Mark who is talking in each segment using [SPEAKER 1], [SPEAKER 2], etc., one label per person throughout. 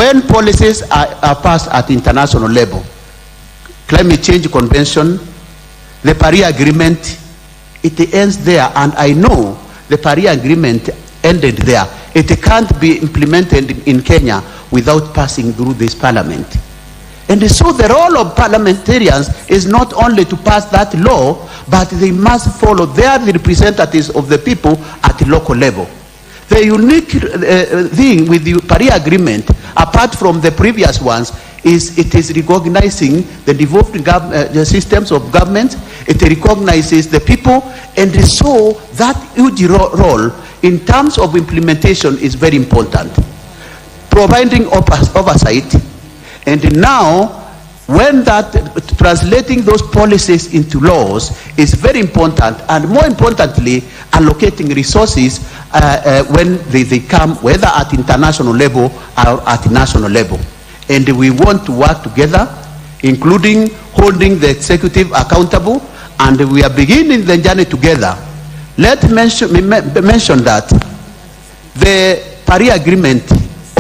[SPEAKER 1] when policies are passed at international level, climate change convention, the Paris Agreement, it ends there. And I know the Paris Agreement ended there. It can't be implemented in Kenya without passing through this parliament. And so the role of parliamentarians is not only to pass that law, but they must follow. They are the representatives of the people at the local level. The unique thing with the Paris Agreement, apart from the previous ones, is it is recognizing the devolved the systems of government. It recognizes the people, and so that huge role in terms of implementation is very important. Providing oversight, and now when that translating those policies into laws is very important, and more importantly, allocating resources when they come, whether at international level or at national level. And we want to work together, including holding the executive accountable, and we are beginning the journey together. Let me mention that the Paris Agreement,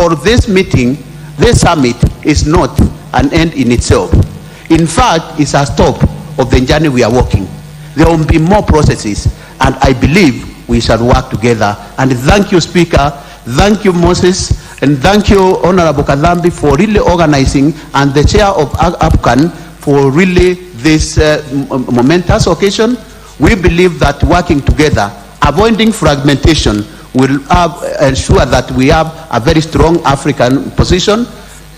[SPEAKER 1] or this meeting, this summit, is not an end in itself. In fact, it's a stop of the journey we are walking. There will be more processes, and I believe we shall work together. And thank you, Speaker. Thank you, Moses. And thank you, Honorable Kadhambi, for really organizing, and the chair of APCAN for really this momentous occasion. We believe that working together, avoiding fragmentation, will ensure that we have a very strong African position,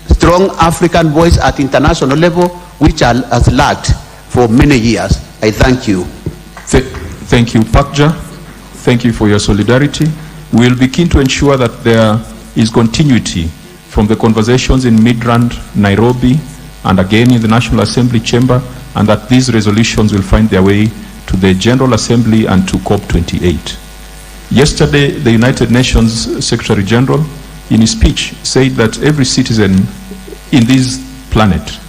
[SPEAKER 1] strong African voice at international level, which has lacked for many years. I thank you.
[SPEAKER 2] Thank you, Pakja. Thank you for your solidarity. We'll be keen to ensure that there is continuity from the conversations in Midrand, Nairobi, and again in the National Assembly chamber, and that these resolutions will find their way to the General Assembly and to COP28. Yesterday, the United Nations Secretary General, in his speech, said that every citizen in this planet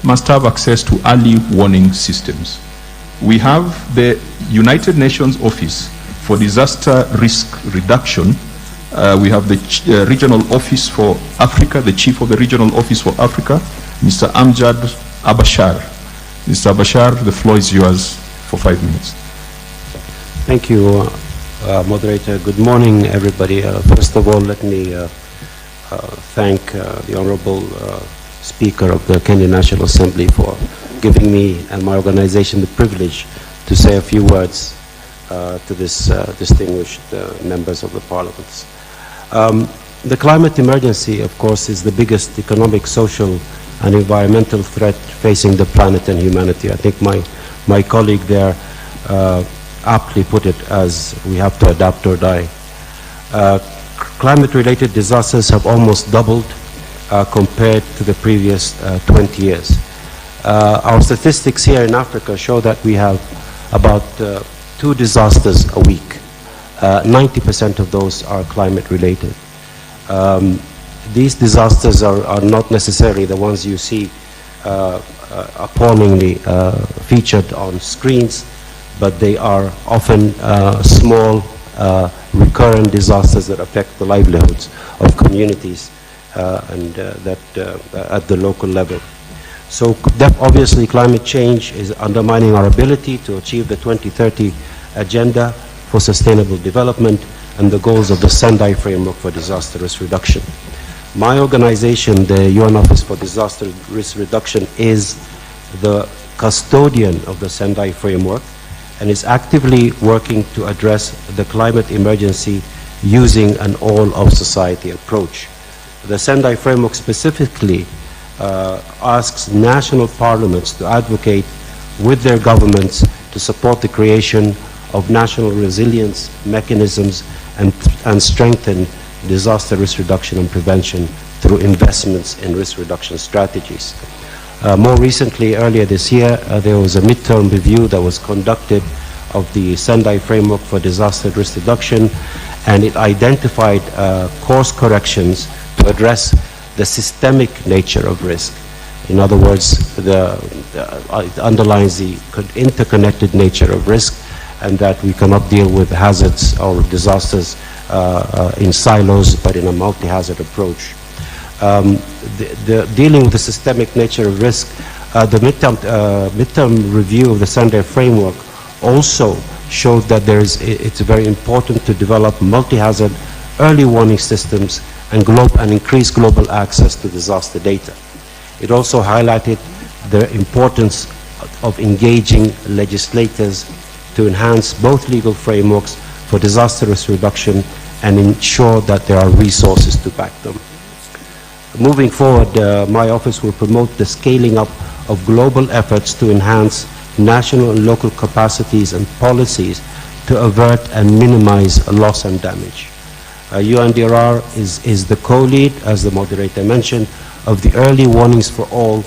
[SPEAKER 2] must have access to early warning systems. We have the United Nations Office for Disaster Risk Reduction. We have the Regional Office for Africa, the Chief of the Regional Office for Africa, Mr. Amjad Abashar. Mr. Abashar, the floor is yours for 5 minutes.
[SPEAKER 3] Thank you, Moderator. Good morning, everybody. First of all, let me thank the Honorable Speaker of the Kenya National Assembly for giving me and my organization the privilege to say a few words to this distinguished members of the Parliament. The climate emergency, of course, is the biggest economic, social, and environmental threat facing the planet and humanity. I think my colleague there aptly put it as we have to adapt or die. Climate-related disasters have almost doubled compared to the previous 20 years. Our statistics here in Africa show that we have about 2 disasters a week. 90% of those are climate-related. These disasters are not necessarily the ones you see appallingly featured on screens, but they are often small, recurrent disasters that affect the livelihoods of communities and that at the local level. So obviously climate change is undermining our ability to achieve the 2030 agenda for sustainable development and the goals of the Sendai Framework for Disaster Risk Reduction. My organization, the UN Office for Disaster Risk Reduction, is the custodian of the Sendai Framework and is actively working to address the climate emergency using an all-of-society approach. The Sendai Framework specifically asks national parliaments to advocate with their governments to support the creation of national resilience mechanisms and strengthen disaster risk reduction and prevention through investments in risk reduction strategies. More recently, earlier this year, there was a midterm review that was conducted of the Sendai Framework for Disaster Risk Reduction, and it identified course corrections to address the systemic nature of risk. In other words, it underlines the interconnected nature of risk, and that we cannot deal with hazards or disasters in silos, but in a multi-hazard approach. Dealing with the systemic nature of risk, the midterm review of the Sunday framework also showed that it's very important to develop multi-hazard early warning systems and increase global access to disaster data. It also highlighted the importance of engaging legislators to enhance both legal frameworks for disaster risk reduction and ensure that there are resources to back them. Moving forward, my office will promote the scaling up of global efforts to enhance national and local capacities and policies to avert and minimize loss and damage. UNDRR is the co-lead, as the moderator mentioned, of the Early Warnings for All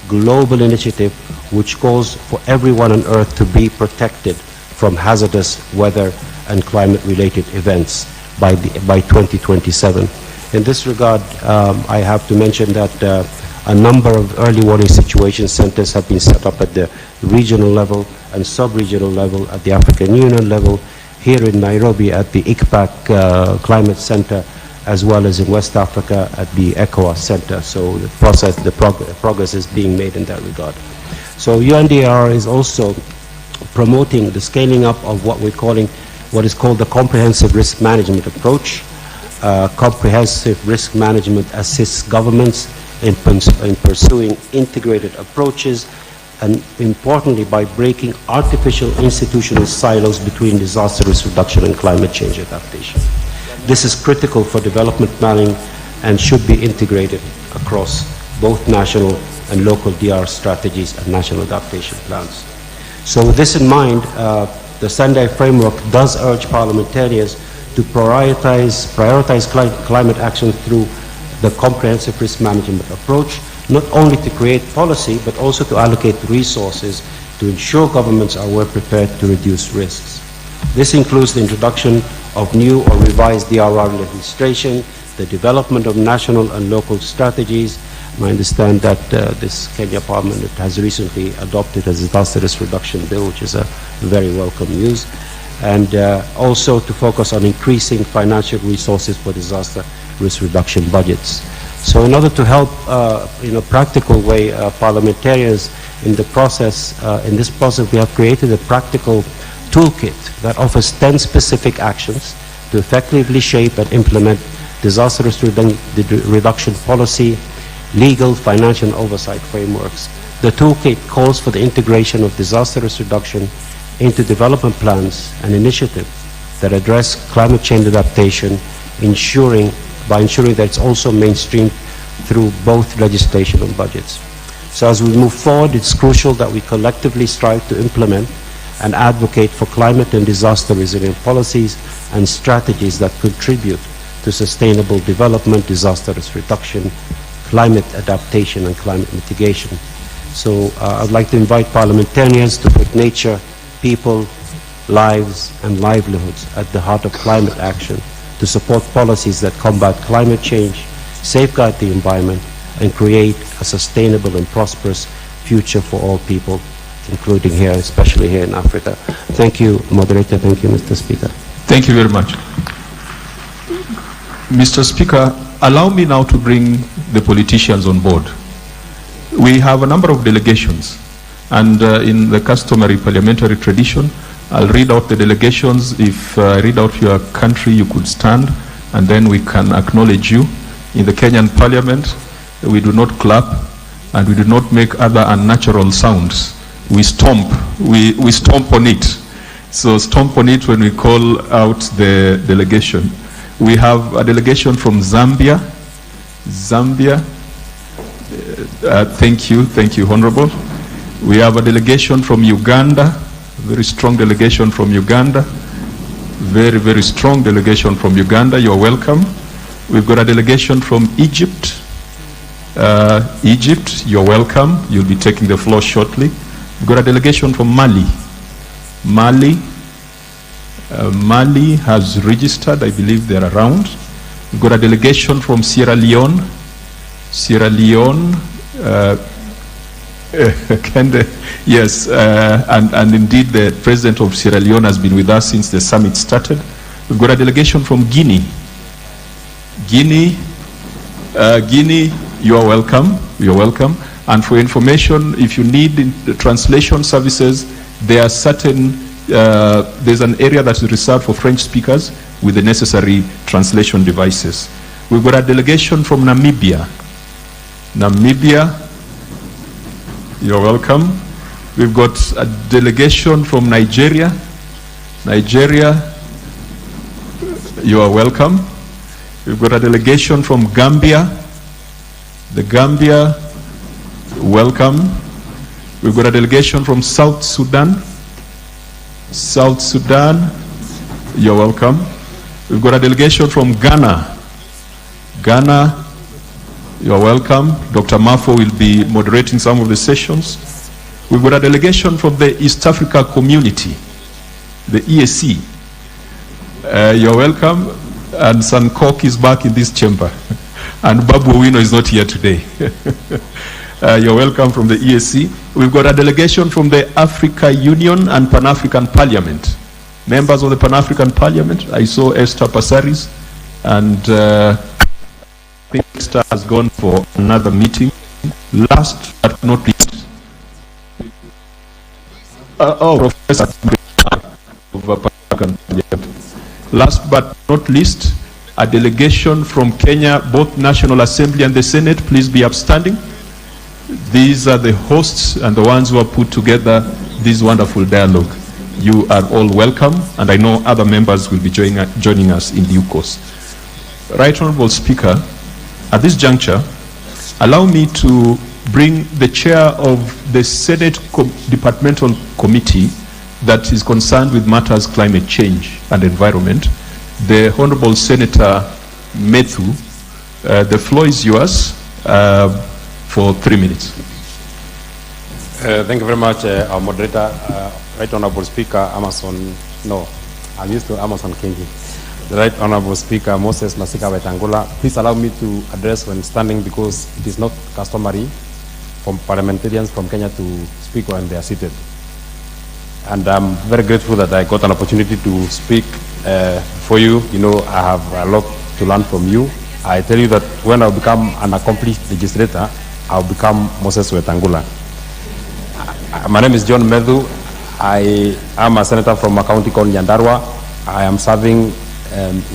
[SPEAKER 3] global initiative, which calls for everyone on Earth to be protected from hazardous weather and climate-related events by 2027. In this regard, I have to mention that a number of early warning situation centers have been set up at the regional level and sub-regional level, at the African Union level, here in Nairobi at the ICPAC Climate Center, as well as in West Africa at the ECOWAS Center. So the progress is being made in that regard. So UNDR is also promoting the scaling up of what is called the comprehensive risk management approach. Comprehensive risk management assists governments in pursuing integrated approaches, and importantly by breaking artificial institutional silos between disaster risk reduction and climate change adaptation. This is critical for development planning and should be integrated across both national and local DR strategies and national adaptation plans. So with this in mind, the Sendai framework does urge parliamentarians to prioritize climate action through the comprehensive risk management approach, not only to create policy, but also to allocate resources to ensure governments are well prepared to reduce risks. This includes the introduction of new or revised DRR legislation, the development of national and local strategies. I understand that this Kenya Parliament has recently adopted a disaster risk reduction bill, which is a very welcome news, and also to focus on increasing financial resources for disaster risk reduction budgets. So in order to help in a practical way parliamentarians in this process, we have created a practical toolkit that offers 10 specific actions to effectively shape and implement disaster risk reduction policy, legal, financial, and oversight frameworks. The toolkit calls for the integration of disaster risk reduction into development plans and initiatives that address climate change adaptation, by ensuring that it's also mainstreamed through both legislation and budgets. So as we move forward, it's crucial that we collectively strive to implement and advocate for climate and disaster resilient policies and strategies that contribute to sustainable development, disaster risk reduction, climate adaptation, and climate mitigation. So I'd like to invite parliamentarians to put nature, people, lives, and livelihoods at the heart of climate action, to support policies that combat climate change, safeguard the environment, and create a sustainable and prosperous future for all people, including here, especially here in Africa. Thank you, moderator. Thank you, Mr. Speaker.
[SPEAKER 2] Thank you very much. Mr. Speaker, allow me now to bring the politicians on board. We have a number of delegations, and in the customary parliamentary tradition, I'll read out the delegations. If I read out your country, you could stand, and then we can acknowledge you. In the Kenyan Parliament, we do not clap, and we do not make other unnatural sounds. We stomp. We stomp on it. So stomp on it when we call out the delegation. We have a delegation from Zambia. Zambia. Thank you, Honorable. We have a delegation from Uganda. Very strong delegation from Uganda. Very, very strong delegation from Uganda. You're welcome. We've got a delegation from Egypt. Egypt, you're welcome. You'll be taking the floor shortly. We've got a delegation from Mali. Mali has registered. I believe they're around. We've got a delegation from Sierra Leone. Sierra Leone. Yes, and indeed the president of Sierra Leone has been with us since the summit started. We've got a delegation from Guinea. Guinea, Guinea, you are welcome. You're welcome. And for information, if you need the translation services, there are certain, there's an area that is reserved for French speakers with the necessary translation devices. We've got a delegation from Namibia. Namibia, you're welcome. We've got a delegation from Nigeria. Nigeria, you are welcome. We've got a delegation from Gambia. The Gambia, welcome. We've got a delegation from South Sudan. South Sudan, you're welcome. We've got a delegation from Ghana. Ghana, you're welcome. Dr. Mafo will be moderating some of the sessions. We've got a delegation from the East Africa community, the EAC. You're welcome. And Sankok is back in this chamber. And Babu Owino is not here today. You're welcome from the EAC. We've got a delegation from the Africa Union and Pan-African Parliament. Members of the Pan-African Parliament, I saw Esther Passaris, and I think Esther has gone for another meeting. Last but not least, Professor of Pan-African Parliament. Last but not least, a delegation from Kenya, both National Assembly and the Senate, please be upstanding. These are the hosts and the ones who have put together this wonderful dialogue. You are all welcome, and I know other members will be joining us in due course. Right Honorable Speaker, at this juncture, allow me to bring the chair of the Senate Departmental Committee that is concerned with matters climate change and environment, the Honorable Senator Methu. The floor is yours for 3 minutes.
[SPEAKER 4] Thank you very much, our moderator, Right Honorable Speaker Amazon, no, I'm used to Amazon Kingi. The Right Honorable Speaker Moses Masika Wetang'ula, please allow me to address when standing, because it is not customary for parliamentarians from Kenya to speak when they are seated. And I'm very grateful that I got an opportunity to speak for you. You know, I have a lot to learn from you. I tell you that when I become an accomplished legislator, I'll become Moses Wetang'ula. My name is John Methu. I am a senator from a county called Nyandarua. I am serving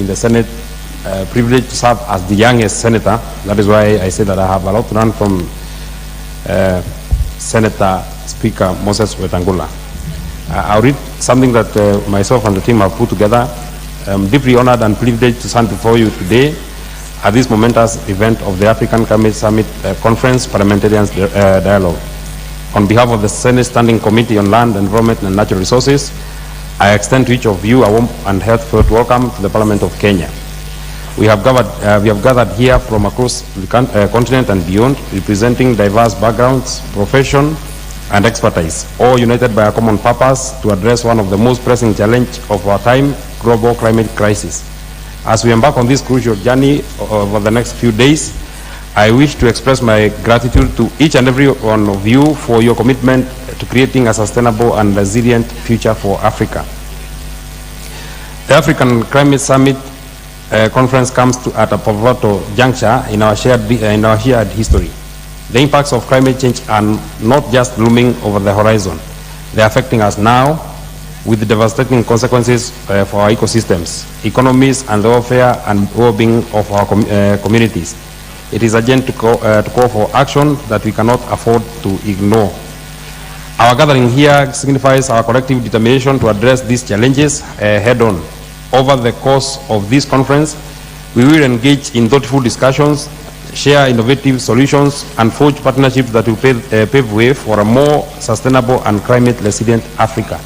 [SPEAKER 4] in the Senate, privileged to serve as the youngest senator. That is why I say that I have a lot to learn from Senator Speaker Moses Wetang'ula. I'll read something that myself and the team have put together. I'm deeply honored and privileged to stand before you today at this momentous event of the African Climate Summit Conference Parliamentarians Dialogue. On behalf of the Senate Standing Committee on Land, Environment and Natural Resources, I extend to each of you a warm and heartfelt welcome to the Parliament of Kenya. We have gathered here from across the continent and beyond, representing diverse backgrounds, profession, and expertise, all united by a common purpose to address one of the most pressing challenges of our time, global climate crisis. As we embark on this crucial journey over the next few days, I wish to express my gratitude to each and every one of you for your commitment to creating a sustainable and resilient future for Africa. The African Climate Summit Conference comes at a pivotal juncture in our shared history. The impacts of climate change are not just looming over the horizon. They are affecting us now with devastating consequences for our ecosystems, economies, and the welfare and well-being of our communities. It is urgent to call for action that we cannot afford to ignore. Our gathering here signifies our collective determination to address these challenges head-on. Over the course of this conference, we will engage in thoughtful discussions, share innovative solutions, and forge partnerships that will pave way for a more sustainable and climate-resilient Africa.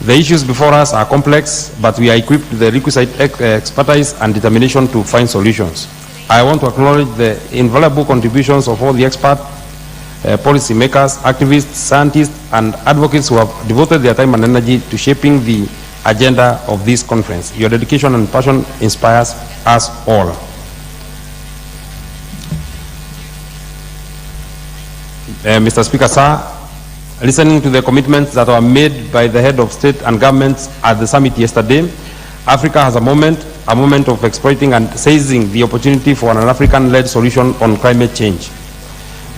[SPEAKER 4] The issues before us are complex, but we are equipped with the requisite expertise and determination to find solutions. I want to acknowledge the invaluable contributions of all the experts, policy makers, activists, scientists, and advocates who have devoted their time and energy to shaping the agenda of this conference. Your dedication and passion inspires us all. Mr. Speaker, sir, listening to the commitments that were made by the head of state and governments at the summit yesterday, Africa has a moment of exploiting and seizing the opportunity for an African-led solution on climate change.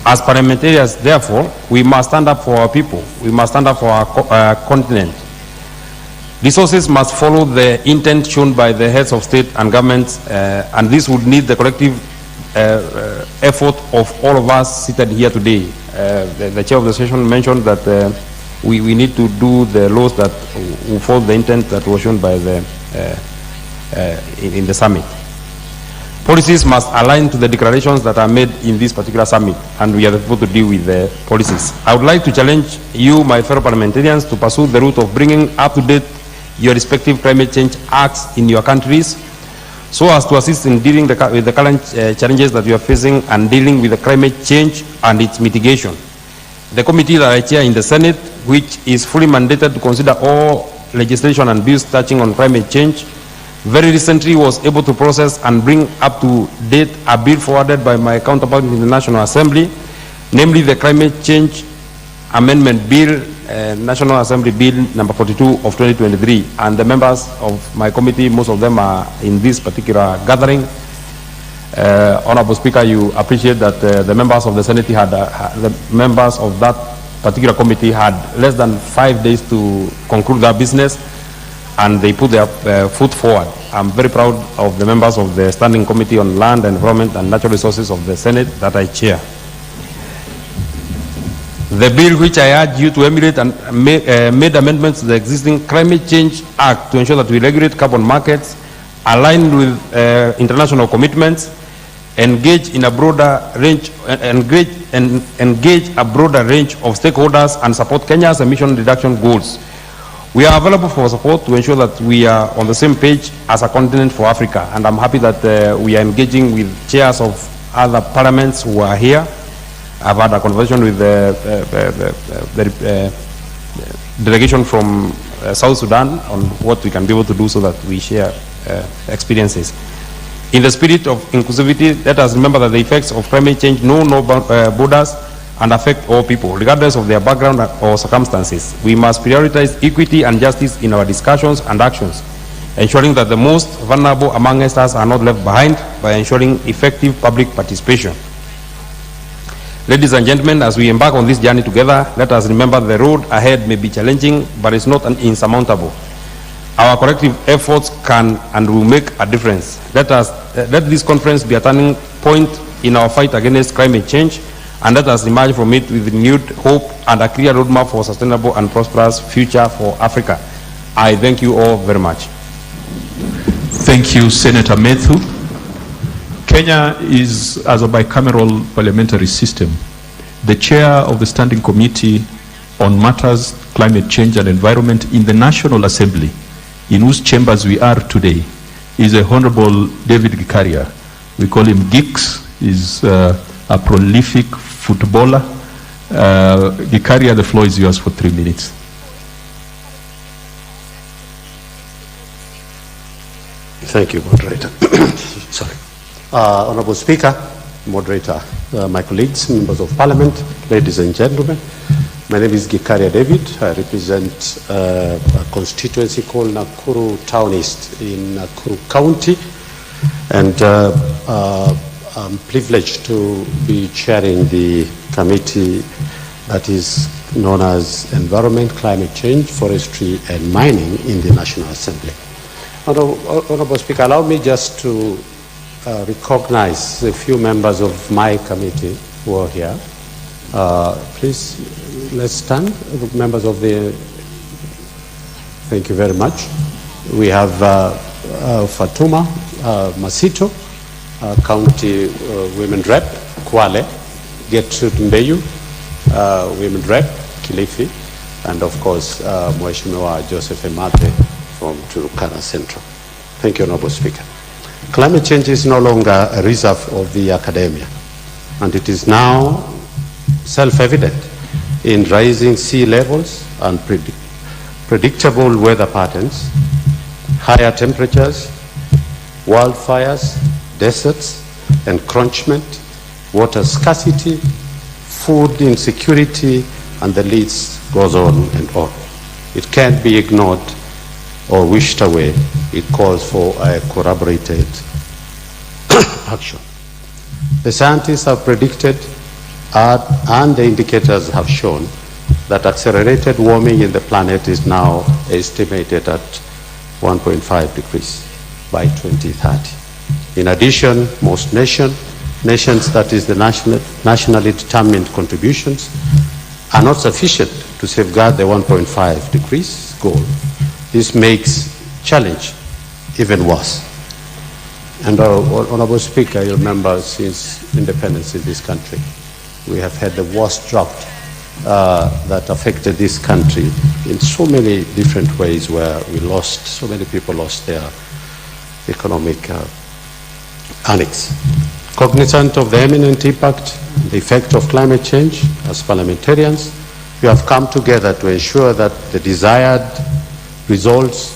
[SPEAKER 4] As parliamentarians, therefore, we must stand up for our people. We must stand up for our continent. Resources must follow the intent shown by the heads of state and governments, and this would need the collective effort of all of us seated here today. The chair of the session mentioned that we need to do the laws that will follow the intent that was shown by the in the summit. Policies must align to the declarations that are made in this particular summit, and we are able to deal with the policies. I would like to challenge you, my fellow parliamentarians, to pursue the route of bringing up to date your respective climate change acts in your countries, so as to assist in dealing with the current challenges that you are facing and dealing with the climate change and its mitigation. The committee that I chair in the Senate, which is fully mandated to consider all legislation and bills touching on climate change, very recently was able to process and bring up to date a bill forwarded by my counterpart in the National Assembly, namely the Climate Change Amendment Bill, National Assembly Bill number 42 of 2023. And the members of my committee, most of them are in this particular gathering. Honorable Speaker, you appreciate that the members of the Senate the members of that particular committee had less than 5 days to conclude their business, and they put their foot forward. I'm very proud of the members of the Standing Committee on Land, Environment and Natural Resources of the Senate that I chair. The bill which I urge you to emulate and made amendments to the existing Climate Change Act to ensure that we regulate carbon markets, align with international commitments, engage a broader range of stakeholders, and support Kenya's emission reduction goals. We are available for support to ensure that we are on the same page as a continent for Africa, and I'm happy that we are engaging with chairs of other parliaments who are here. I've had a conversation with the delegation from South Sudan on what we can be able to do so that we share experiences. In the spirit of inclusivity, let us remember that the effects of climate change know no borders and affect all people, regardless of their background or circumstances. We must prioritize equity and justice in our discussions and actions, ensuring that the most vulnerable among us are not left behind by ensuring effective public participation. Ladies and gentlemen, as we embark on this journey together, let us remember the road ahead may be challenging, but it's not insurmountable. Our collective efforts can and will make a difference. Let this conference be a turning point in our fight against climate change, and let us emerge from it with renewed hope and a clear roadmap for a sustainable and prosperous future for Africa. I thank you all very much.
[SPEAKER 2] Thank you, Senator Methu. Kenya is, as a bicameral parliamentary system, the chair of the Standing Committee on Matters, Climate Change and Environment in the National Assembly, in whose chambers we are today, is a Honorable David Gikaria. We call him Gix. He's a prolific footballer. Gikaria, the floor is yours for 3 minutes.
[SPEAKER 5] Thank you, moderator. Sorry. Honorable Speaker, moderator, my colleagues, members of Parliament, ladies and gentlemen, my name is Gikaria David. I represent a constituency called Nakuru Town East in Nakuru County, and I'm privileged to be chairing the committee that is known as Environment, Climate Change, Forestry and Mining in the National Assembly. Honorable Speaker, allow me just to recognize a few members of my committee who are here. Please, let's stand. Members of the, thank you very much. We have Fatuma Masito, County Women Rep, Kwale, Gertrude Mbeyu, Women Rep, Kilifi, and of course, Mheshimiwa Joseph Emate from Turkana Central. Thank you, Honorable Speaker. Climate change is no longer a reserve of the academia, and it is now self-evident in rising sea levels and predictable weather patterns, higher temperatures, wildfires, deserts, encroachment, water scarcity, food insecurity, and the list goes on and on. It can't be ignored or wished away it calls for a corroborated action. The scientists have predicted and the indicators have shown that accelerated warming in the planet is now estimated at 1.5 degrees by 2030. In addition, most nations, that is the nationally determined contributions, are not sufficient to safeguard the 1.5 degrees goal. This makes challenge even worse. And Honorable Speaker, you remember since independence in this country, we have had the worst drought that affected this country in so many different ways, where so many people lost their economic earnings. Cognizant of the imminent impact, the effect of climate change, as parliamentarians, we have come together to ensure that the desired results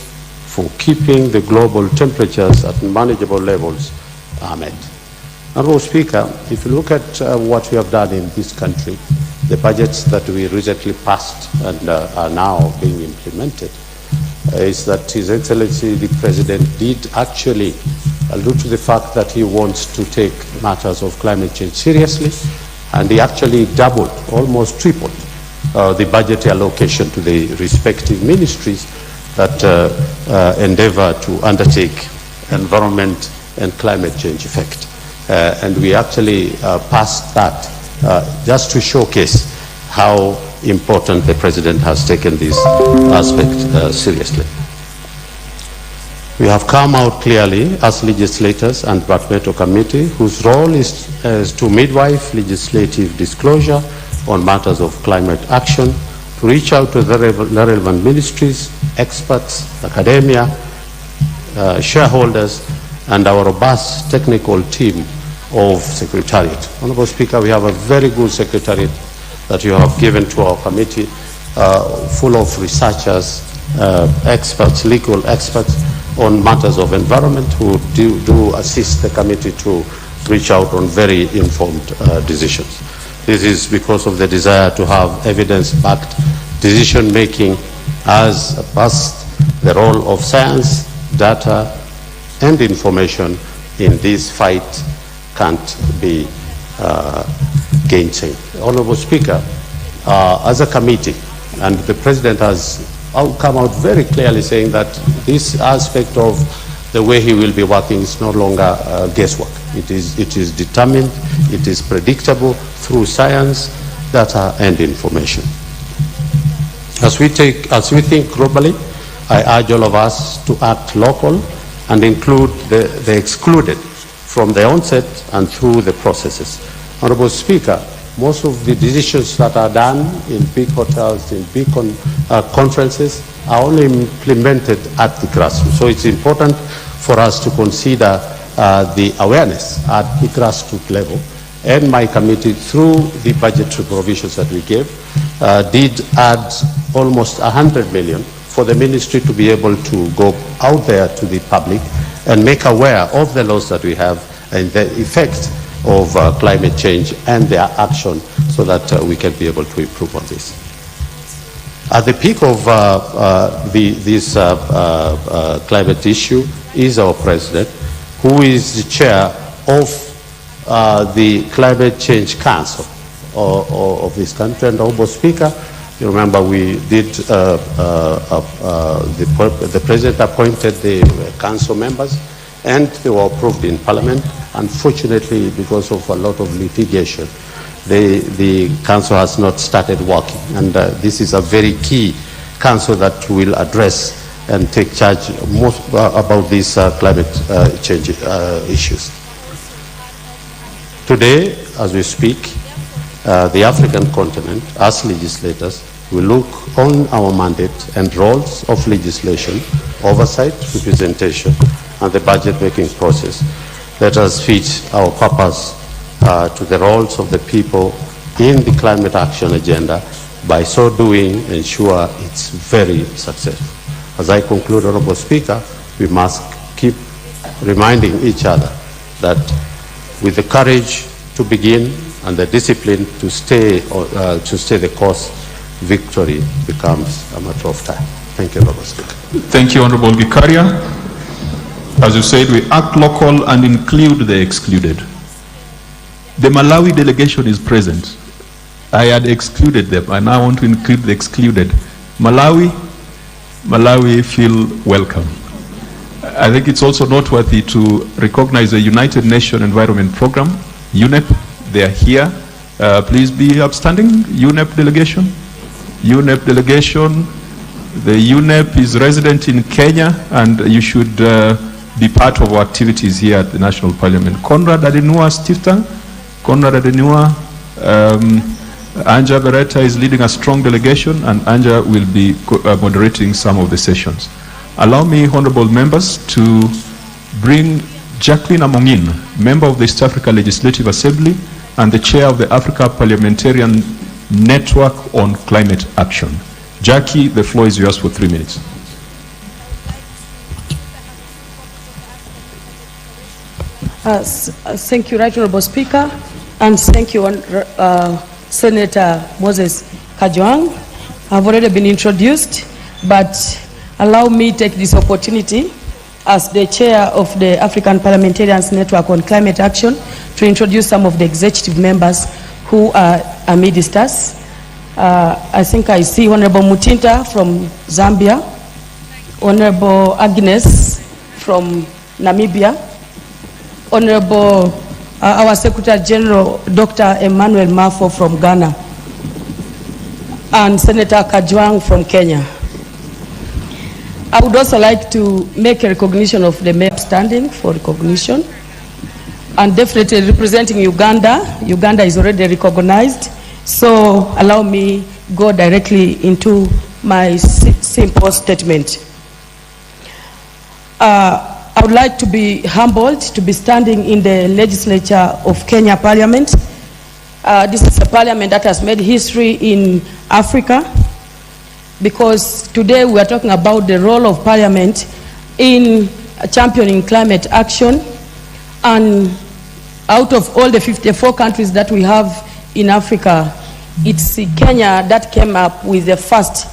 [SPEAKER 5] for keeping the global temperatures at manageable levels are met. Honorable Speaker, if you look at what we have done in this country, the budgets that we recently passed and are now being implemented, is that His Excellency the President did actually allude to the fact that he wants to take matters of climate change seriously, and he actually doubled, almost tripled, the budgetary allocation to the respective ministries that endeavor to undertake environment and climate change effect. And we actually passed that just to showcase how important the President has taken this aspect seriously. We have come out clearly as legislators and Parliamentary Committee, whose role is to midwife legislative disclosure on matters of climate action, to reach out to the relevant ministries, experts, academia, shareholders, and our robust technical team of Secretariat. Honorable Speaker, we have a very good Secretariat that you have given to our committee, full of researchers, experts, legal experts on matters of environment, who do assist the committee to reach out on very informed decisions. This is because of the desire to have evidence-backed decision-making, as the role of science, data, and information in this fight can't be gainsaid. Honorable Speaker, as a committee, and the President has come out very clearly saying that this aspect of the way he will be working is no longer guesswork. It is determined, it is predictable through science, data, and information. As we think globally, I urge all of us to act local and include the excluded from the onset and through the processes. Honorable Speaker, most of the decisions that are done in big hotels, in big conferences, are only implemented at the grassroots. So it's important for us to consider the awareness at the grassroots level. And my committee, through the budgetary provisions that we gave, did add almost 100 million for the ministry to be able to go out there to the public and make aware of the laws that we have and the effect of climate change and their action, so that we can be able to improve on this. At the peak of this climate issue is our President, who is the chair of the Climate Change Council of this country. And Honorable Speaker, you remember we did, the President appointed the council members, and they were approved in Parliament. Unfortunately, because of a lot of litigation, the council has not started working, and this is a very key council that will address and take charge most about these climate change issues. Today, as we speak, the African continent, as legislators, will look on our mandate and roles of legislation, oversight, representation, and the budget-making process. Let us fit our purpose to the roles of the people in the climate action agenda. By so doing, ensure it's very successful. As I conclude, Honorable Speaker, we must keep reminding each other that with the courage to begin and the discipline to stay the course, victory becomes a matter of time. Thank you, Honorable Speaker.
[SPEAKER 2] Thank you, Honorable Gikaria. As you said, we act local and include the excluded. The Malawi delegation is present. I had excluded them, and I want to include the excluded. Malawi, feel welcome. I think it's also noteworthy to recognize the United Nations Environment Program, UNEP. They are here. Please be upstanding, UNEP delegation. UNEP delegation. The UNEP is resident in Kenya, and you should be part of our activities here at the National Parliament. Conrad Adenua Stifter. Conrad Adenua. Anja Beretta is leading a strong delegation, and Anja will be moderating some of the sessions. Allow me, honorable members, to bring Jacqueline Amongin, member of the East Africa Legislative Assembly and the chair of the Africa Parliamentarian Network on Climate Action. Jackie, the floor is yours for 3 minutes.
[SPEAKER 6] Thank you, Right Honorable Speaker, and thank you, Senator Moses Kajwang. I've already been introduced, but allow me to take this opportunity as the chair of the African Parliamentarians Network on Climate Action to introduce some of the executive members who are amidst us. I think I see Honorable Mutinta from Zambia, Honorable Agnes from Namibia, Honorable our Secretary General, Dr. Emmanuel Mafo from Ghana, and Senator Kajwang from Kenya. I would also like to make a recognition of the MEP standing for recognition, and definitely representing Uganda. Uganda is already recognized, so allow me go directly into my simple statement. I would like to be humbled to be standing in the legislature of Kenya Parliament. This is a parliament that has made history in Africa, because today we are talking about the role of Parliament in championing climate action. And out of all the 54 countries that we have in Africa, it's Kenya that came up with the first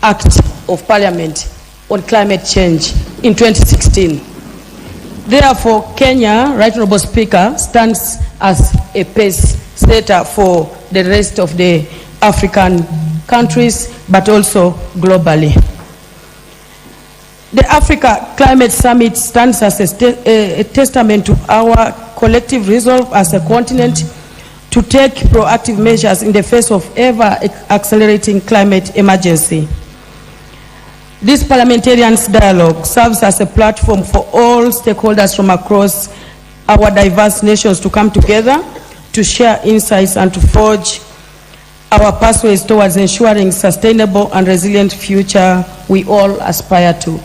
[SPEAKER 6] act of Parliament on climate change in 2016. Therefore, Kenya, Right Honorable Speaker, stands as a pace setter for the rest of the African countries, but also globally. The Africa Climate Summit stands as a testament to our collective resolve as a continent to take proactive measures in the face of ever-accelerating climate emergency. This parliamentarians dialogue serves as a platform for all stakeholders from across our diverse nations to come together, to share insights and to forge our pathways towards ensuring sustainable and resilient future we all aspire to.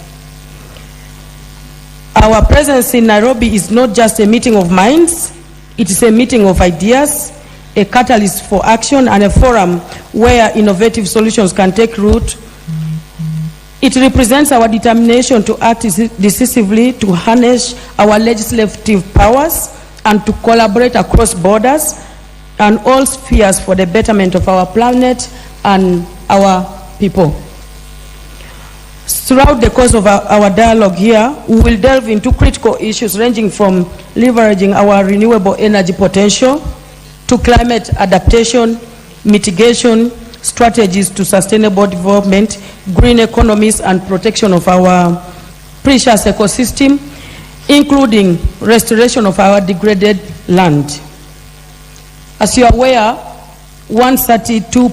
[SPEAKER 6] Our presence in Nairobi is not just a meeting of minds, it is a meeting of ideas, a catalyst for action, and a forum where innovative solutions can take root. It represents our determination to act decisively, to harness our legislative powers, and to collaborate across borders and all spheres for the betterment of our planet and our people. Throughout the course of our dialogue here, we will delve into critical issues ranging from leveraging our renewable energy potential to climate adaptation, mitigation, strategies to sustainable development, green economies, and protection of our precious ecosystem, including restoration of our degraded land. As you are aware, 132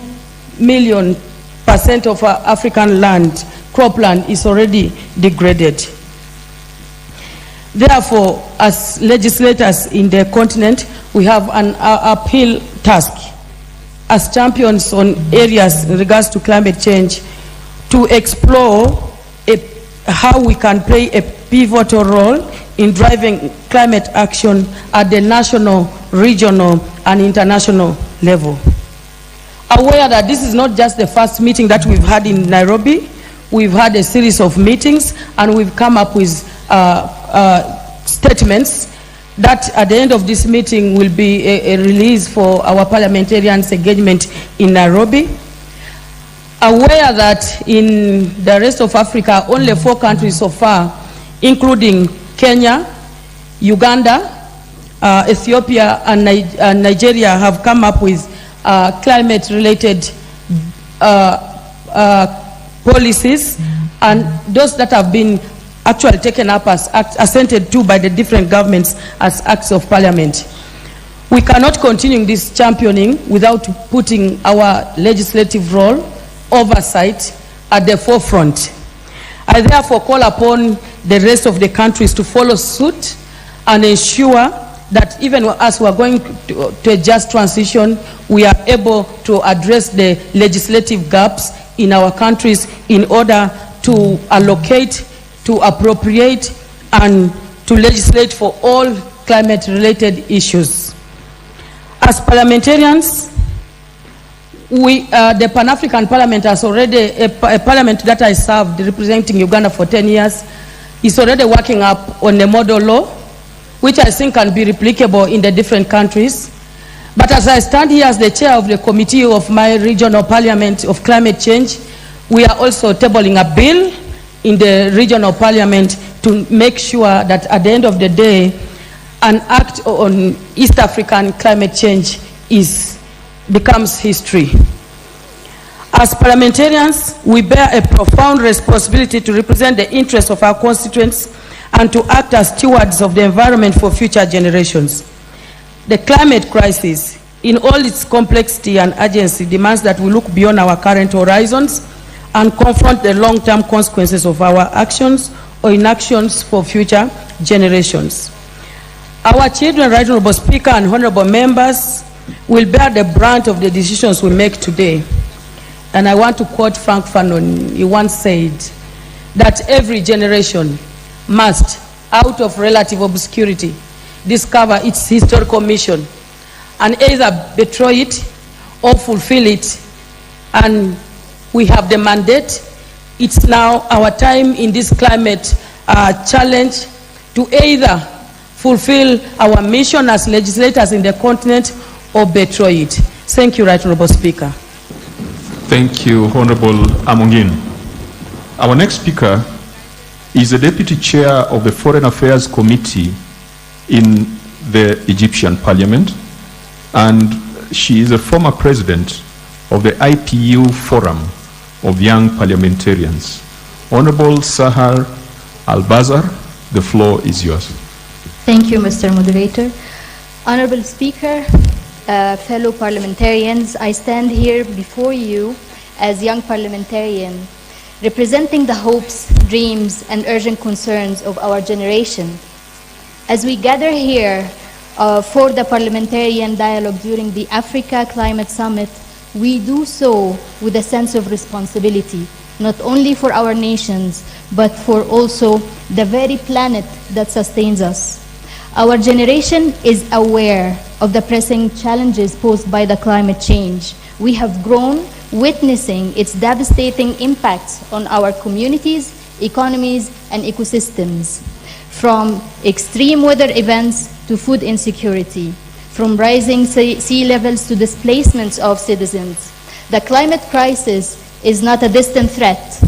[SPEAKER 6] million% of our African land, cropland, is already degraded. Therefore, as legislators in the continent, we have an uphill task as champions on areas in regards to climate change to explore how we can play a pivotal role in driving climate action at the national, regional, and international level. Aware that this is not just the first meeting that we've had in Nairobi, we've had a series of meetings, and we've come up with statements that at the end of this meeting will be a release for our parliamentarians' engagement in Nairobi. Aware that in the rest of Africa, only 4 countries so far, including Kenya, Uganda, Ethiopia, and Nigeria have come up with climate-related policies, and those that have been actually taken up as assented to by the different governments as acts of parliament. We cannot continue this championing without putting our legislative role, oversight, at the forefront. I therefore call upon the rest of the countries to follow suit and ensure that even as we are going to a just transition, we are able to address the legislative gaps in our countries in order to allocate, to appropriate, and to legislate for all climate-related issues. As parliamentarians, the Pan-African Parliament has already, a parliament that I served representing Uganda for 10 years, is already working up on a model law, which I think can be replicable in the different countries. But as I stand here as the chair of the committee of my regional parliament of climate change, we are also tabling a bill in the regional parliament to make sure that at the end of the day, an act on East African climate change becomes history. As parliamentarians, we bear a profound responsibility to represent the interests of our constituents and to act as stewards of the environment for future generations. The climate crisis, in all its complexity and urgency, demands that we look beyond our current horizons and confront the long-term consequences of our actions or inactions for future generations. Our children, Right Honorable Speaker and honorable members, will bear the brunt of the decisions we make today. And I want to quote Frank Fanon. He once said that every generation must, out of relative obscurity, discover its historical mission and either betray it or fulfill it. And we have the mandate. It's now our time in this climate challenge to either fulfill our mission as legislators in the continent or betray it. Thank you, Right Honorable Speaker.
[SPEAKER 2] Thank you, Honorable Amongin. Our next speaker is the Deputy Chair of the Foreign Affairs Committee in the Egyptian Parliament, and she is a former president of the IPU Forum of Young Parliamentarians. Honorable Sahar Al-Bazar, the floor is yours.
[SPEAKER 7] Thank you, Mr. Moderator. Honorable Speaker, fellow parliamentarians, I stand here before you as young parliamentarian, representing the hopes, dreams, and urgent concerns of our generation. As we gather here for the parliamentarian dialogue during the Africa Climate Summit, we do so with a sense of responsibility, not only for our nations, but for also the very planet that sustains us. Our generation is aware of the pressing challenges posed by the climate change. We have grown witnessing its devastating impacts on our communities, economies, and ecosystems. From extreme weather events to food insecurity, from rising sea levels to displacements of citizens. The climate crisis is not a distant threat,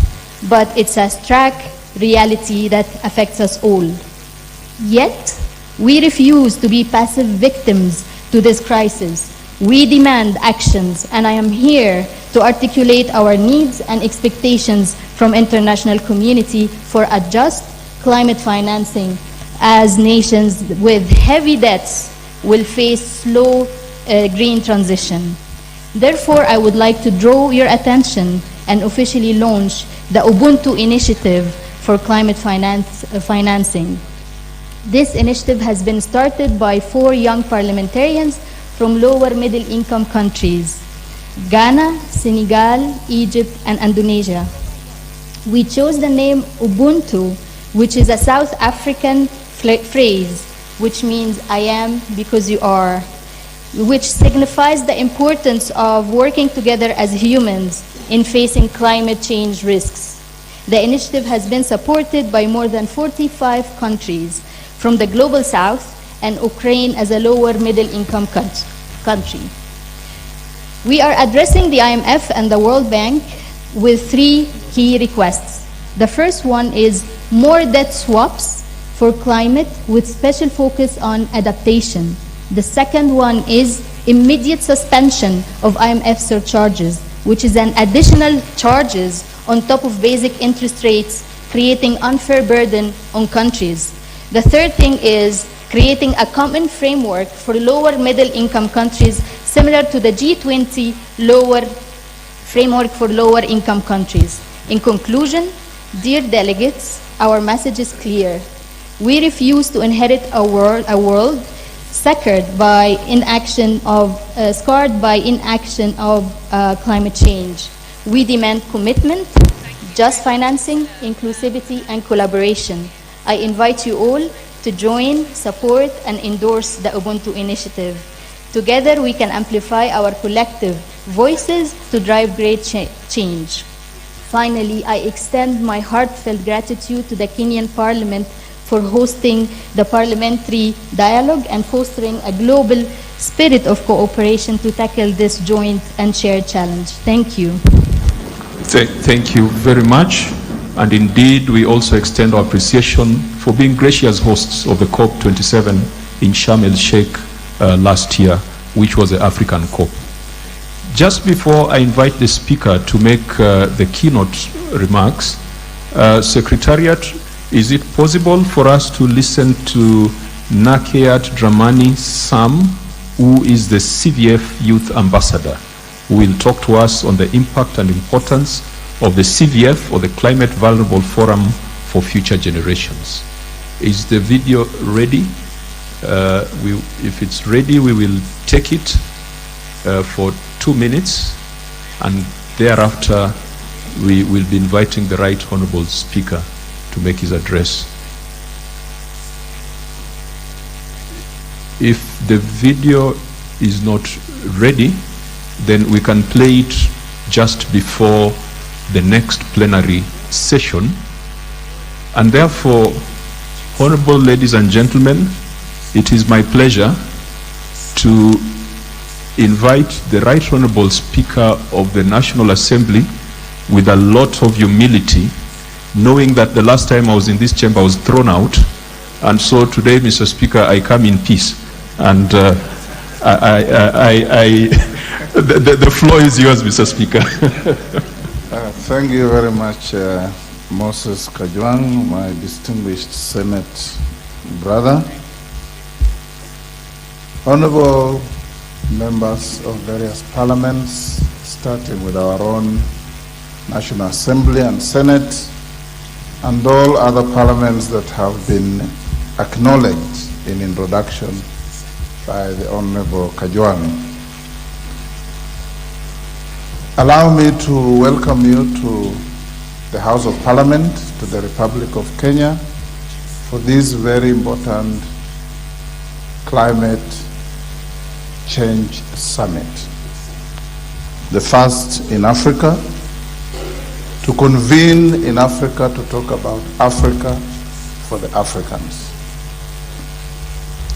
[SPEAKER 7] but it's a stark reality that affects us all. Yet, we refuse to be passive victims to this crisis. We demand actions, and I am here to articulate our needs and expectations from international community for a just climate financing, as nations with heavy debts will face slow green transition. Therefore, I would like to draw your attention and officially launch the Ubuntu Initiative for Climate Financing. This initiative has been started by 4 young parliamentarians from lower middle income countries, Ghana, Senegal, Egypt, and Indonesia. We chose the name Ubuntu, which is a South African phrase, which means I am because you are, which signifies the importance of working together as humans in facing climate change risks. The initiative has been supported by more than 45 countries from the global south and Ukraine as a lower middle income country. We are addressing the IMF and the World Bank with 3 key requests. The first one is more debt swaps for climate with special focus on adaptation. The second one is immediate suspension of IMF surcharges, which is an additional charges on top of basic interest rates, creating unfair burden on countries. The third thing is creating a common framework for lower middle income countries similar to the G20 lower framework for lower income countries. In conclusion, dear delegates, our message is clear. We refuse to inherit a world scarred by inaction of climate change. We demand commitment, just financing, inclusivity, and collaboration. I invite you all to join, support, and endorse the Ubuntu initiative. Together, we can amplify our collective voices to drive great change. Finally, I extend my heartfelt gratitude to the Kenyan Parliament for hosting the parliamentary dialogue and fostering a global spirit of cooperation to tackle this joint and shared challenge. Thank you.
[SPEAKER 2] Thank you very much. And indeed, we also extend our appreciation for being gracious hosts of the COP27 in Sharm el-Sheikh last year, which was the African COP. Just before I invite the speaker to make the keynote remarks, Secretariat, is it possible for us to listen to Nakeat Dramani Sam, who is the CVF Youth Ambassador, who will talk to us on the impact and importance of the CVF, or the Climate Vulnerable Forum for Future Generations. Is the video ready? If it's ready, we will take it for 2 minutes, and thereafter we will be inviting the Right Honourable Speaker to make his address. If the video is not ready, then we can play it just before the next plenary session. And therefore, honorable ladies and gentlemen, it is my pleasure to invite the Right Honorable Speaker of the National Assembly with a lot of humility, knowing that the last time I was in this chamber I was thrown out, and so today, Mr. Speaker, I come in peace. And the floor is yours, Mr. Speaker.
[SPEAKER 8] Thank you very much, Moses Kajwang, my distinguished Senate brother. Honorable members of various parliaments, starting with our own National Assembly and Senate, and all other parliaments that have been acknowledged in introduction by the Honorable Kajwang. Allow me to welcome you to the House of Parliament, to the Republic of Kenya, for this very important climate change summit. The first in Africa, to convene in Africa to talk about Africa for the Africans.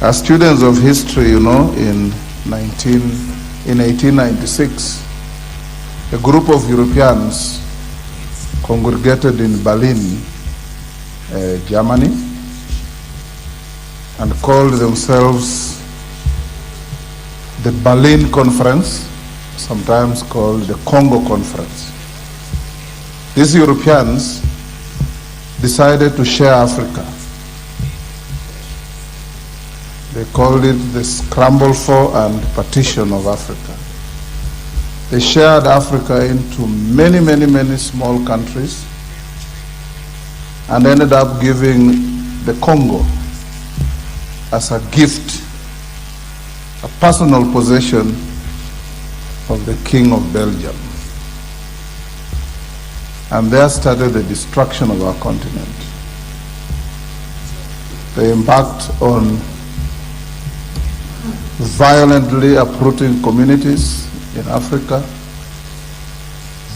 [SPEAKER 8] As students of history, you know, in 1896, a group of Europeans congregated in Berlin, Germany, and called themselves the Berlin Conference, sometimes called the Congo Conference. These Europeans decided to share Africa. They called it the Scramble for and Partition of Africa. They shared Africa into many, many, many small countries and ended up giving the Congo as a gift, a personal possession of the King of Belgium. And there started the destruction of our continent. They embarked on violently uprooting communities in Africa,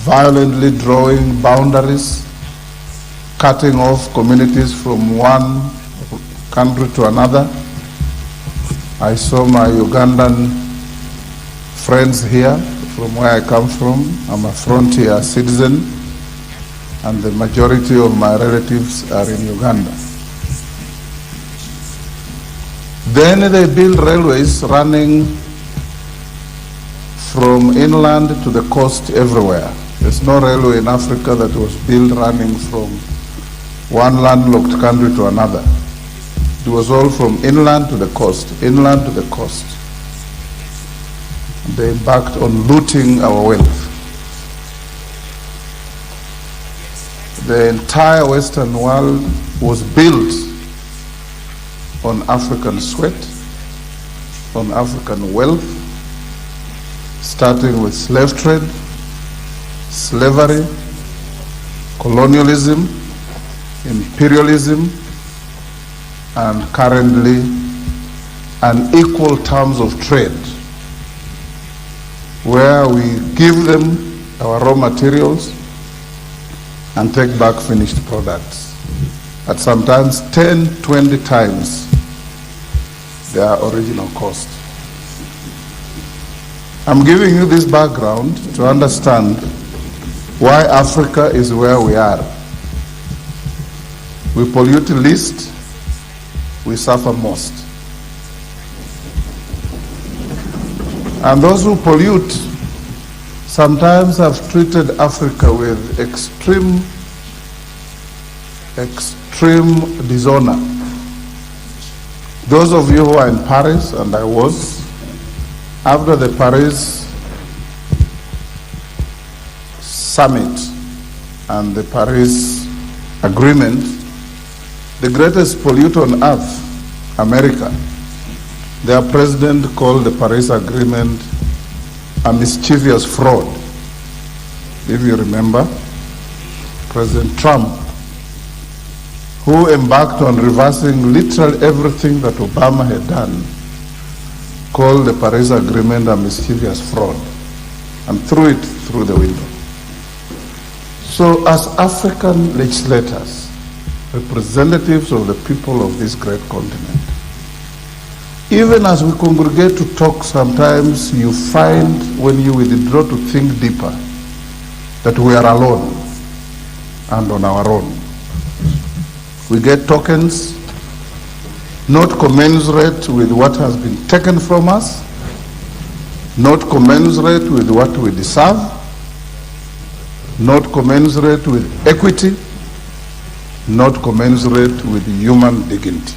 [SPEAKER 8] violently drawing boundaries, cutting off communities from one country to another. I saw my Ugandan friends here from where I come from. I'm a frontier citizen, and the majority of my relatives are in Uganda. Then they built railways running from inland to the coast everywhere. There's no railway in Africa that was built running from one landlocked country to another. It was all from inland to the coast, inland to the coast. They embarked on looting our wealth. The entire Western world was built on African sweat, on African wealth, starting with slave trade, slavery, colonialism, imperialism, and currently unequal terms of trade, where we give them our raw materials and take back finished products at sometimes 10, 20 times their original cost. I'm giving you this background to understand why Africa is where we are. We pollute least, we suffer most. And those who pollute sometimes have treated Africa with extreme dishonor. Those of you who are in Paris, and I was, after the Paris summit and the Paris agreement, the greatest polluter on earth, America, their president called the Paris Agreement a mischievous fraud. If you remember, President Trump, who embarked on reversing literally everything that Obama had done, called the Paris Agreement a mischievous fraud and threw it through the window. So as African legislators, representatives of the people of this great continent, even as we congregate to talk, sometimes you find when you withdraw to think deeper that we are alone and on our own. We get tokens not commensurate with what has been taken from us, not commensurate with what we deserve, not commensurate with equity, not commensurate with human dignity.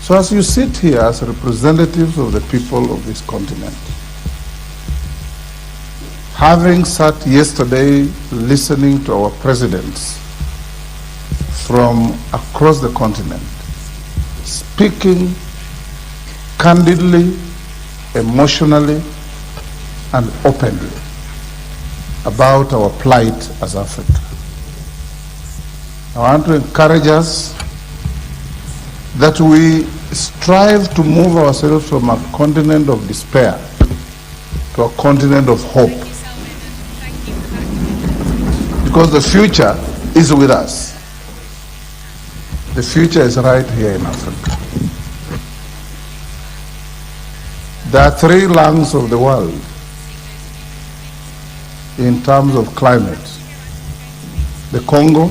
[SPEAKER 8] So as you sit here as representatives of the people of this continent, having sat yesterday listening to our presidents from across the continent, speaking candidly, emotionally, and openly about our plight as Africa, I want to encourage us that we strive to move ourselves from a continent of despair to a continent of hope. Because the future is with us. The future is right here in Africa. There are three lungs of the world in terms of climate: the Congo,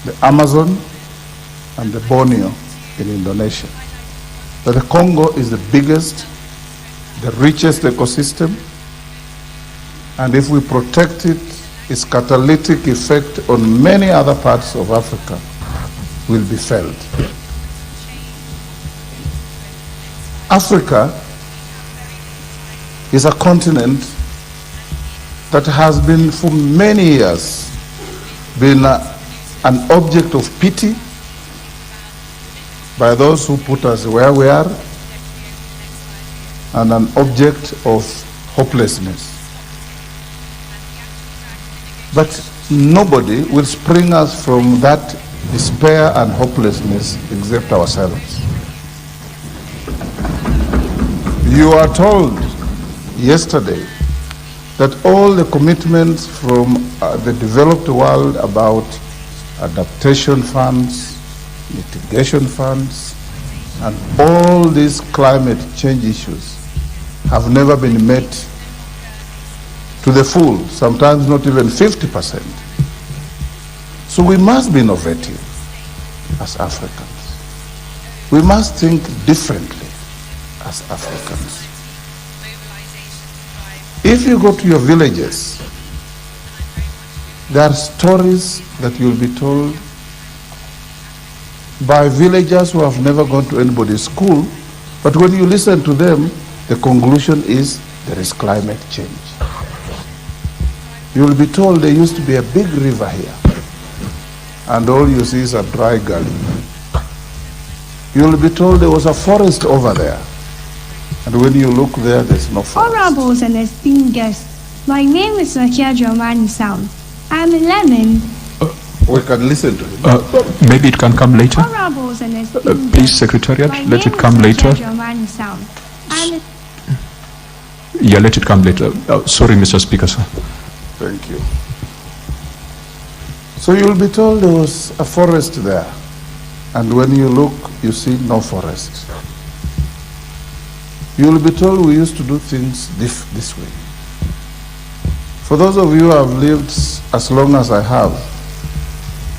[SPEAKER 8] the Amazon, and the Borneo in Indonesia. But the Congo is the biggest, the richest ecosystem, and if we protect it, its catalytic effect on many other parts of Africa will be felt. Africa is a continent that has been for many years been an object of pity by those who put us where we are, and an object of hopelessness. But nobody will spring us from that despair and hopelessness except ourselves. You are told yesterday that all the commitments from the developed world about adaptation funds, mitigation funds, and all these climate change issues have never been met to the full, sometimes not even 50%. So we must be innovative as Africans. We must think differently as Africans. If you go to your villages, there are stories that you'll be told by villagers who have never gone to anybody's school, but when you listen to them, the conclusion is there is climate change. You'll be told there used to be a big river here, and all you see is a dry gully. You'll be told there was a forest over there, and when you look there, there's no forest.
[SPEAKER 9] Honorables and esteemed guests, my name is Nakia Dramani Sound. I'm 11.
[SPEAKER 8] We can listen to it.
[SPEAKER 2] Maybe it can come later.
[SPEAKER 9] Honorables and esteemed
[SPEAKER 2] Please,
[SPEAKER 9] guests,
[SPEAKER 2] Secretariat,
[SPEAKER 9] my
[SPEAKER 2] let
[SPEAKER 9] name
[SPEAKER 2] it come
[SPEAKER 9] is
[SPEAKER 2] later.
[SPEAKER 9] Nakia Dramani Sound.
[SPEAKER 2] Yeah, let it come later. Sorry, Mr. Speaker, sir.
[SPEAKER 8] Thank you. So you'll be told there was a forest there, and when you look, you see no forest. You'll be told we used to do things this way. For those of you who have lived as long as I have,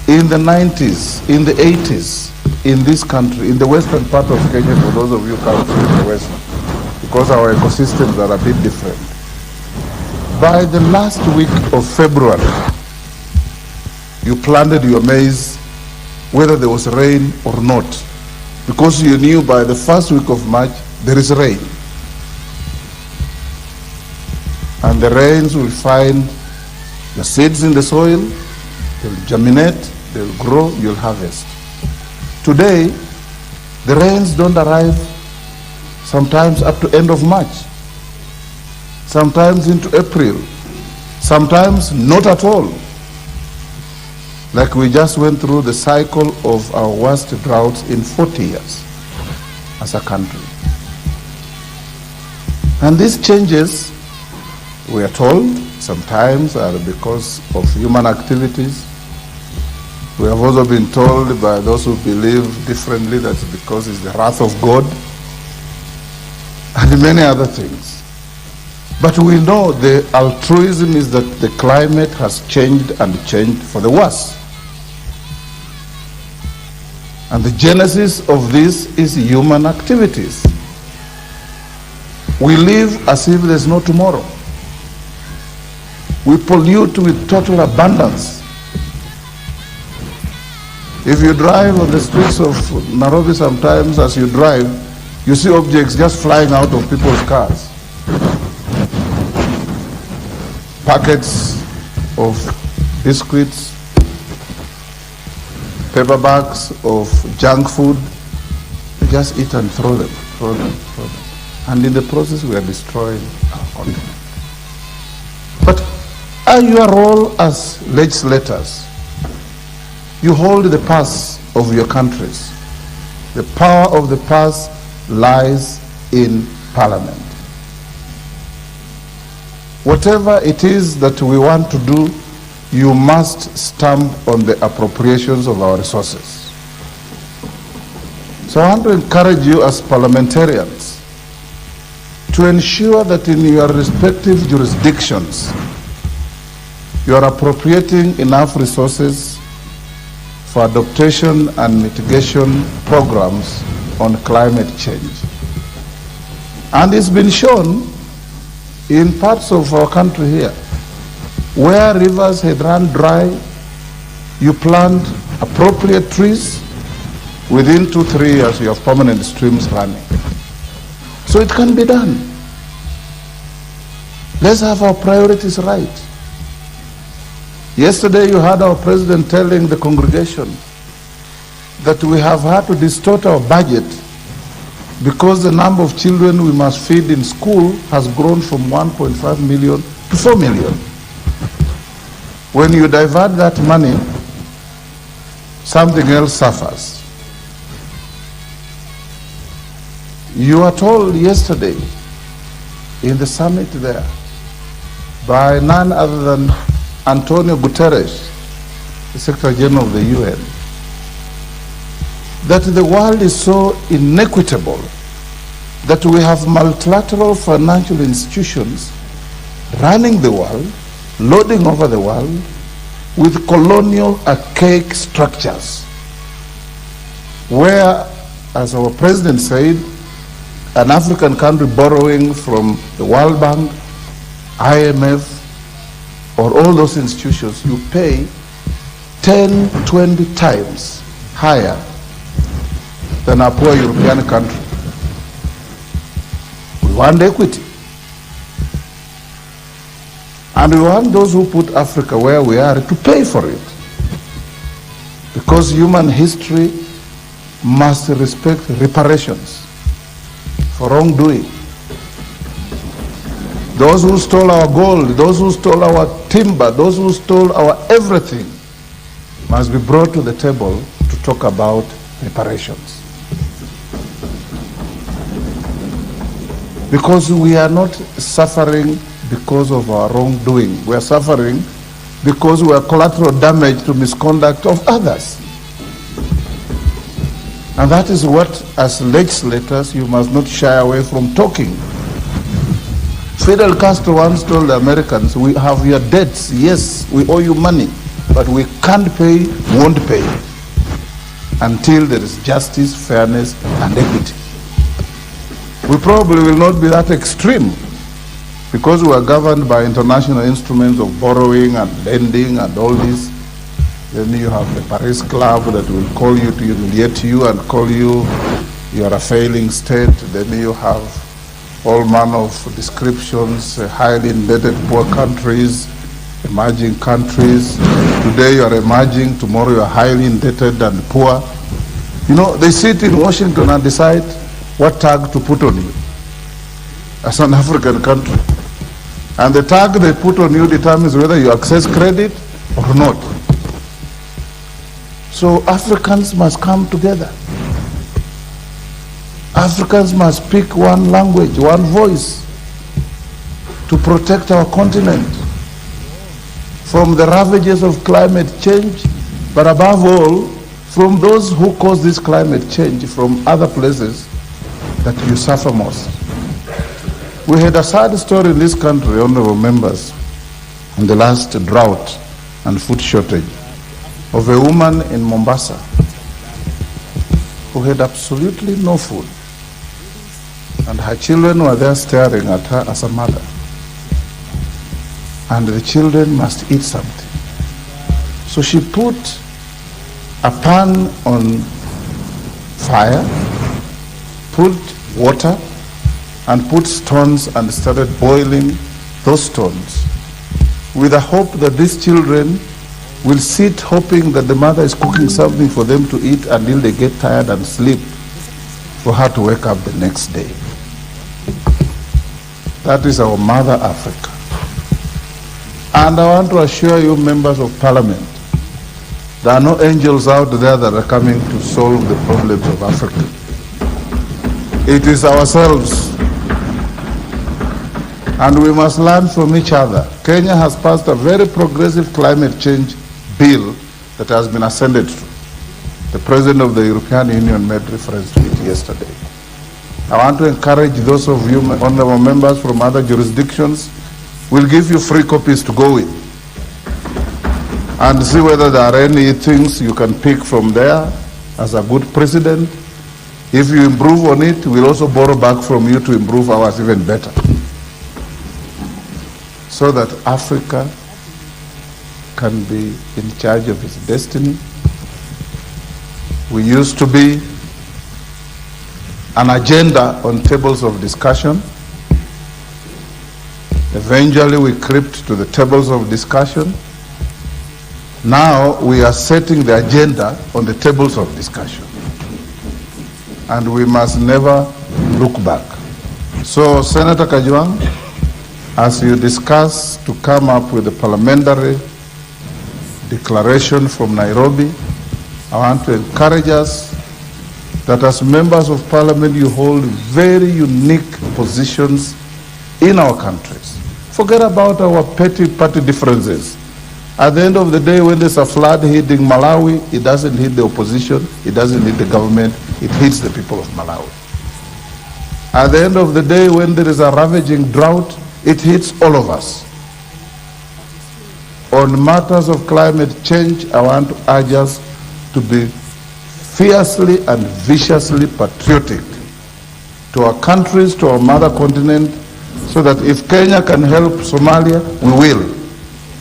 [SPEAKER 8] in the 90s, in the 80s, in this country, in the western part of Kenya, for those of you who come from the west, because our ecosystems are a bit different. By the last week of February, you planted your maize whether there was rain or not, because you knew by the first week of March there is rain. And the rains will find the seeds in the soil, they'll germinate, they'll grow, you'll harvest. Today, the rains don't arrive sometimes up to end of March, sometimes into April, sometimes not at all. Like we just went through the cycle of our worst droughts in 40 years as a country. And these changes, we are told, sometimes are because of human activities. We have also been told by those who believe differently that it's because it's the wrath of God and many other things. But we know the altruism is that the climate has changed and changed for the worse. And the genesis of this is human activities. We live as if there's no tomorrow. We pollute with total abundance. If you drive on the streets of Nairobi sometimes, as you drive, you see objects just flying out of people's cars. Packets of biscuits, paper bags of junk food, we just eat and throw them. And in the process, we are destroying our continent. But your role as legislators, you hold the pulse of your countries. The power of the pulse lies in Parliament. Whatever it is that we want to do, you must stamp on the appropriations of our resources. So I want to encourage you as parliamentarians to ensure that in your respective jurisdictions, you are appropriating enough resources for adaptation and mitigation programs on climate change. And it's been shown in parts of our country here, where rivers had run dry, you plant appropriate trees, within 2-3 years you have permanent streams running. So it can be done. Let's have our priorities right. Yesterday you heard our president telling the congregation that we have had to distort our budget because the number of children we must feed in school has grown from 1.5 million to 4 million. When you divert that money, something else suffers. You are told yesterday in the summit there by none other than Antonio Guterres, the Secretary General of the UN, that the world is so inequitable that we have multilateral financial institutions running the world, lording over the world, with colonial archaic structures, where as our president said, an African country borrowing from the World Bank, IMF, or all those institutions, you pay 10, 20 times higher than a poor European country. We want equity. And we want those who put Africa where we are to pay for it. Because human history must respect reparations for wrongdoing. Those who stole our gold, those who stole our timber, those who stole our everything must be brought to the table to talk about reparations. Because we are not suffering because of our wrongdoing. We are suffering because we are collateral damage to misconduct of others. And that is what, as legislators, you must not shy away from talking. Fidel Castro once told the Americans, we have your debts, yes, we owe you money, but we can't pay, won't pay, until there is justice, fairness, and equity. We probably will not be that extreme, because we are governed by international instruments of borrowing and lending and all this. Then you have the Paris Club that will call you to humiliate you and call you are a failing state. Then you have all manner of descriptions, highly indebted poor countries, emerging countries. Today you are emerging, tomorrow you are highly indebted and poor. You know, they sit in Washington and decide what tag to put on you as an African country. And the tag they put on you determines whether you access credit or not. So Africans must come together. Africans must speak one language, one voice to protect our continent from the ravages of climate change, but above all, from those who cause this climate change from other places that you suffer most. We had a sad story in this country, honorable members, in the last drought and food shortage, of a woman in Mombasa who had absolutely no food. And her children were there staring at her as a mother. And the children must eat something. So she put a pan on fire, put water, and put stones and started boiling those stones with the hope that these children will sit hoping that the mother is cooking something for them to eat until they get tired and sleep for her to wake up the next day. That is our mother Africa. And I want to assure you, members of parliament, there are no angels out there that are coming to solve the problems of Africa. It is ourselves. And we must learn from each other. Kenya has passed a very progressive climate change bill that has been ascended to. The President of the European Union made reference to it yesterday. I want to encourage those of you, honorable members from other jurisdictions, we'll give you free copies to go with and see whether there are any things you can pick from there as a good precedent. If you improve on it, we'll also borrow back from you to improve ours even better, so that Africa can be in charge of its destiny. We used to be an agenda on tables of discussion. Eventually we crept to the tables of discussion. Now we are setting the agenda on the tables of discussion. And we must never look back. So, Senator Kajwang, as you discuss to come up with a parliamentary declaration from Nairobi, I want to encourage us that as members of parliament you hold very unique positions in our countries. Forget about our petty party differences. At the end of the day, when there's a flood hitting Malawi, it doesn't hit the opposition, it doesn't hit the government, it hits the people of Malawi. At the end of the day, when there is a ravaging drought, it hits all of us. On matters of climate change, I want to urge us to be fiercely and viciously patriotic to our countries, to our mother continent, so that if Kenya can help Somalia, we will.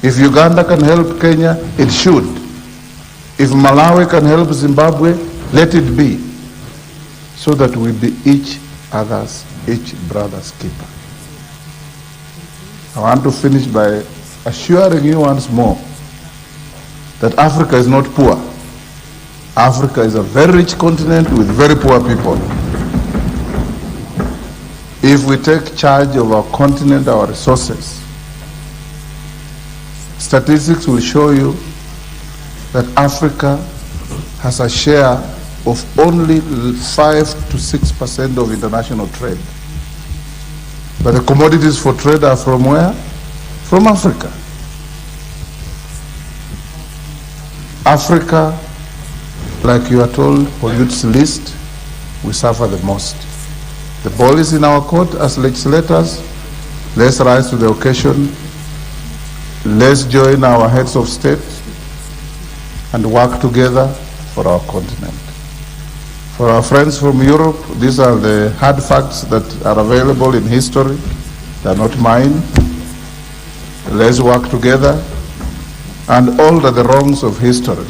[SPEAKER 8] If Uganda can help Kenya, it should. If Malawi can help Zimbabwe, let it be, so that we be each brother's keeper. I want to finish by assuring you once more that Africa is not poor. Africa is a very rich continent with very poor people. If we take charge of our continent, our resources, statistics will show you that Africa has a share of only 5 to 6% of international trade. But the commodities for trade are from where? From Africa. Africa, like you are told, pollutes least, we suffer the most. The ball is in our court as legislators. Let's rise to the occasion. Let's join our heads of state and work together for our continent. For our friends from Europe, these are the hard facts that are available in history. They are not mine. Let's work together and alter the wrongs of history.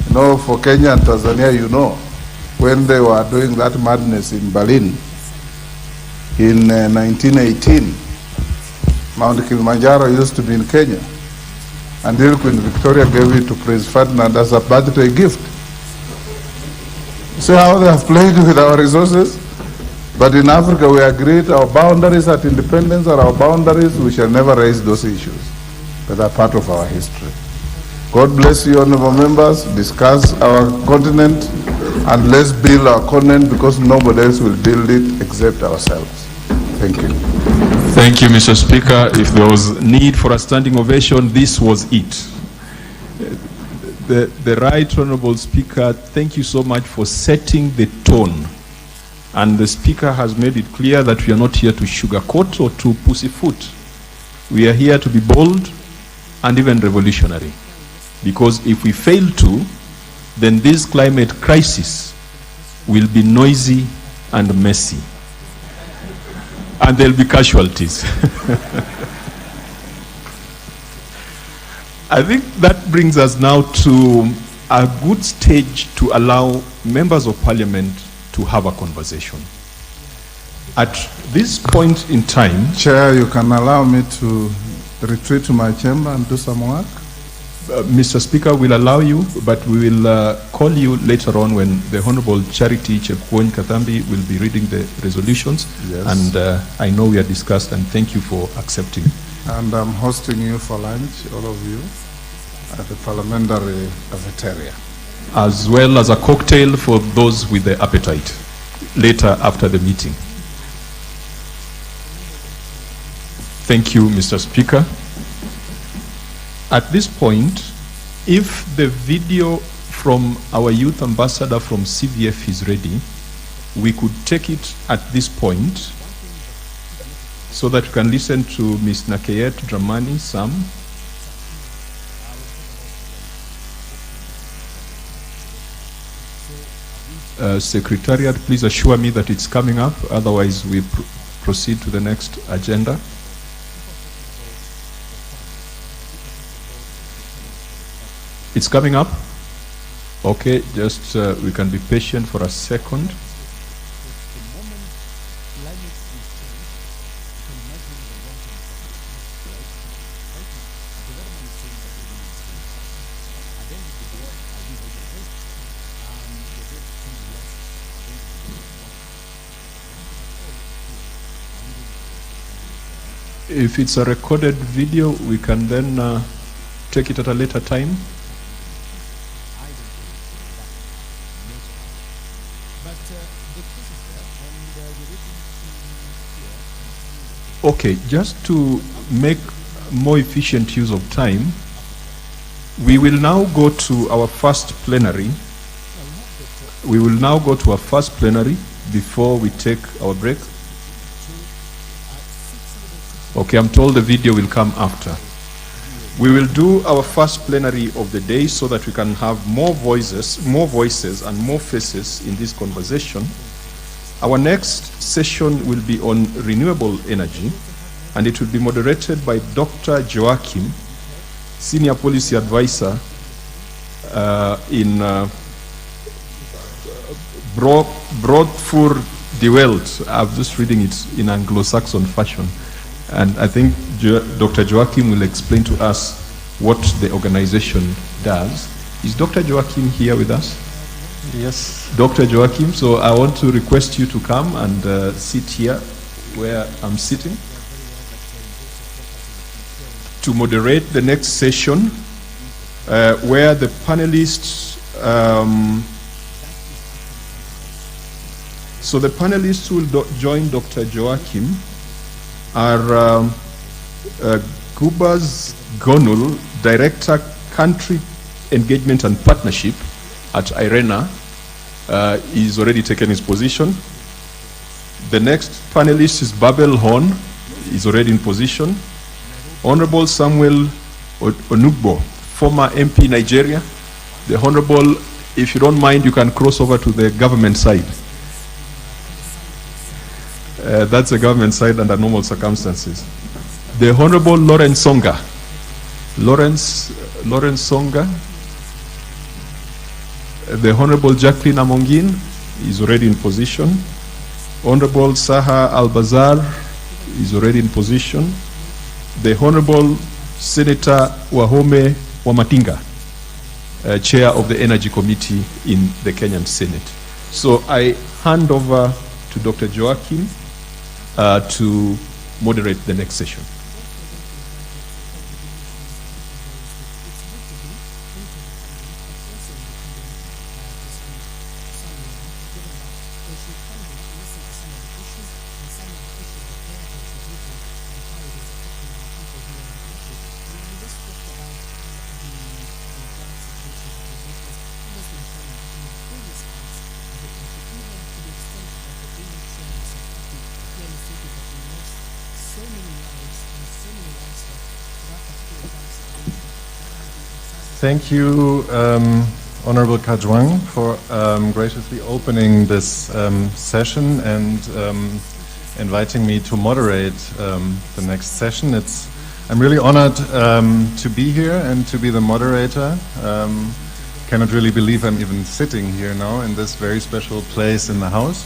[SPEAKER 8] You know, for Kenya and Tanzania, you know, when they were doing that madness in Berlin in 1918, Mount Kilimanjaro used to be in Kenya. Until Queen Victoria gave it to Prince Ferdinand as a birthday gift. See how they have played with our resources? But in Africa, we agreed our boundaries at independence are our boundaries. We shall never raise those issues. But they're part of our history. God bless you, honorable members. Discuss our continent and let's build our continent, because nobody else will build it except ourselves. Thank you.
[SPEAKER 2] Thank you, Mr. Speaker. If there was need for a standing ovation, this was it. The Right Honorable Speaker, thank you so much for setting the tone. And the Speaker has made it clear that we are not here to sugarcoat or to pussyfoot. We are here to be bold and even revolutionary. Because if we fail to, then this climate crisis will be noisy and messy. And there'll be casualties. I think that brings us now to a good stage to allow members of parliament to have a conversation. At this point in time...
[SPEAKER 8] Chair, you can allow me to retreat to my chamber and do some work?
[SPEAKER 2] Mr. Speaker, will allow you, but we will call you later on when the Honorable Charity Chepkwony Kathambi will be reading the resolutions. Yes. And I know we are discussed, and thank you for accepting.
[SPEAKER 8] And I'm hosting you for lunch, all of you, at the Parliamentary cafeteria.
[SPEAKER 2] As well as a cocktail for those with the appetite, later after the meeting. Thank you, Mr. Speaker. At this point, if the video from our youth ambassador from CVF is ready, we could take it at this point so that we can listen to Ms. Nakayet Dramani Sam. Secretariat, please assure me that it's coming up, otherwise we proceed to the next agenda. It's coming up? Okay, just we can be patient for a second. If it's a recorded video, we can then take it at a later time. Okay, just to make more efficient use of time, we will now go to our first plenary. We will now go to our first plenary before we take our break. Okay, I'm told the video will come after. We will do our first plenary of the day so that we can have more voices and more faces in this conversation. Our next session will be on renewable energy, and it will be moderated by Dr. Joachim, Senior Policy Advisor in Broad for the World. I'm just reading it in Anglo-Saxon fashion. And I think Dr. Joachim will explain to us what the organization does. Is Dr. Joachim here with us?
[SPEAKER 10] Yes.
[SPEAKER 2] Dr. Joachim, so I want to request you to come and sit here where I'm sitting to moderate the next session where the panelists so the panelists who will join Dr. Joachim are Gubas Gonul, Director, Country Engagement and Partnership at IRENA. He's already taken his position. The next panelist is Babel Horn. He's already in position. Honorable Samuel Onugbo, former MP Nigeria. The Honorable, if you don't mind, you can cross over to the government side. That's the government side under normal circumstances. The Honorable Lawrence Songa. Lawrence Songa. The Honorable Jacqueline Amongin is already in position. Honorable Saha Al-Bazar is already in position. The Honorable Senator Wahome Wamatinga, Chair of the Energy Committee in the Kenyan Senate. So I hand over to Dr. Joachim to moderate the next session.
[SPEAKER 10] Thank you, Honorable Kajwang, for graciously opening this session and inviting me to moderate the next session. I'm really honored to be here and to be the moderator. Cannot really believe I'm even sitting here now in this very special place in the House.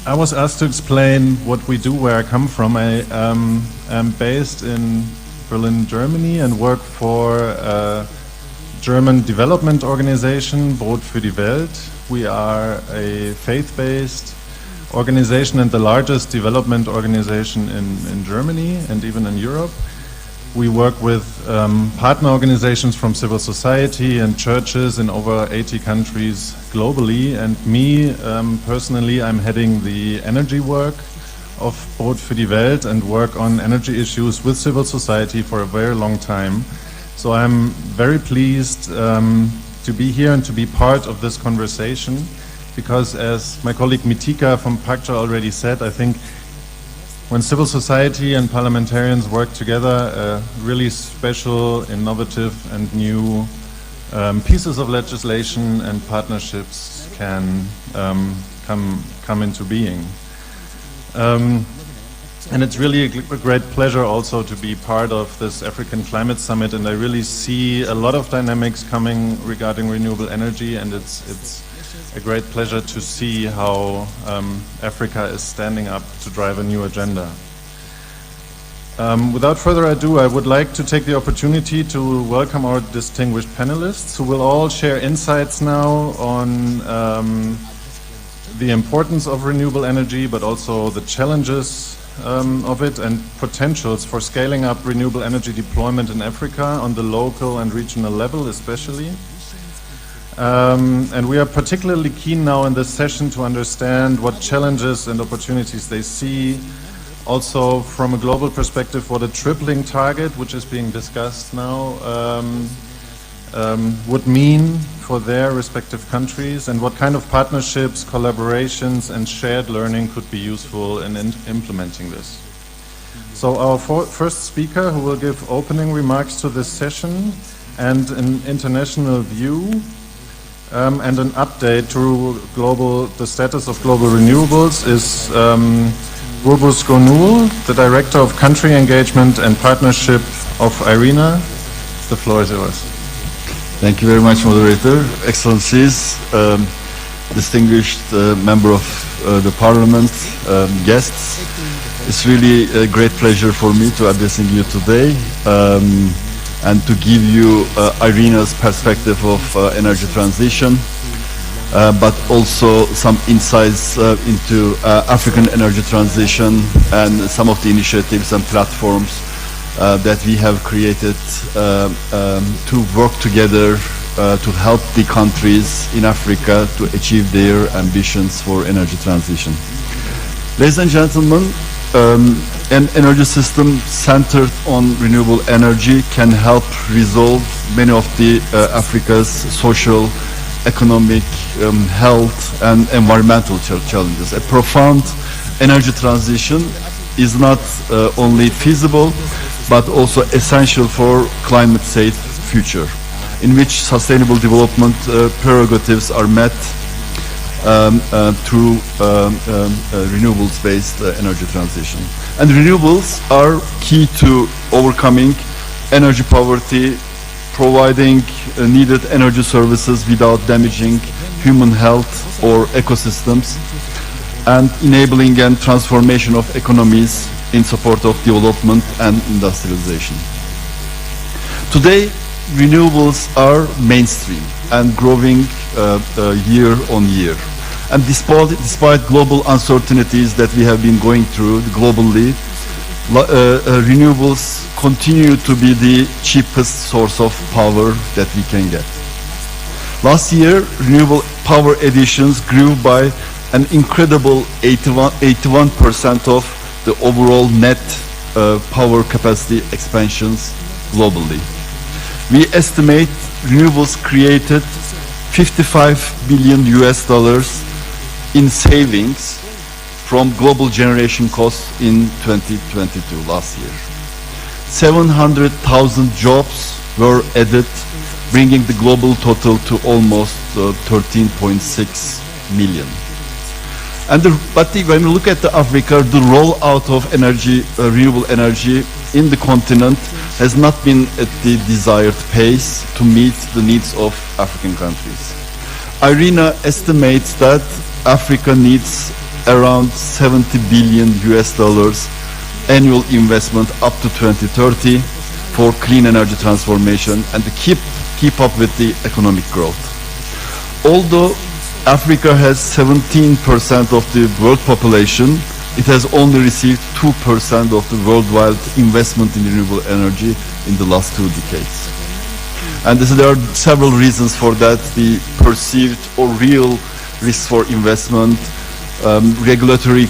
[SPEAKER 10] I was asked to explain what we do where I come from. I am based in Berlin, Germany, and work for a German development organization, Brot für die Welt. We are a faith-based organization and the largest development organization in Germany and even in Europe. We work with partner organizations from civil society and churches in over 80 countries globally. And me, personally, I'm heading the energy work of Brot für die Welt and work on energy issues with civil society for a very long time. So I'm very pleased to be here and to be part of this conversation because, as my colleague Mitika from PACJA already said, I think when civil society and parliamentarians work together, really special, innovative and new pieces of legislation and partnerships can come into being. And it's really a great pleasure also to be part of this African Climate Summit, and I really see a lot of dynamics coming regarding renewable energy, and it's a great pleasure to see how Africa is standing up to drive a new agenda. Without further ado, I would like to take the opportunity to welcome our distinguished panelists who will all share insights now on the importance of renewable energy, but also the challenges of it and potentials for scaling up renewable energy deployment in Africa on the local and regional level especially. And we are particularly keen now in this session to understand what challenges and opportunities they see, also from a global perspective what a tripling target, which is being discussed now, would mean for their respective countries, and what kind of partnerships, collaborations and shared learning could be useful in implementing this. So our first speaker, who will give opening remarks to this session and an international view and an update to the status of global renewables, is Renewable, the Director of Country Engagement and Partnership of IRENA. The floor is yours.
[SPEAKER 11] Thank you very much, Moderator. Excellencies, distinguished member of the Parliament, guests. It's really a great pleasure for me to addressing you today and to give you IRENA's perspective of energy transition, but also some insights into African energy transition and some of the initiatives and platforms that we have created to work together to help the countries in Africa to achieve their ambitions for energy transition. Ladies and gentlemen, an energy system centered on renewable energy can help resolve many of the Africa's social, economic, health and environmental challenges. A profound energy transition is not only feasible but also essential for climate-safe future, in which sustainable development prerogatives are met through renewables-based energy transition. And renewables are key to overcoming energy poverty, providing needed energy services without damaging human health or ecosystems, and enabling and transformation of economies in support of development and industrialization. Today, renewables are mainstream and growing year on year. And despite global uncertainties that we have been going through globally, renewables continue to be the cheapest source of power that we can get. Last year, renewable power additions grew by an incredible 81% of the overall net power capacity expansions globally. We estimate renewables created $55 billion in savings from global generation costs in 2022, last year. 700,000 jobs were added, bringing the global total to almost 13.6 million. But when we look at Africa, the rollout of renewable energy in the continent has not been at the desired pace to meet the needs of African countries. IRENA estimates that Africa needs around $70 billion annual investment up to 2030 for clean energy transformation and to keep up with the economic growth. Although Africa has 17% of the world population, it has only received 2% of the worldwide investment in renewable energy in the last 2 decades. And there are several reasons for that: the perceived or real risks for investment, regulatory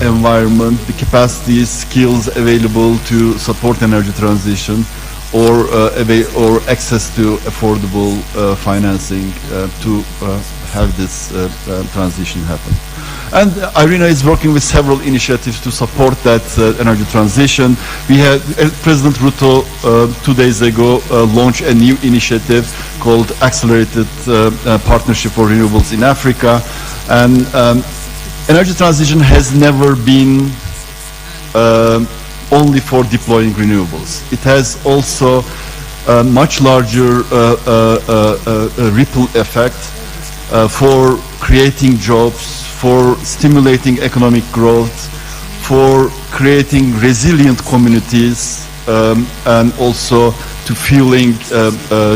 [SPEAKER 11] environment, the capacities, skills available to support energy transition, or access to affordable financing to have this transition happen. And IRENA is working with several initiatives to support that energy transition. We had President RUTO 2 days ago launched a new initiative called Accelerated Partnership for Renewables in Africa. And energy transition has never been only for deploying renewables. It has also a much larger ripple effect for creating jobs, for stimulating economic growth, for creating resilient communities, and also to fueling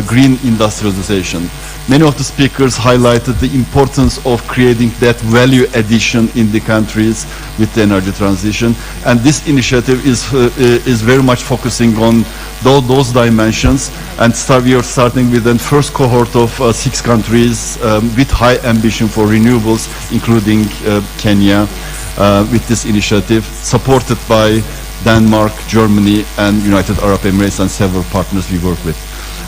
[SPEAKER 11] green industrialization. Many of the speakers highlighted the importance of creating that value addition in the countries with the energy transition, and this initiative is very much focusing on those dimensions. And we are starting with the first cohort of 6 countries with high ambition for renewables, including Kenya, with this initiative, supported by Denmark, Germany, and United Arab Emirates, and several partners we work with.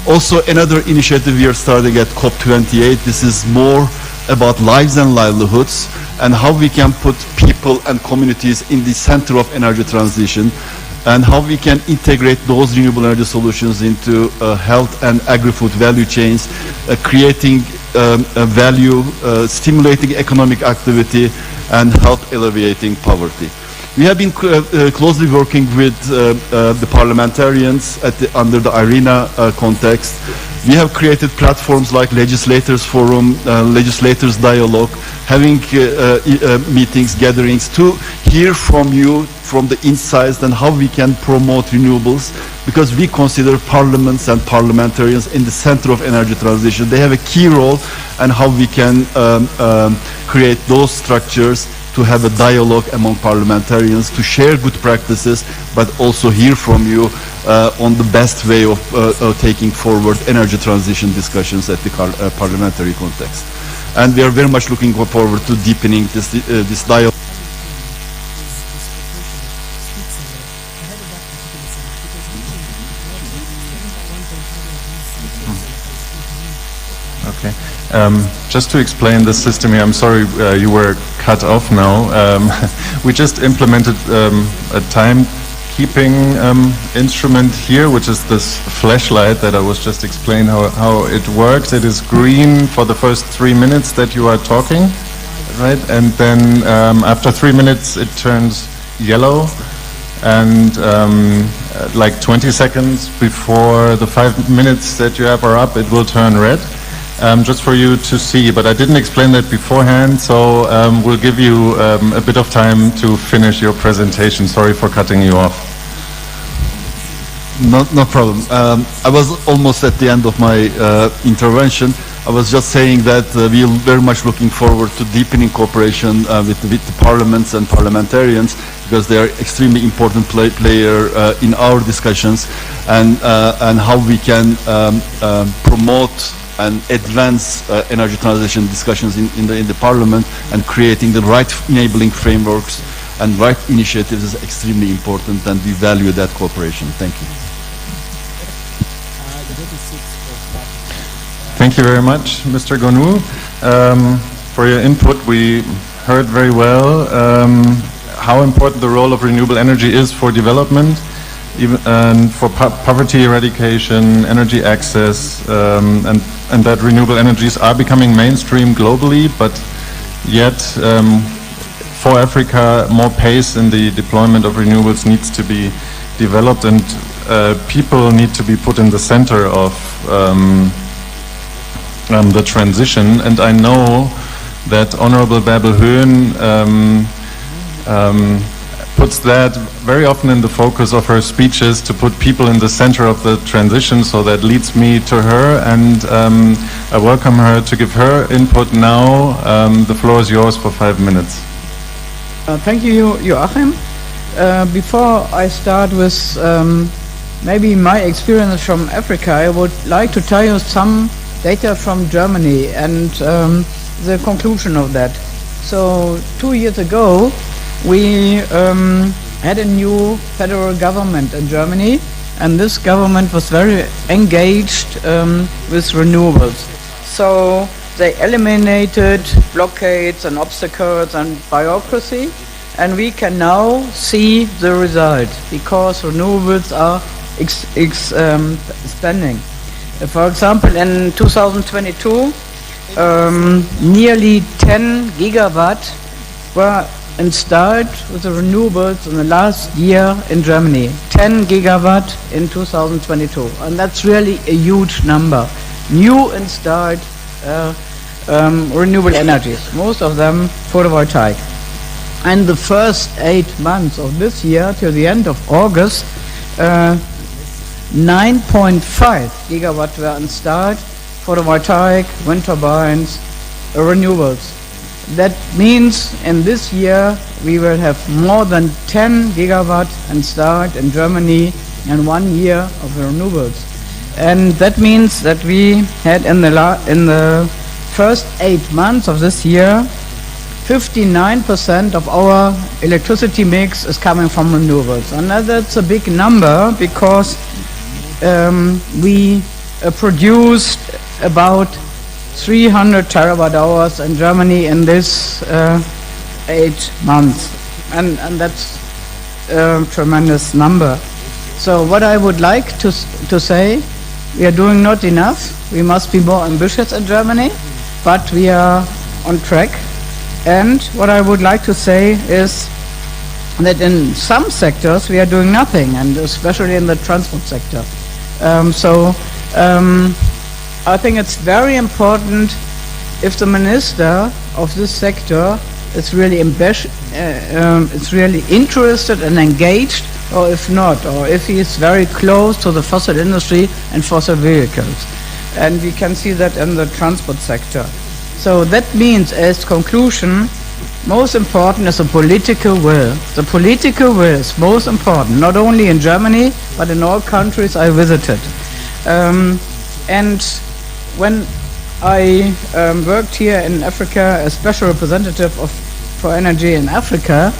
[SPEAKER 11] Also, another initiative we are starting at COP28. This is more about lives and livelihoods, and how we can put people and communities in the center of energy transition, and how we can integrate those renewable energy solutions into health and agri-food value chains, creating value, stimulating economic activity, and help alleviating poverty. We have been closely working with the parliamentarians under the IRENA context. We have created platforms like Legislators Forum, Legislators Dialogue, having meetings, gatherings to hear from you, from the insights, and how we can promote renewables, because we consider parliaments and parliamentarians in the center of energy transition. They have a key role, and how we can create those structures to have a dialogue among parliamentarians, to share good practices, but also hear from you on the best way of taking forward energy transition discussions at the parliamentary context. And we are very much looking forward to deepening this dialogue.
[SPEAKER 10] Okay. Just to explain the system here, I'm sorry you were cut off now. We just implemented a timekeeping instrument here, which is this flashlight that I was just explaining how it works. It is green for the first 3 minutes that you are talking, right? And then after 3 minutes it turns yellow, and like 20 seconds before the 5 minutes that you have are up, it will turn red. Just for you to see, but I didn't explain that beforehand, so we'll give you a bit of time to finish your presentation. Sorry for cutting you off.
[SPEAKER 11] No problem. I was almost at the end of my intervention. I was just saying that we are very much looking forward to deepening cooperation with the parliaments and parliamentarians, because they are extremely important player in our discussions, and how we can promote and advance energy transition discussions in the parliament, and creating the right enabling frameworks and right initiatives is extremely important, and we value that cooperation. Thank you.
[SPEAKER 10] Thank you very much, Mr. Gonu, for your input. We heard very well how important the role of renewable energy is for development, and for poverty eradication, energy access, and that renewable energies are becoming mainstream globally, but yet for Africa, more pace in the deployment of renewables needs to be developed, and people need to be put in the center of the transition. And I know that Honorable Bärbel Höhn puts that very often in the focus of her speeches, to put people in the center of the transition. So that leads me to her, and I welcome her to give her input now. The floor is yours for 5 minutes.
[SPEAKER 12] Thank you, Joachim. Before I start with maybe my experience from Africa, I would like to tell you some data from Germany and the conclusion of that. So 2 years ago, we had a new federal government in Germany, and this government was very engaged with renewables. So they eliminated blockades and obstacles and bureaucracy, and we can now see the result, because renewables are expanding. For example, in 2022, nearly 10 gigawatt were installed with the renewables in the last year in Germany. 10 gigawatt in 2022, and that's really a huge number. New installed renewable energies, most of them photovoltaic. And the first 8 months of this year till the end of August, 9.5 gigawatt were installed, photovoltaic, wind turbines, renewables. That means in this year we will have more than 10 gigawatt installed in Germany in 1 year of renewables. And that means that we had in the first 8 months of this year, 59% of our electricity mix is coming from renewables. And that's a big number, because we produced about 300 terawatt hours in Germany in this 8 months. And that's a tremendous number. So what I would like to say, we are doing not enough. We must be more ambitious in Germany, but we are on track. And what I would like to say is that in some sectors we are doing nothing, and especially in the transport sector. I think it's very important if the minister of this sector is really interested and engaged, or if not, or if he is very close to the fossil industry and fossil vehicles. And we can see that in the transport sector. So that means, as conclusion, most important is the political will. The political will is most important, not only in Germany, but in all countries I visited. And when I worked here in Africa as special representative for energy in Africa,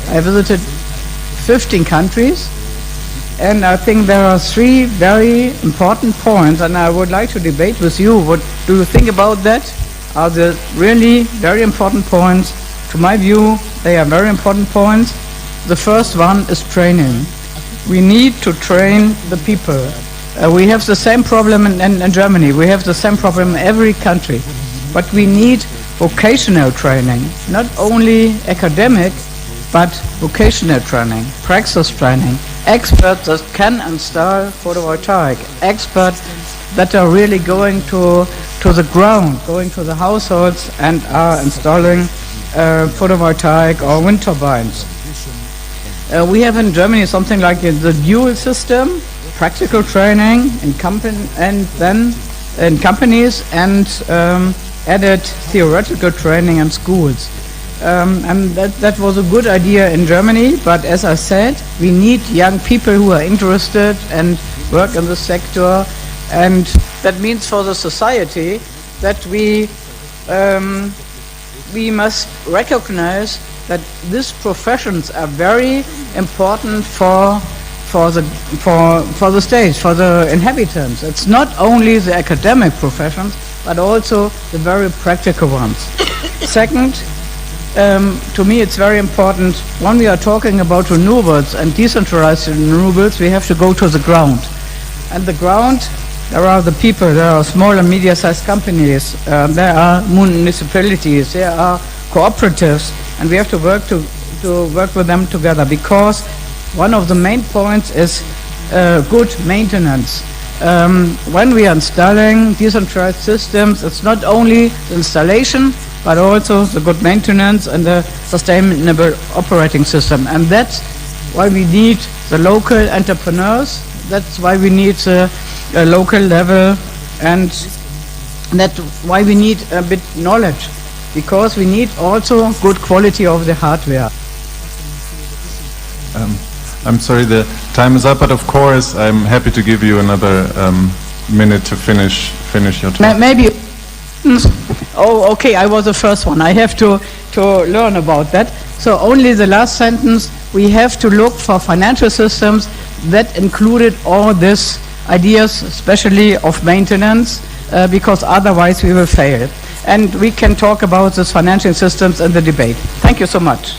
[SPEAKER 12] I visited 15 countries, and I think there are 3 very important points, and I would like to debate with you. What do you think about that? Are the really very important points? To my view, they are very important points. The first one is training. We need to train the people. We have the same problem in Germany. We have the same problem in every country. But we need vocational training, not only academic, but vocational training, praxis training, experts that can install photovoltaic, experts that are really going to the ground, going to the households and are installing photovoltaic or wind turbines. We have in Germany something like the dual system, practical training in companies and added theoretical training in schools. And that was a good idea in Germany, but as I said, we need young people who are interested and work in the sector, and that means for the society that we must recognize that these professions are very important for the state, for the inhabitants. It's not only the academic professions, but also the very practical ones. Second, to me it's very important, when we are talking about renewables and decentralized renewables, we have to go to the ground. And the ground, there are the people, there are small and medium-sized companies, there are municipalities, there are cooperatives, and we have to work with them together, because one of the main points is good maintenance. When we are installing decentralized systems, it's not only the installation, but also the good maintenance and the sustainable operating system. And that's why we need the local entrepreneurs, that's why we need the local level, and that's why we need a bit knowledge, because we need also good quality of the hardware.
[SPEAKER 10] I'm sorry, the time is up, but of course I'm happy to give you another minute to finish your talk.
[SPEAKER 12] Maybe. Oh, okay, I was the first one. I have to learn about that. So only the last sentence, we have to look for financial systems that included all these ideas, especially of maintenance, because otherwise we will fail. And we can talk about these financial systems in the debate. Thank you so much.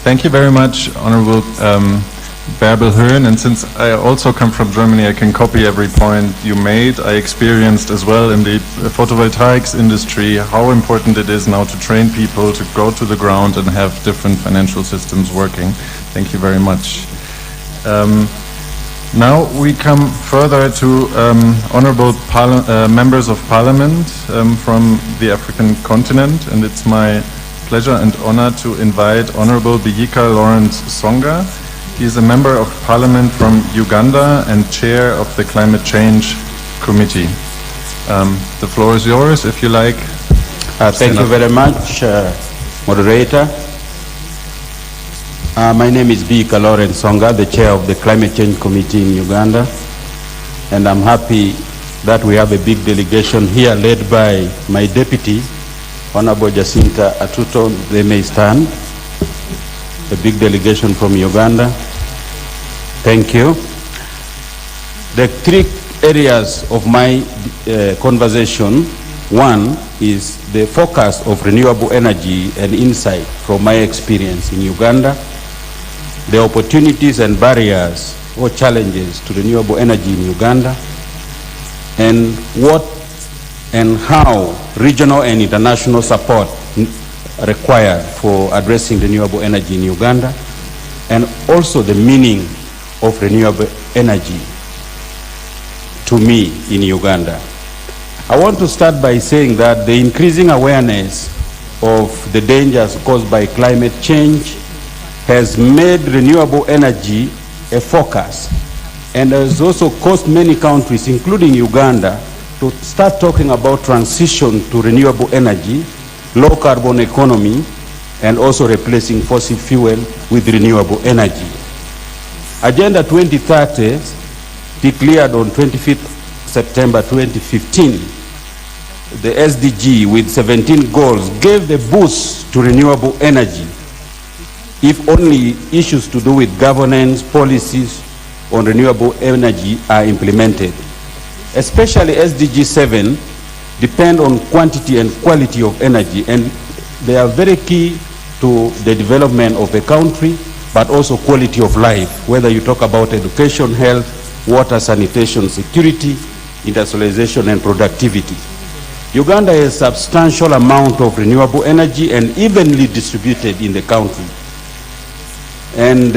[SPEAKER 10] Thank you very much, Honorable Bärbel Höhn, and since I also come from Germany, I can copy every point you made. I experienced as well in the photovoltaics industry how important it is now to train people to go to the ground and have different financial systems working. Thank you very much. Now we come further to honorable members of parliament from the African continent, and it's my pleasure and honor to invite Honorable Biyika Lawrence Songa. He is a member of parliament from Uganda and chair of the Climate Change Committee. The floor is yours, if you like.
[SPEAKER 13] Thank you very much, moderator. My name is Biyika Lawrence Songa, the chair of the Climate Change Committee in Uganda, and I'm happy that we have a big delegation here led by my deputy, Honorable Jacinta Atuto. They may stand. A big delegation from Uganda. Thank you. The 3 areas of my conversation: 1, is the focus of renewable energy and insight from my experience in Uganda, the opportunities and barriers or challenges to renewable energy in Uganda, and what and how regional and international support required for addressing renewable energy in Uganda, and also the meaning of renewable energy to me in Uganda. I want to start by saying that the increasing awareness of the dangers caused by climate change has made renewable energy a focus, and has also caused many countries, including Uganda, to start talking about transition to renewable energy, low carbon economy, and also replacing fossil fuel with renewable energy. Agenda 2030, declared on 25th September 2015, the SDG with 17 goals gave the boost to renewable energy, if only issues to do with governance policies on renewable energy are implemented. Especially SDG 7 depend on quantity and quality of energy, and they are very key to the development of a country, but also quality of life, whether you talk about education, health, water, sanitation, security, industrialization, and productivity. Uganda has a substantial amount of renewable energy and evenly distributed in the country. And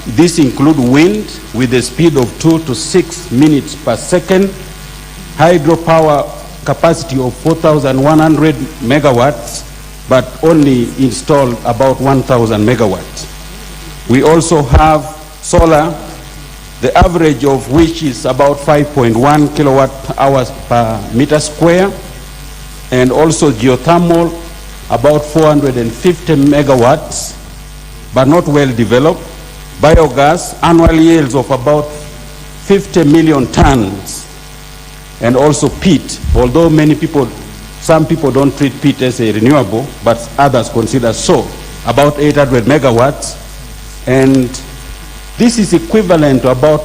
[SPEAKER 13] this includes wind with a speed of 2 to 6 minutes per second, hydropower capacity of 4,100 megawatts, but only installed about 1,000 megawatts. We also have solar, the average of which is about 5.1 kilowatt hours per meter square, and also geothermal, about 450 megawatts, but not well developed. Biogas, annual yields of about 50 million tons, and also peat, although some people don't treat peat as a renewable, but others consider so, about 800 megawatts, and this is equivalent to about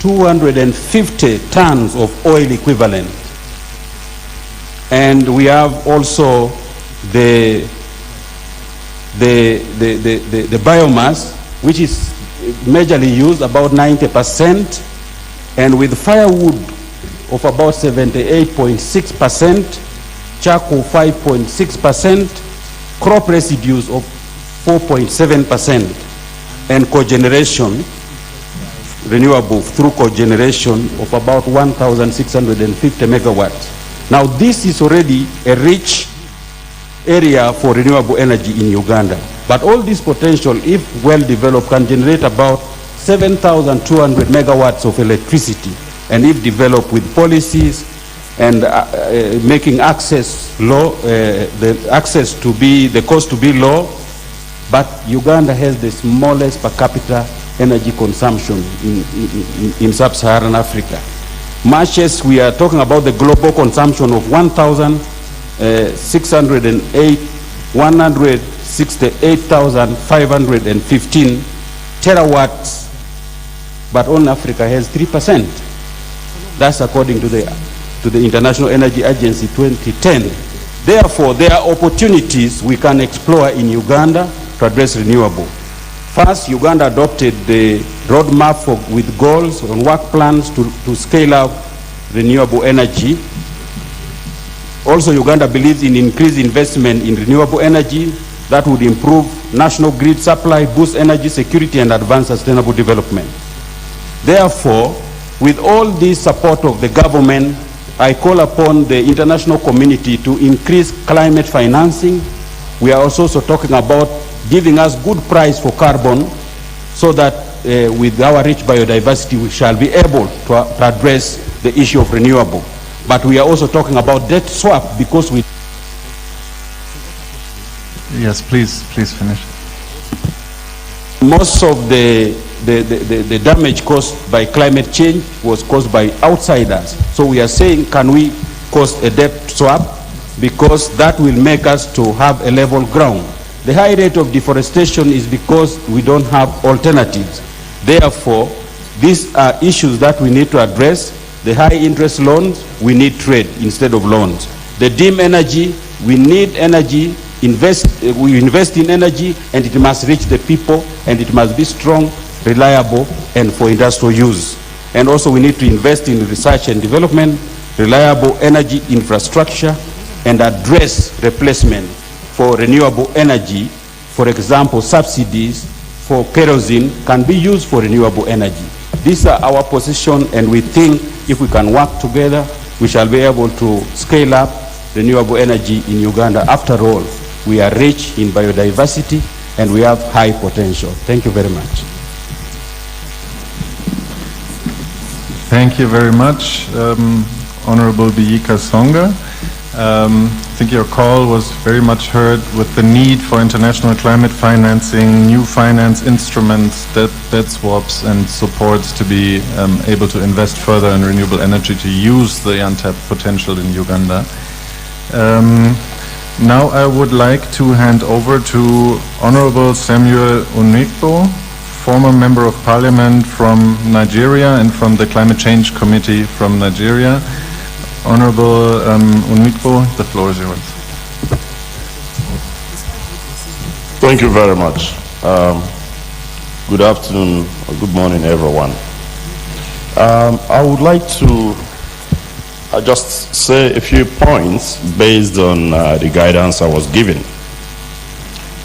[SPEAKER 13] 250 tons of oil equivalent. And we have also the biomass, which is majorly used about 90%, and with firewood of about 78.6%, charcoal 5.6%, crop residues of 4.7%, and cogeneration, renewable through cogeneration of about 1,650 megawatts. Now this is already a rich area for renewable energy in Uganda. But all this potential, if well developed, can generate about 7,200 megawatts of electricity. And if developed with policies and making access low, the cost to be low, but Uganda has the smallest per capita energy consumption in sub-Saharan Africa. Much as we are talking about the global consumption of 168,515 terawatts, but only Africa has 3%. That's according to the International Energy Agency 2010. Therefore, there are opportunities we can explore in Uganda to address renewable. First, Uganda adopted the roadmap with goals and work plans to scale up renewable energy. Also, Uganda believes in increased investment in renewable energy that would improve national grid supply, boost energy security, and advance sustainable development. Therefore, with all this support of the government, I call upon the international community to increase climate financing. We are also talking about giving us good price for carbon so that with our rich biodiversity we shall be able to address the issue of renewable. But we are also talking about debt swap because we...
[SPEAKER 10] Yes, please finish.
[SPEAKER 13] Most of the damage caused by climate change was caused by outsiders. So we are saying, can we cause a debt swap? Because that will make us to have a level ground. The high rate of deforestation is because we don't have alternatives. Therefore, these are issues that we need to address. The high interest loans, we need trade instead of loans. the dim energy. We need energy. We invest in energy, and it must reach the people, and it must be strong, reliable, and for industrial use. And also we need to invest in research and development, reliable energy infrastructure, and address replacement for renewable energy. For example, subsidies for kerosene can be used for renewable energy. These are our position, and we think if we can work together, we shall be able to scale up renewable energy in Uganda. After all, we are rich in biodiversity and we have high potential. Thank you very much.
[SPEAKER 10] Thank you very much, Honorable Biyika Songa. I think your call was very much heard with the need for international climate financing, new finance instruments, debt swaps, and supports to be able to invest further in renewable energy to use the untapped potential in Uganda. Now I would like to hand over to Honorable Samuel Onigbo, former Member of Parliament from Nigeria and from the Climate Change Committee from Nigeria. Honorable Onigbo, the floor is yours.
[SPEAKER 14] Thank you very much. Good afternoon or good morning, everyone. I would like to just say a few points based on the guidance I was given.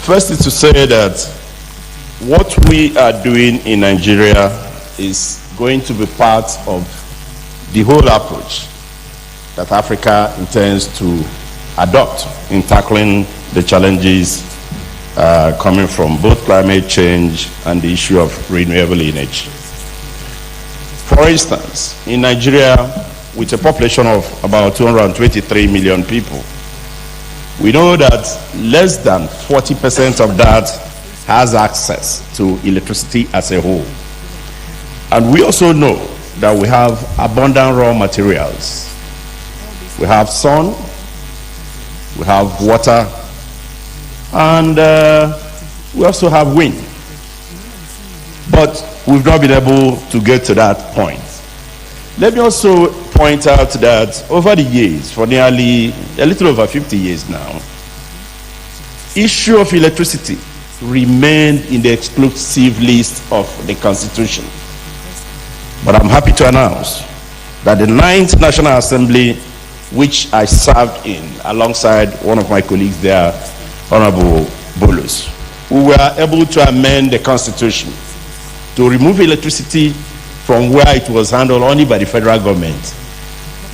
[SPEAKER 14] First is to say that what we are doing in Nigeria is going to be part of the whole approach that Africa intends to adopt in tackling the challenges coming from both climate change and the issue of renewable energy. For instance, in Nigeria, with a population of about 223 million people, we know that less than 40% of that has access to electricity as a whole. And we also know that we have abundant raw materials. We have sun, we have water, and we also have wind. But we've not been able to get to that point. Let me also point out that over the years, for nearly a little over 50 years now, issue of electricity remained in the exclusive list of the Constitution. But I'm happy to announce that the 9th National Assembly, which I served in alongside one of my colleagues there, Honorable Bolus, we were able to amend the Constitution to remove electricity from where it was handled only by the federal government.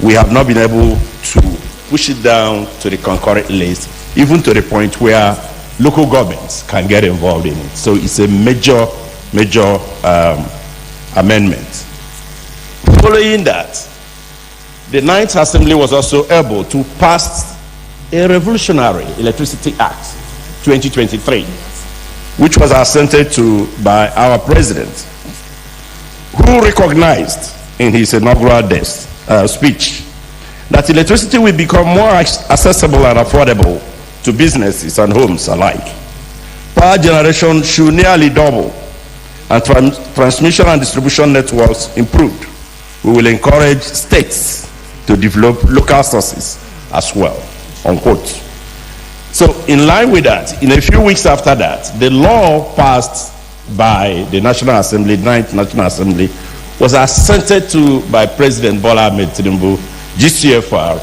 [SPEAKER 14] We have not been able to push it down to the concurrent list, even to the point where local governments can get involved in it. So it's a major amendment. Following that, the 9th Assembly was also able to pass a revolutionary Electricity Act 2023, which was assented to by our president, who recognized in his inaugural speech that electricity will become more accessible and affordable to businesses and homes alike. Power generation should nearly double and transmission and distribution networks improved. We will encourage states to develop local sources as well, unquote. So in line with that, in a few weeks after that, the law passed by the National Assembly, 9th National Assembly, was assented to by President Bola Ahmed Tinubu, GCFR,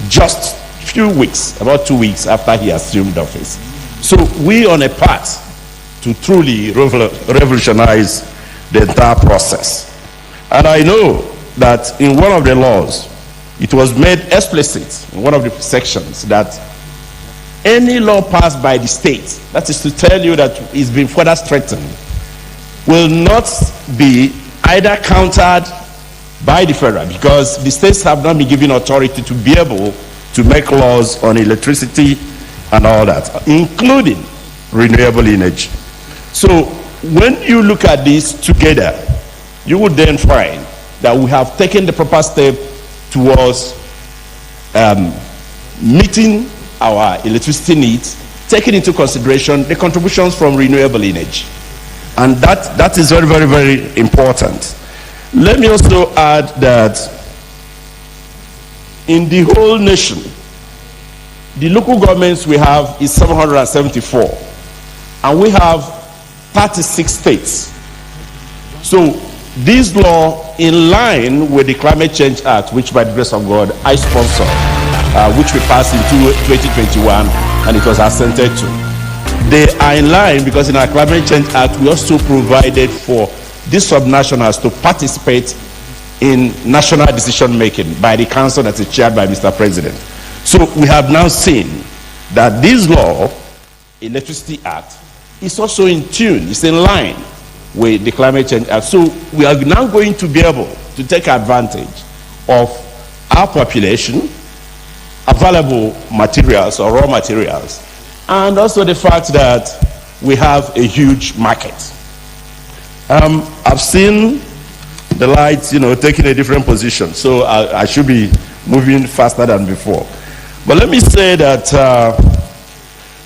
[SPEAKER 14] just a few weeks, about 2 weeks after he assumed office. So we on a path to truly revolutionize the entire process. And I know that in one of the laws, it was made explicit in one of the sections that any law passed by the state, that is to tell you that it's been further strengthened, will not be either countered by the federal, because the states have not been given authority to be able to make laws on electricity and all that, including renewable energy. So when you look at this together, you would then find that we have taken the proper step towards meeting our electricity needs, taking into consideration the contributions from renewable energy. And that is very, very, very important. Let me also add that in the whole nation, The local governments we have is 774, and we have 36 states. So this law, in line with the Climate Change Act, which by the grace of God I sponsor, which we passed in 2021, and it was assented to. They are in line because in our Climate Change Act, we also provided for these subnationals to participate in national decision making by the council that is chaired by Mr. President. So we have now seen that this law, Electricity Act, is also in tune, it's in line with the Climate Change Act. So we are now going to be able to take advantage of our population, available materials or raw materials, and also the fact that we have a huge market. I've seen the lights, taking a different position, so I should be moving faster than before. But let me say that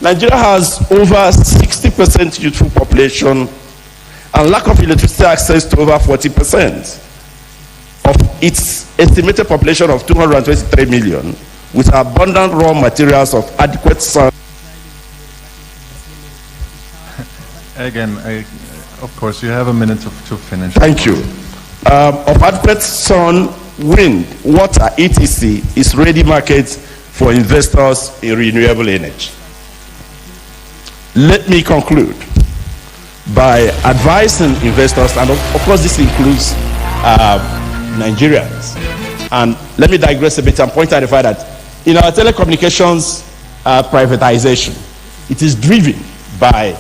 [SPEAKER 14] Nigeria has over 60% youthful population and lack of electricity access to over 40% of its estimated population of 223 million, with abundant raw materials of adequate sun.
[SPEAKER 10] Again, of course, you have a minute to finish.
[SPEAKER 14] Thank you. Of adequate sun, wind, water, etc. is ready market for investors in renewable energy. Let me conclude by advising investors, and of course this includes Nigerians. And let me digress a bit and point out the fact that in our telecommunications privatization, it is driven by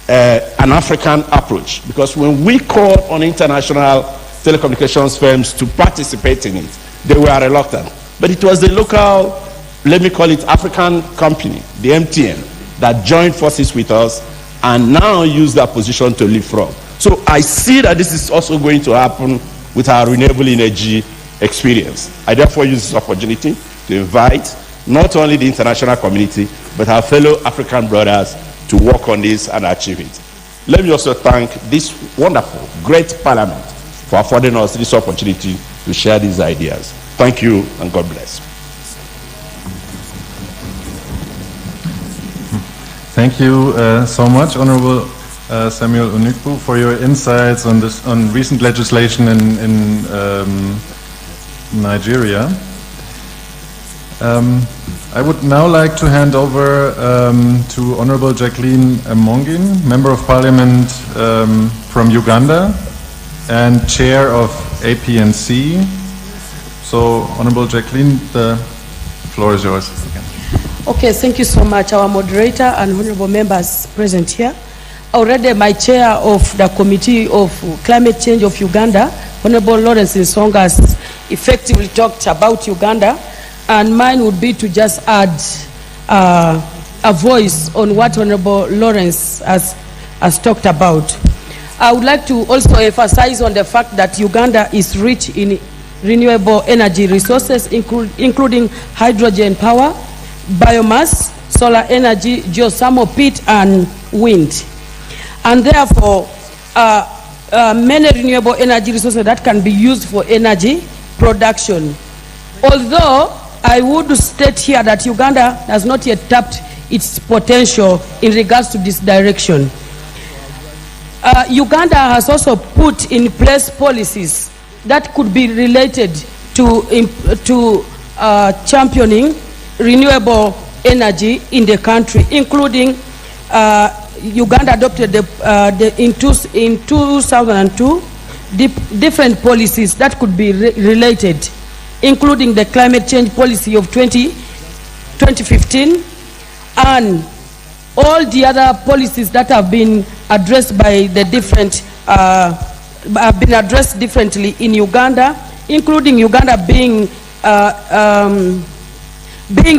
[SPEAKER 14] an African approach, because when we called on international telecommunications firms to participate in it, they were reluctant. But it was the local, let me call it African company, the MTN, that joined forces with us and now use that position to leapfrog. So I see that this is also going to happen with our renewable energy experience. I therefore use this opportunity to invite not only the international community, but our fellow African brothers to work on this and achieve it. Let me also thank this wonderful, great parliament for affording us this opportunity to share these ideas. Thank you and God bless.
[SPEAKER 10] Thank you so much, Honorable Samuel Onukwu, for your insights on this on recent legislation in Nigeria. I would now like to hand over to Honorable Jacqueline Mongin, Member of Parliament from Uganda and Chair of APNC. So, Honorable Jacqueline, the floor is yours again.
[SPEAKER 6] Okay, thank you so much, our moderator and honorable members present here. Already my chair of the Committee of Climate Change of Uganda, Honorable Lawrence Nsonga, has effectively talked about Uganda, and mine would be to just add a voice on what Honorable Lawrence has talked about. I would like to also emphasize on the fact that Uganda is rich in renewable energy resources, including hydrogen power, biomass, solar energy, geothermal peat, and wind. And therefore, many renewable energy resources that can be used for energy production. Although I would state here that Uganda has not yet tapped its potential in regards to this direction. Uganda has also put in place policies that could be related to championing renewable energy in the country, including Uganda adopted in 2002 different policies that could be related, including the climate change policy of 2015 and all the other policies that have been addressed by the different have been addressed differently in Uganda, including Uganda being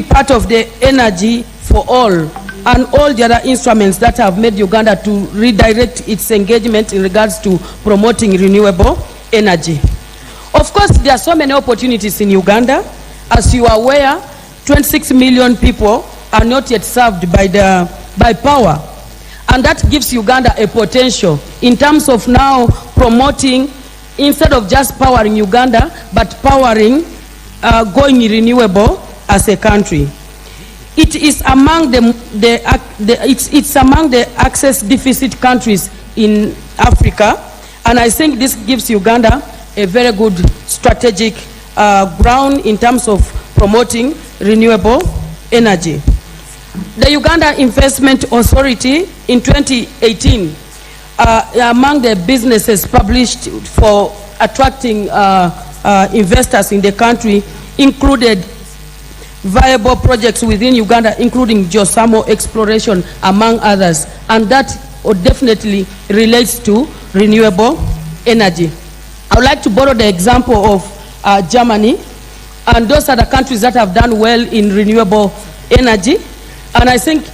[SPEAKER 6] part of the energy for all, and all the other instruments that have made Uganda to redirect its engagement in regards to promoting renewable energy. Of course, there are so many opportunities in Uganda. As you are aware, 26 million people are not yet served by power. And that gives Uganda a potential in terms of now promoting, instead of just powering Uganda, but powering going renewable as a country. it is among it's among the access deficit countries in Africa, and I think this gives Uganda a very good strategic ground in terms of promoting renewable energy. The Uganda Investment Authority in 2018, among the businesses published for attracting investors in the country, included viable projects within Uganda, including geothermal exploration, among others, and that definitely relates to renewable energy. I would like to borrow the example of Germany, and those are the countries that have done well in renewable energy, and I think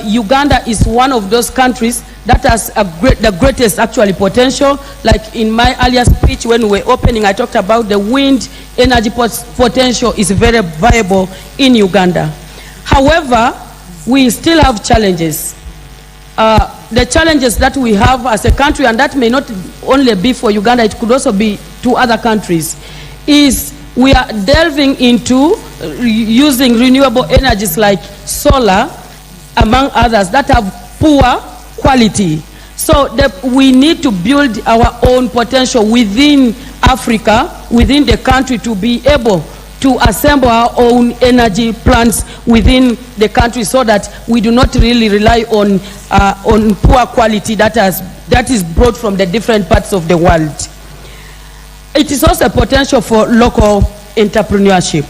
[SPEAKER 6] Uganda is one of those countries that has the greatest actually potential. Like in my earlier speech when we were opening, I talked about the wind energy potential is very viable in Uganda. However, we still have challenges. The challenges that we have as a country, and that may not only be for Uganda, it could also be to other countries, is we are delving into using renewable energies like solar, among others, that have poor quality. So we need to build our own potential within Africa, within the country, to be able to assemble our own energy plants within the country, so that we do not really rely on poor quality that is brought from the different parts of the world. It is also a potential for local entrepreneurship.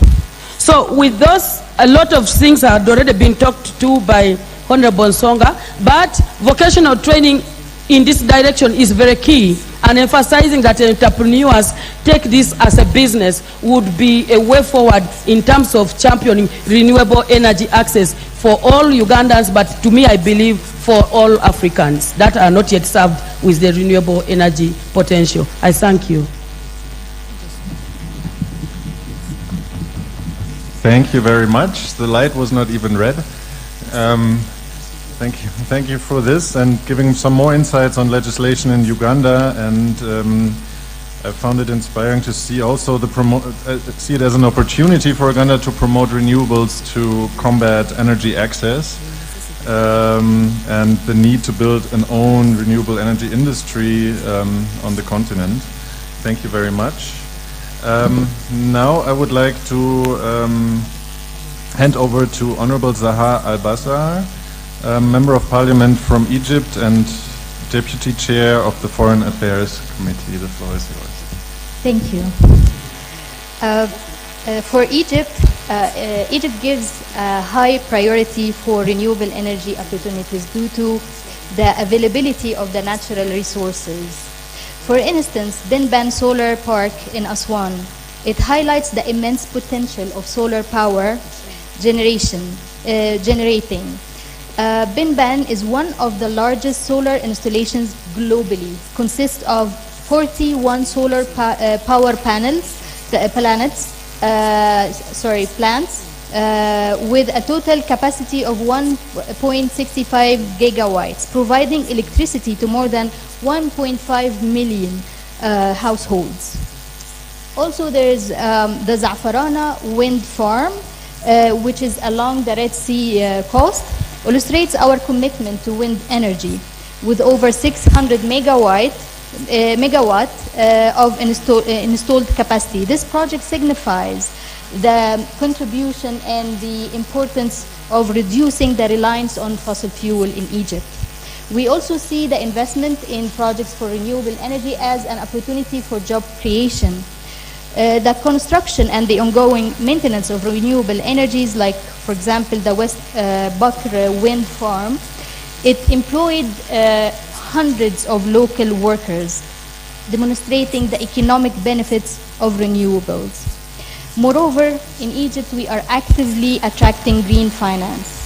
[SPEAKER 6] So with those, a lot of things have already been talked to by Honorable Nsonga, but vocational training in this direction is very key, and emphasizing that entrepreneurs take this as a business would be a way forward in terms of championing renewable energy access for all Ugandans, but to me I believe for all Africans that are not yet served with the renewable energy potential. I thank you.
[SPEAKER 10] Thank you very much. The light was not even red. Thank you for this and giving some more insights on legislation in Uganda. And I found it inspiring to see also see it as an opportunity for Uganda to promote renewables to combat energy access and the need to build an own renewable energy industry on the continent. Thank you very much. Now I would like to hand over to Honorable Zaha Al-Bassar, Member of Parliament from Egypt and Deputy Chair of the Foreign Affairs Committee. The floor is yours.
[SPEAKER 7] Thank you. For Egypt, Egypt gives a high priority for renewable energy opportunities due to the availability of the natural resources. For instance, Binban Solar Park in Aswan, it highlights the immense potential of solar power generating. Binban is one of the largest solar installations globally, consists of 41 solar power plants with a total capacity of 1.65 gigawatts, providing electricity to more than 1.5 million households. Also, there is the Za'farana wind farm, which is along the Red Sea coast, illustrates our commitment to wind energy with over 600 megawatt of installed capacity. This project signifies the contribution and the importance of reducing the reliance on fossil fuel in Egypt. We also see the investment in projects for renewable energy as an opportunity for job creation. The construction and the ongoing maintenance of renewable energies, like, for example, the West Bakr wind farm, it employed hundreds of local workers, demonstrating the economic benefits of renewables. Moreover, in Egypt, we are actively attracting green finance.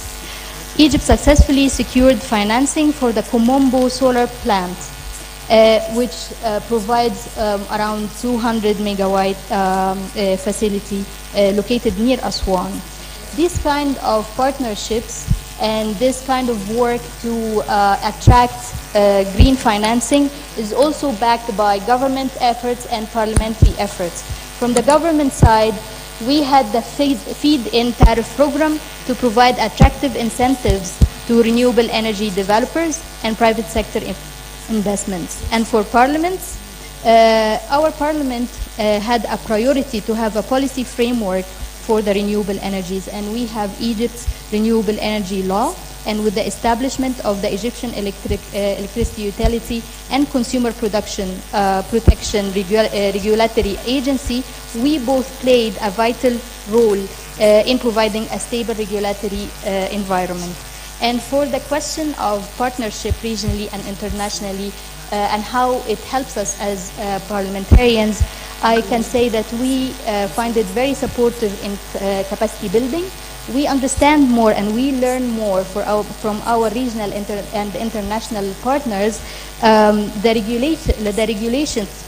[SPEAKER 7] Egypt successfully secured financing for the Komombo solar plant, which provides around 200 megawatt facility located near Aswan. This kind of partnerships and this kind of work to attract green financing is also backed by government efforts and parliamentary efforts. From the government side, We had the feed-in tariff program to provide attractive incentives to renewable energy developers and private sector investments. And for parliaments, our parliament had a priority to have a policy framework for the renewable energies, and we have Egypt's renewable energy law, and with the establishment of the Egyptian Electricity Utility and Consumer Protection Regulatory Agency, we both played a vital role in providing a stable regulatory environment. And for the question of partnership regionally and internationally, and how it helps us as parliamentarians, I can say that we find it very supportive in capacity building. We understand more and we learn more from our regional and international partners the regulations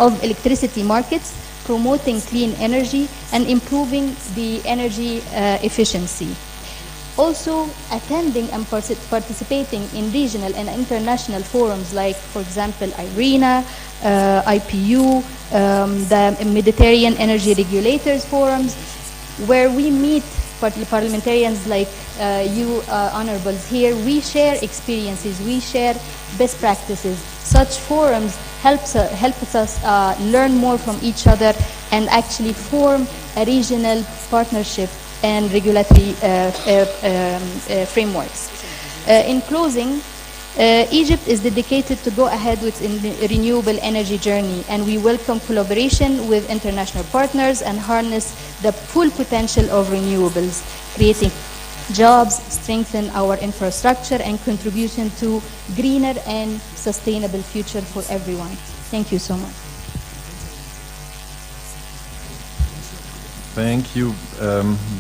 [SPEAKER 7] of electricity markets, promoting clean energy and improving the energy efficiency. Also, attending and participating in regional and international forums like, for example, IRENA, IPU, the Mediterranean Energy Regulators Forums, where we meet parliamentarians like you, honorables here. We share experiences, we share best practices. Such forums helps us learn more from each other and actually form a regional partnership and regulatory frameworks. In closing, Egypt is dedicated to go ahead with the renewable energy journey, and we welcome collaboration with international partners and harness the full potential of renewables, creating jobs, strengthen our infrastructure, and contribution to greener and sustainable future for everyone. Thank you so much.
[SPEAKER 10] Thank you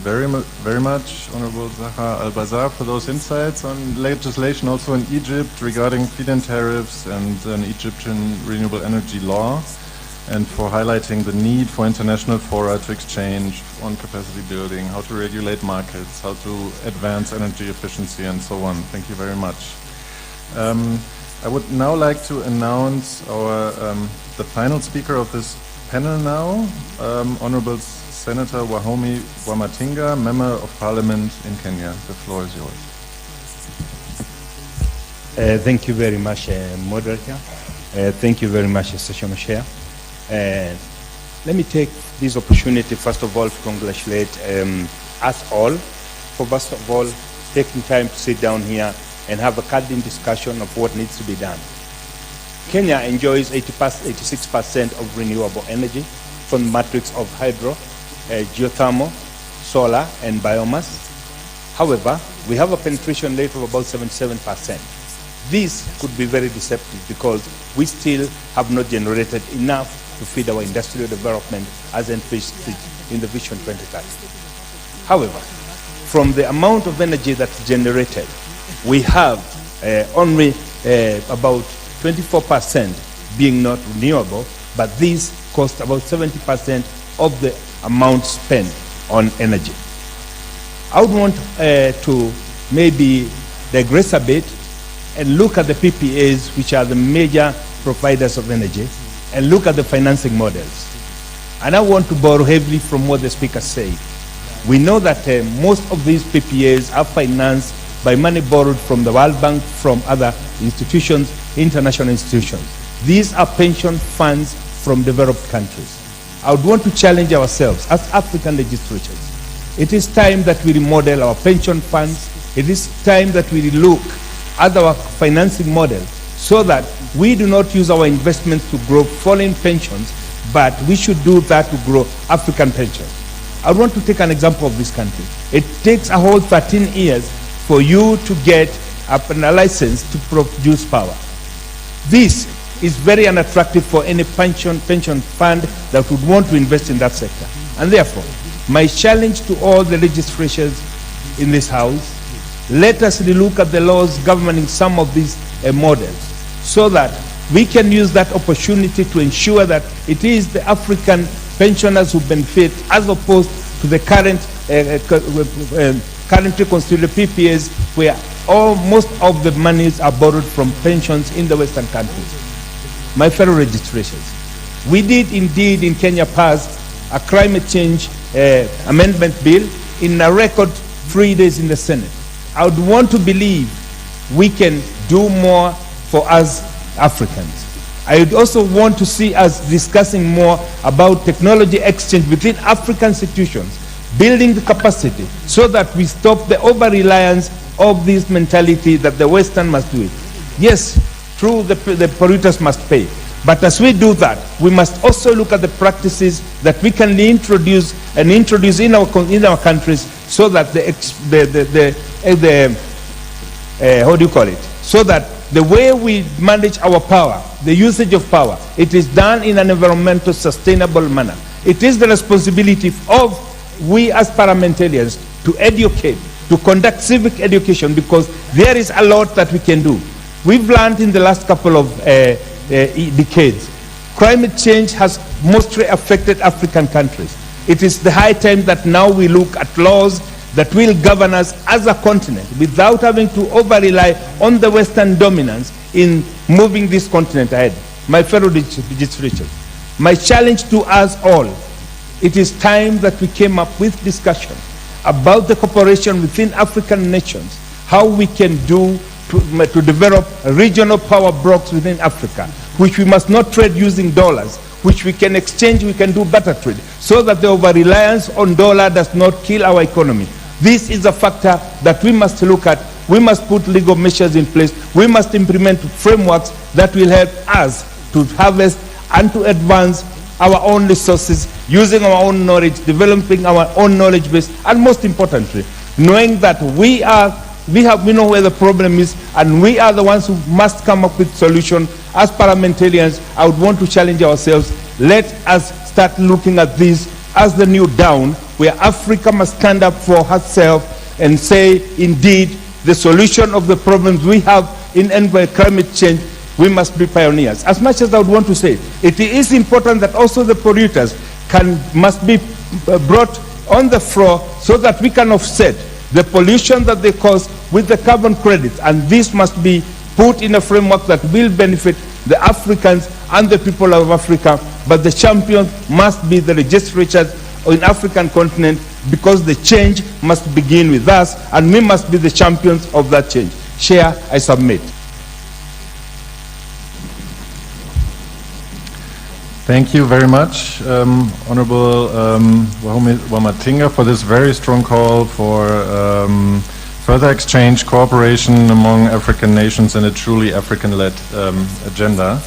[SPEAKER 10] very much, Honorable Zaha Al-Bazar, for those insights on legislation also in Egypt regarding feed-in tariffs and an Egyptian renewable energy law, and for highlighting the need for international fora to exchange on capacity building, how to regulate markets, how to advance energy efficiency, and so on. Thank you very much. I would now like to announce the final speaker of this panel now, Honorable Senator Wahome Wamatinga, Member of Parliament in Kenya. The floor is yours.
[SPEAKER 15] Thank you very much, Moderator. Thank you very much, Session Chair. Let me take this opportunity, first of all, to congratulate us all for, first of all, taking time to sit down here and have a candid discussion of what needs to be done. Kenya enjoys 86% of renewable energy from the matrix of hydro, geothermal, solar, and biomass. However, we have a penetration rate of about 77%. This could be very deceptive because we still have not generated enough to feed our industrial development as envisaged in the Vision 2030. However, from the amount of energy that's generated, we have only about 24% being not renewable, but these cost about 70% of the amount spent on energy. I would want to maybe digress a bit and look at the PPAs, which are the major providers of energy, and look at the financing models. And I want to borrow heavily from what the speaker said. We know that most of these PPAs are financed by money borrowed from the World Bank, from other institutions, international institutions. These are pension funds from developed countries. I would want to challenge ourselves as African legislatures. It is time that we remodel our pension funds. It is time that we look at our financing model so that we do not use our investments to grow foreign pensions, but we should do that to grow African pensions. I want to take an example of this country. It takes a whole 13 years for you to get a license to produce power. This is very unattractive for any pension fund that would want to invest in that sector. And therefore, my challenge to all the legislators in this House, let us relook at the laws governing some of these models so that we can use that opportunity to ensure that it is the African pensioners who benefit as opposed to the currently considered PPAs where most of the monies are borrowed from pensions in the Western countries. My fellow legislators, we did indeed in Kenya pass a climate change amendment bill in a record 3 days in the Senate. I would want to believe we can do more for us Africans. I would also want to see us discussing more about technology exchange within African institutions, building the capacity so that we stop the over-reliance of this mentality that the Western must do it. Yes, true, the polluters must pay. But as we do that, we must also look at the practices that we can introduce in our countries so that how do you call it? So that the way we manage our power, the usage of power, it is done in an environmental sustainable manner. It is the responsibility of we as parliamentarians to educate, to conduct civic education, because there is a lot that we can do. We've learned in the last couple of decades, climate change has mostly affected African countries. It is the high time that now we look at laws that will govern us as a continent without having to over-rely on the Western dominance in moving this continent ahead. My fellow legislators, my challenge to us all, it is time that we came up with discussion about the cooperation within African nations, how we can do to develop regional power blocks within Africa, which we must not trade using dollars, which we can exchange, we can do better trade, so that the over-reliance on dollar does not kill our economy. This is a factor that we must look at. We must put legal measures in place. We must implement frameworks that will help us to harvest and to advance our own resources, using our own knowledge, developing our own knowledge base, and most importantly, knowing that we know where the problem is, and we are the ones who must come up with solutions. As parliamentarians, I would want to challenge ourselves. Let us start looking at this as the new down, where Africa must stand up for herself and say, indeed, the solution of the problems we have in climate change, we must be pioneers. As much as I would want to say, it is important that also the polluters must be brought on the floor so that we can offset the pollution that they cause with the carbon credits, and this must be put in a framework that will benefit the Africans and the people of Africa, but the champions must be the legislatures in African continent, because the change must begin with us, and we must be the champions of that change. Chair, I submit.
[SPEAKER 10] Thank you very much, Honorable Wamatinga, for this very strong call for further exchange, cooperation among African nations in a truly African-led agenda.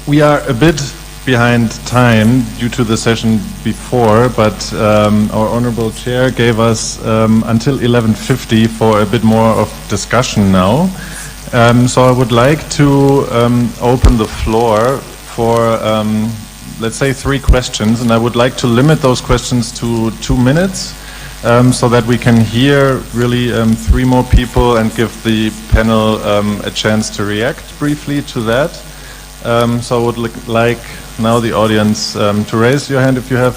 [SPEAKER 10] We are a bit behind time due to the session before, but our Honorable Chair gave us until 11:50 for a bit more of discussion now. So I would like to open the floor for, let's say, 3 questions, and I would like to limit those questions to 2 minutes so that we can hear really 3 more people and give the panel a chance to react briefly to that. So I would like now the audience to raise your hand if you have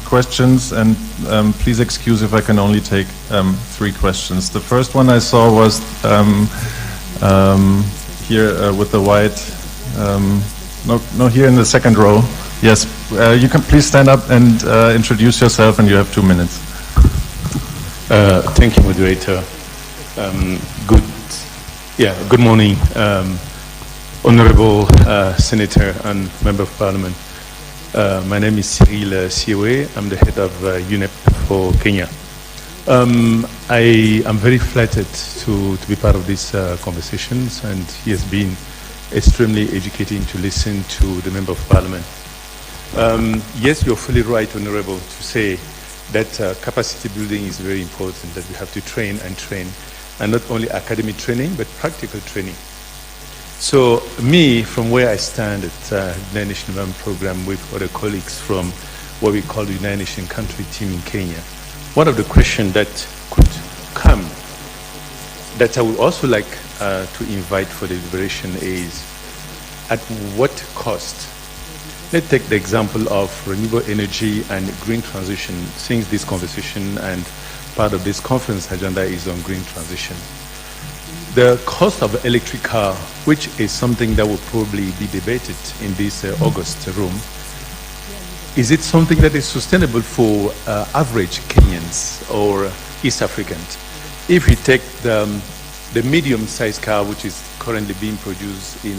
[SPEAKER 10] questions, and please excuse if I can only take 3 questions. The first one I saw was here with the white, no, here in the second row. Yes, you can please stand up and introduce yourself, and you have 2 minutes.
[SPEAKER 16] Thank you, moderator. Good morning, Honorable Senator and Member of Parliament. My name is Cyril Siwe. I'm the head of UNEP for Kenya. I am very flattered to be part of these conversations, and he has been extremely educating to listen to the Member of Parliament. Yes, you're fully right, Honorable, to say that capacity building is very important, that we have to train, and not only academic training, but practical training. So me, from where I stand at the United Nations Development Program with other colleagues from what we call the United Nations country team in Kenya, one of the questions that could come that I would also like to invite for the deliberation is, at what cost? Let's take the example of renewable energy and green transition, since this conversation and part of this conference agenda is on green transition. The cost of electric car, which is something that will probably be debated in this August room, is it something that is sustainable for average Kenyans or East Africans? If you take the medium-sized car, which is currently being produced in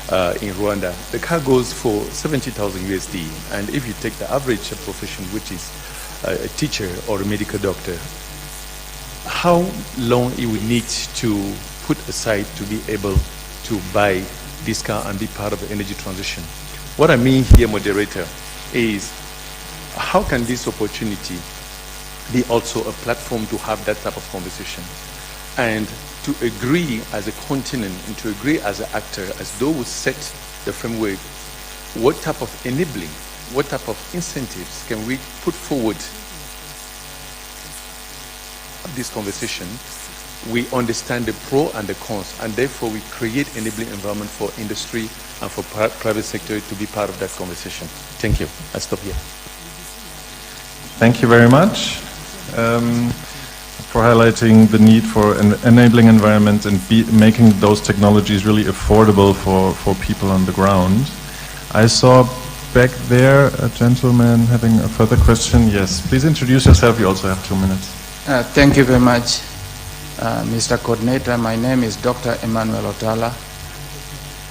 [SPEAKER 16] Rwanda, the car goes for 70,000 USD. And if you take the average profession, which is a teacher or a medical doctor, how long it will need to put aside to be able to buy this car and be part of the energy transition? What I mean here, moderator, is how can this opportunity be also a platform to have that type of conversation and to agree as a continent and to agree as an actor, as though we set the framework, what type of enabling, what type of incentives can we put forward this conversation? We understand the pro and the cons, and therefore we create enabling environment for industry and for private sector to be part of that conversation. Thank you. I'll stop here.
[SPEAKER 10] Thank you very much for highlighting the need for an enabling environment and making those technologies really affordable for people on the ground. I saw back there a gentleman having a further question. Yes, please introduce yourself. You also have 2 minutes.
[SPEAKER 17] Thank you very much, Mr. Coordinator. My name is Dr. Emmanuel Otala,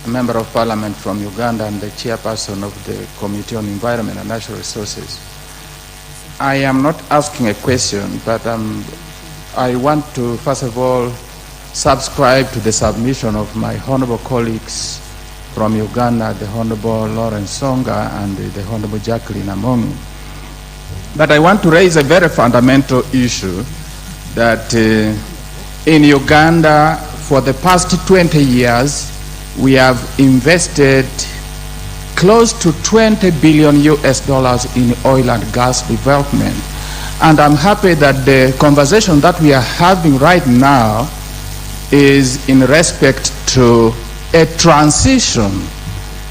[SPEAKER 17] a Member of Parliament from Uganda and the Chairperson of the Committee on Environment and Natural Resources. I am not asking a question, but I want to, first of all, subscribe to the submission of my honorable colleagues from Uganda, the Honorable Lawrence Songa and the Honorable Jacqueline Amongi. But I want to raise a very fundamental issue that in Uganda, for the past 20 years, we have invested close to 20 billion US dollars in oil and gas development. And I'm happy that the conversation that we are having right now is in respect to a transition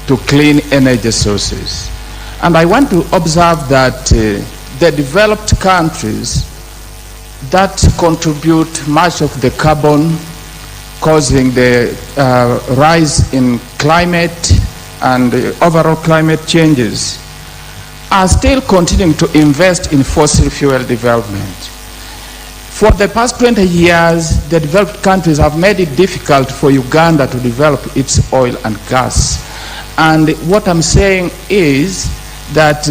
[SPEAKER 17] to clean energy sources. And I want to observe that the developed countries that contribute much of the carbon causing the rise in climate and overall climate changes are still continuing to invest in fossil fuel development. For the past 20 years, the developed countries have made it difficult for Uganda to develop its oil and gas. And what I'm saying is that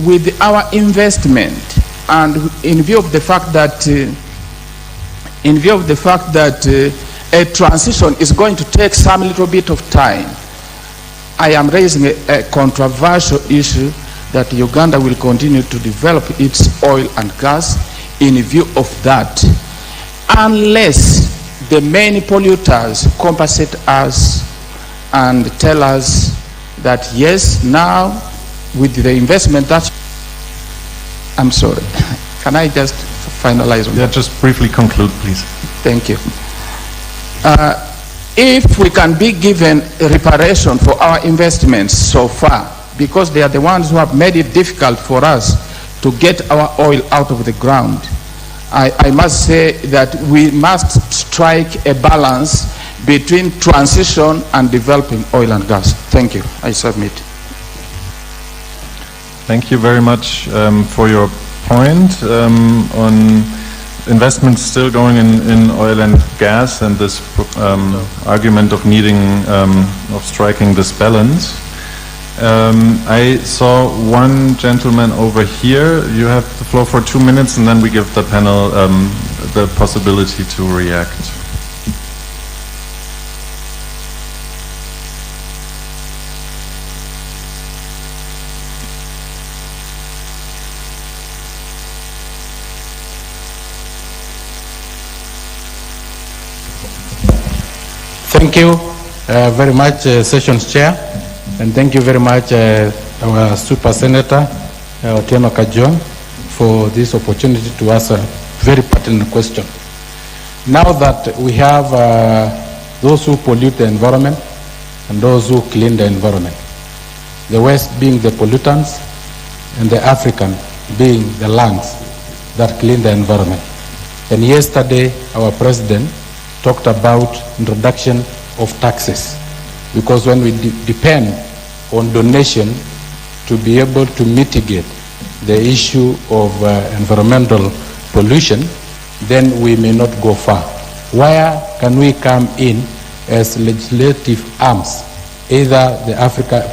[SPEAKER 17] with our investment and in view of the fact that a transition is going to take some little bit of time, I am raising a controversial issue that Uganda will continue to develop its oil and gas in view of that, unless the main polluters compensate us and tell us that yes, now with the investment that... I'm sorry, can I just finalize on that?
[SPEAKER 10] Just briefly conclude, please.
[SPEAKER 17] Thank you. If we can be given a reparation for our investments so far, because they are the ones who have made it difficult for us to get our oil out of the ground, I must say that we must strike a balance between transition and developing oil and gas. Thank you. I submit.
[SPEAKER 10] Thank you very much for your point on investments still going in oil and gas and this argument of needing, of striking this balance. I saw one gentleman over here. You have the floor for 2 minutes and then we give the panel the possibility to react.
[SPEAKER 18] Thank you very much, Sessions Chair, and thank you very much, our Super Senator, Otieno Kajon, for this opportunity to ask a very pertinent question. Now that we have those who pollute the environment and those who clean the environment, the West being the pollutants and the African being the lungs that clean the environment. And yesterday, our President talked about introduction of taxes, because when we depend on donation to be able to mitigate the issue of environmental pollution, then we may not go far. Where can we come in as legislative arms, either the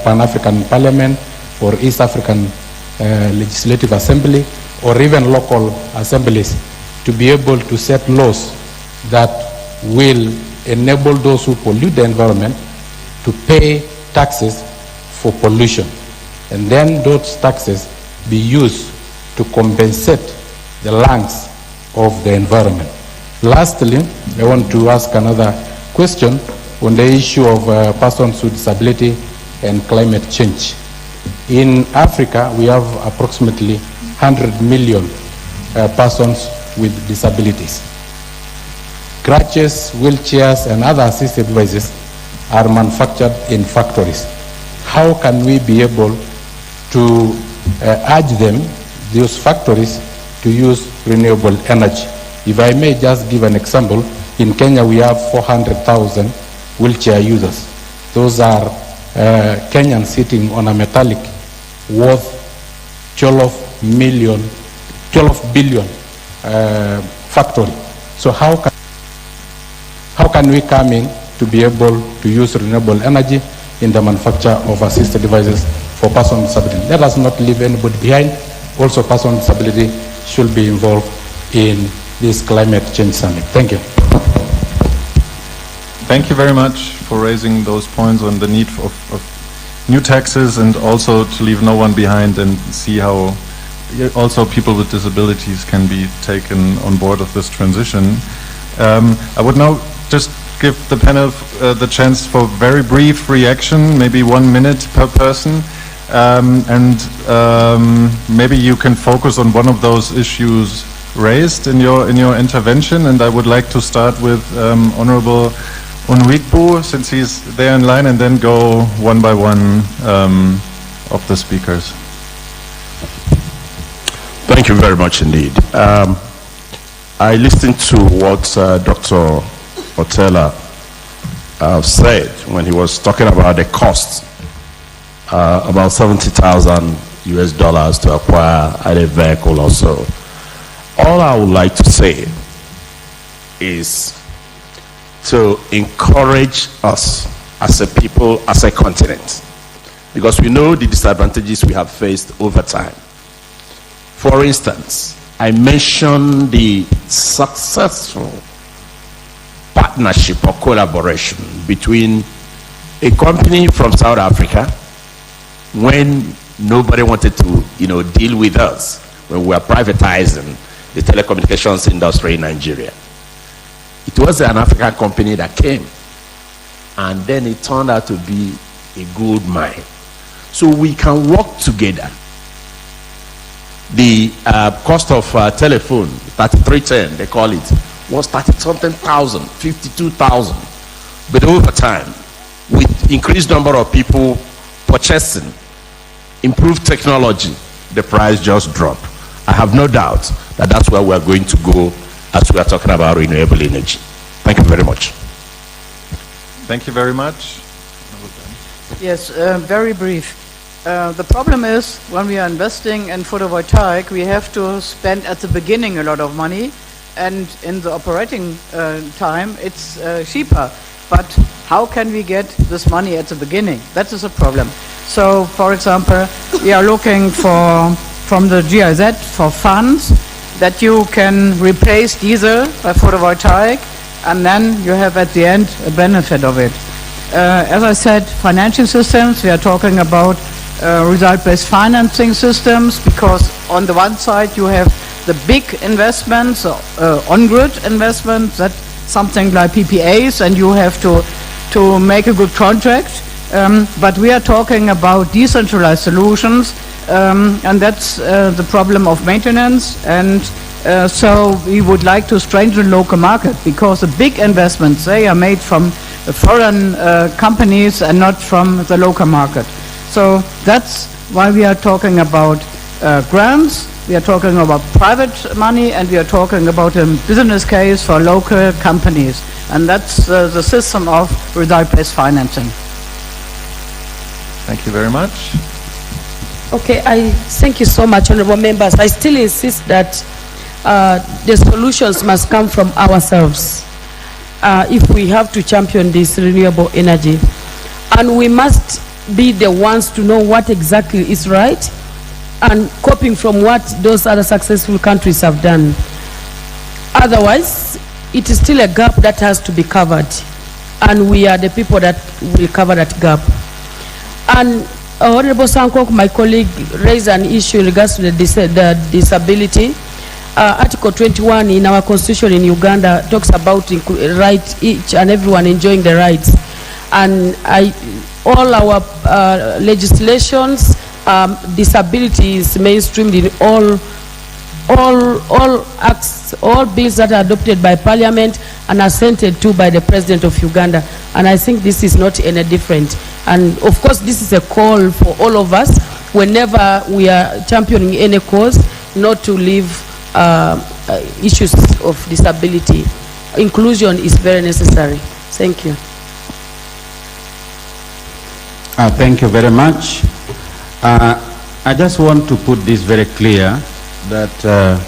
[SPEAKER 18] Pan-African Parliament or East African Legislative Assembly, or even local assemblies, to be able to set laws that will enable those who pollute the environment to pay taxes for pollution, and then those taxes be used to compensate the lungs of the environment. Lastly, I want to ask another question on the issue of persons with disability and climate change. In Africa, we have approximately 100 million persons with disabilities. Crutches, wheelchairs, and other assistive devices are manufactured in factories. How can we be able to urge them, those factories, to use renewable energy? If I may just give an example, in Kenya we have 400,000 wheelchair users. Those are Kenyans sitting on a metallic worth 12 billion factory. So how can we come in to be able to use renewable energy in the manufacture of assistive devices for persons with disability? Let us not leave anybody behind. Also, persons with disability should be involved in this climate change summit. Thank you.
[SPEAKER 10] Thank you very much for raising those points on the need of new taxes, and also to leave no one behind, and see how also people with disabilities can be taken on board of this transition. I would now just give the panel the chance for very brief reaction, maybe 1 minute per person, and maybe you can focus on one of those issues raised in your intervention. And I would like to start with Honorable Onwikbu, since he's there in line, and then go one by one of the speakers.
[SPEAKER 14] Thank you very much indeed. I listened to what Dr. Otela said when he was talking about the cost, about $70,000 US to acquire a vehicle or so. All I would like to say is to encourage us as a people, as a continent, because we know the disadvantages we have faced over time. For instance, I mentioned the successful partnership or collaboration between a company from South Africa when nobody wanted to, deal with us when we were privatizing the telecommunications industry in Nigeria. It was an African company that came, and then it turned out to be a gold mine. So we can work together. The cost of telephone, 3310, they call it, was 30-something thousand, 52,000. But over time, with increased number of people purchasing, improved technology, the price just dropped. I have no doubt that that's where we're going to go as we are talking about renewable energy. Thank you very much.
[SPEAKER 10] Thank you very much.
[SPEAKER 12] Yes, very brief. The problem is, when we are investing in photovoltaic, we have to spend at the beginning a lot of money, and in the operating time it's cheaper. But how can we get this money at the beginning? That is a problem. So, for example, we are looking from the GIZ for funds that you can replace diesel by photovoltaic, and then you have at the end a benefit of it. As I said, financial systems, we are talking about result-based financing systems, because on the one side you have the big investments, on-grid investments, that's something like PPAs, and you have to make a good contract. But we are talking about decentralized solutions, and that's the problem of maintenance. And so we would like to strengthen the local market, because the big investments, they are made from foreign companies and not from the local market. So that's why we are talking about grants, we are talking about private money, and we are talking about a business case for local companies. And that's the system of result-based financing.
[SPEAKER 10] Thank you very much.
[SPEAKER 6] Okay, I thank you so much, honorable members. I still insist that the solutions must come from ourselves if we have to champion this renewable energy. And we must be the ones to know what exactly is right and copying from what those other successful countries have done. Otherwise, it is still a gap that has to be covered. And we are the people that will cover that gap. And Honorable Sankok, my colleague, raised an issue in regards to the disability. Article 21 in our constitution in Uganda talks about right, each and everyone enjoying the rights. And all our legislations, disability is mainstreamed in all acts, all bills that are adopted by Parliament and assented to by the President of Uganda. And I think this is not any different. And of course, this is a call for all of us, whenever we are championing any cause, not to leave issues of disability. Inclusion is very necessary. Thank you.
[SPEAKER 13] Thank you very much. I just want to put this very clear that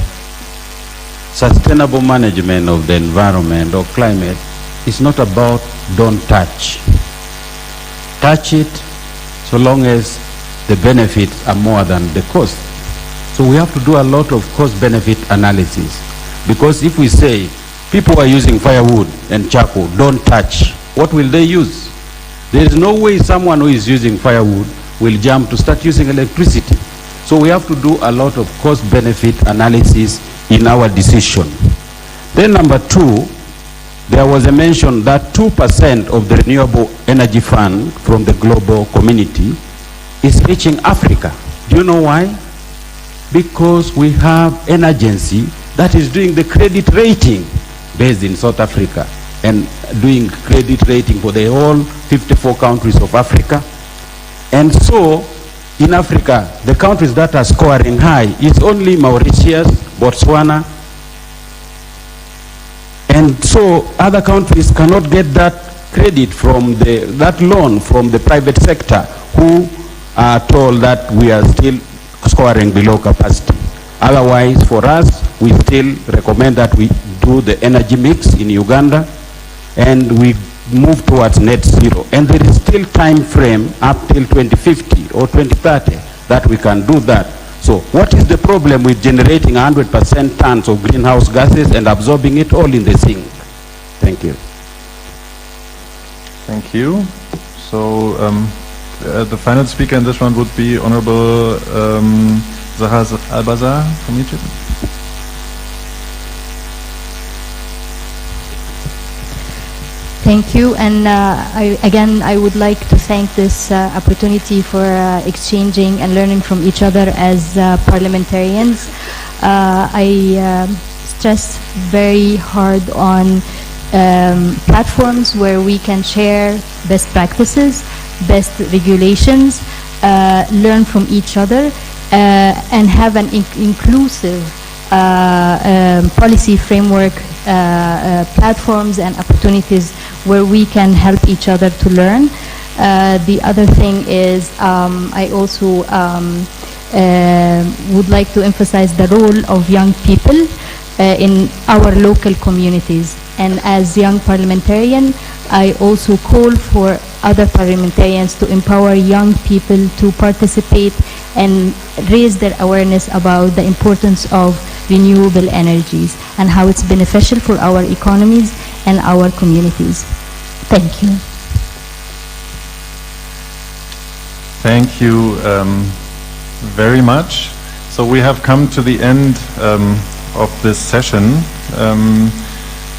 [SPEAKER 13] sustainable management of the environment or climate is not about don't touch. Touch it so long as the benefits are more than the cost. So we have to do a lot of cost-benefit analysis, because if we say people are using firewood and charcoal, don't touch, what will they use? There is no way someone who is using firewood will jump to start using electricity. So we have to do a lot of cost-benefit analysis in our decision. Then number two, there was a mention that 2% of the renewable energy fund from the global community is reaching Africa. Do you know why? Because we have an agency that is doing the credit rating based in South Africa and doing credit rating for the whole 54 countries of Africa. And so in Africa, the countries that are scoring high is only Mauritius, Botswana, and so other countries cannot get that credit from that loan from the private sector, who are told that we are still scoring below capacity. Otherwise, for us, we still recommend that we do the energy mix in Uganda and we move towards net zero. And there is still time frame up till 2050 or 2030 that we can do that. So what is the problem with generating 100% tons of greenhouse gases and absorbing it all in the sink? Thank you.
[SPEAKER 10] Thank you. So the final speaker in this round would be Honorable Zahar Al-Bazar from Egypt.
[SPEAKER 7] Thank you, and I would like to thank this opportunity for exchanging and learning from each other as parliamentarians. I stress very hard on platforms where we can share best practices, best regulations, learn from each other, and have an inclusive policy framework, platforms and opportunities where we can help each other to learn. The other thing is I also would like to emphasize the role of young people in our local communities. And as young parliamentarian, I also call for other parliamentarians to empower young people to participate and raise their awareness about the importance of renewable energies and how it's beneficial for our economies and our communities. Thank you.
[SPEAKER 10] Thank you very much. So we have come to the end of this session.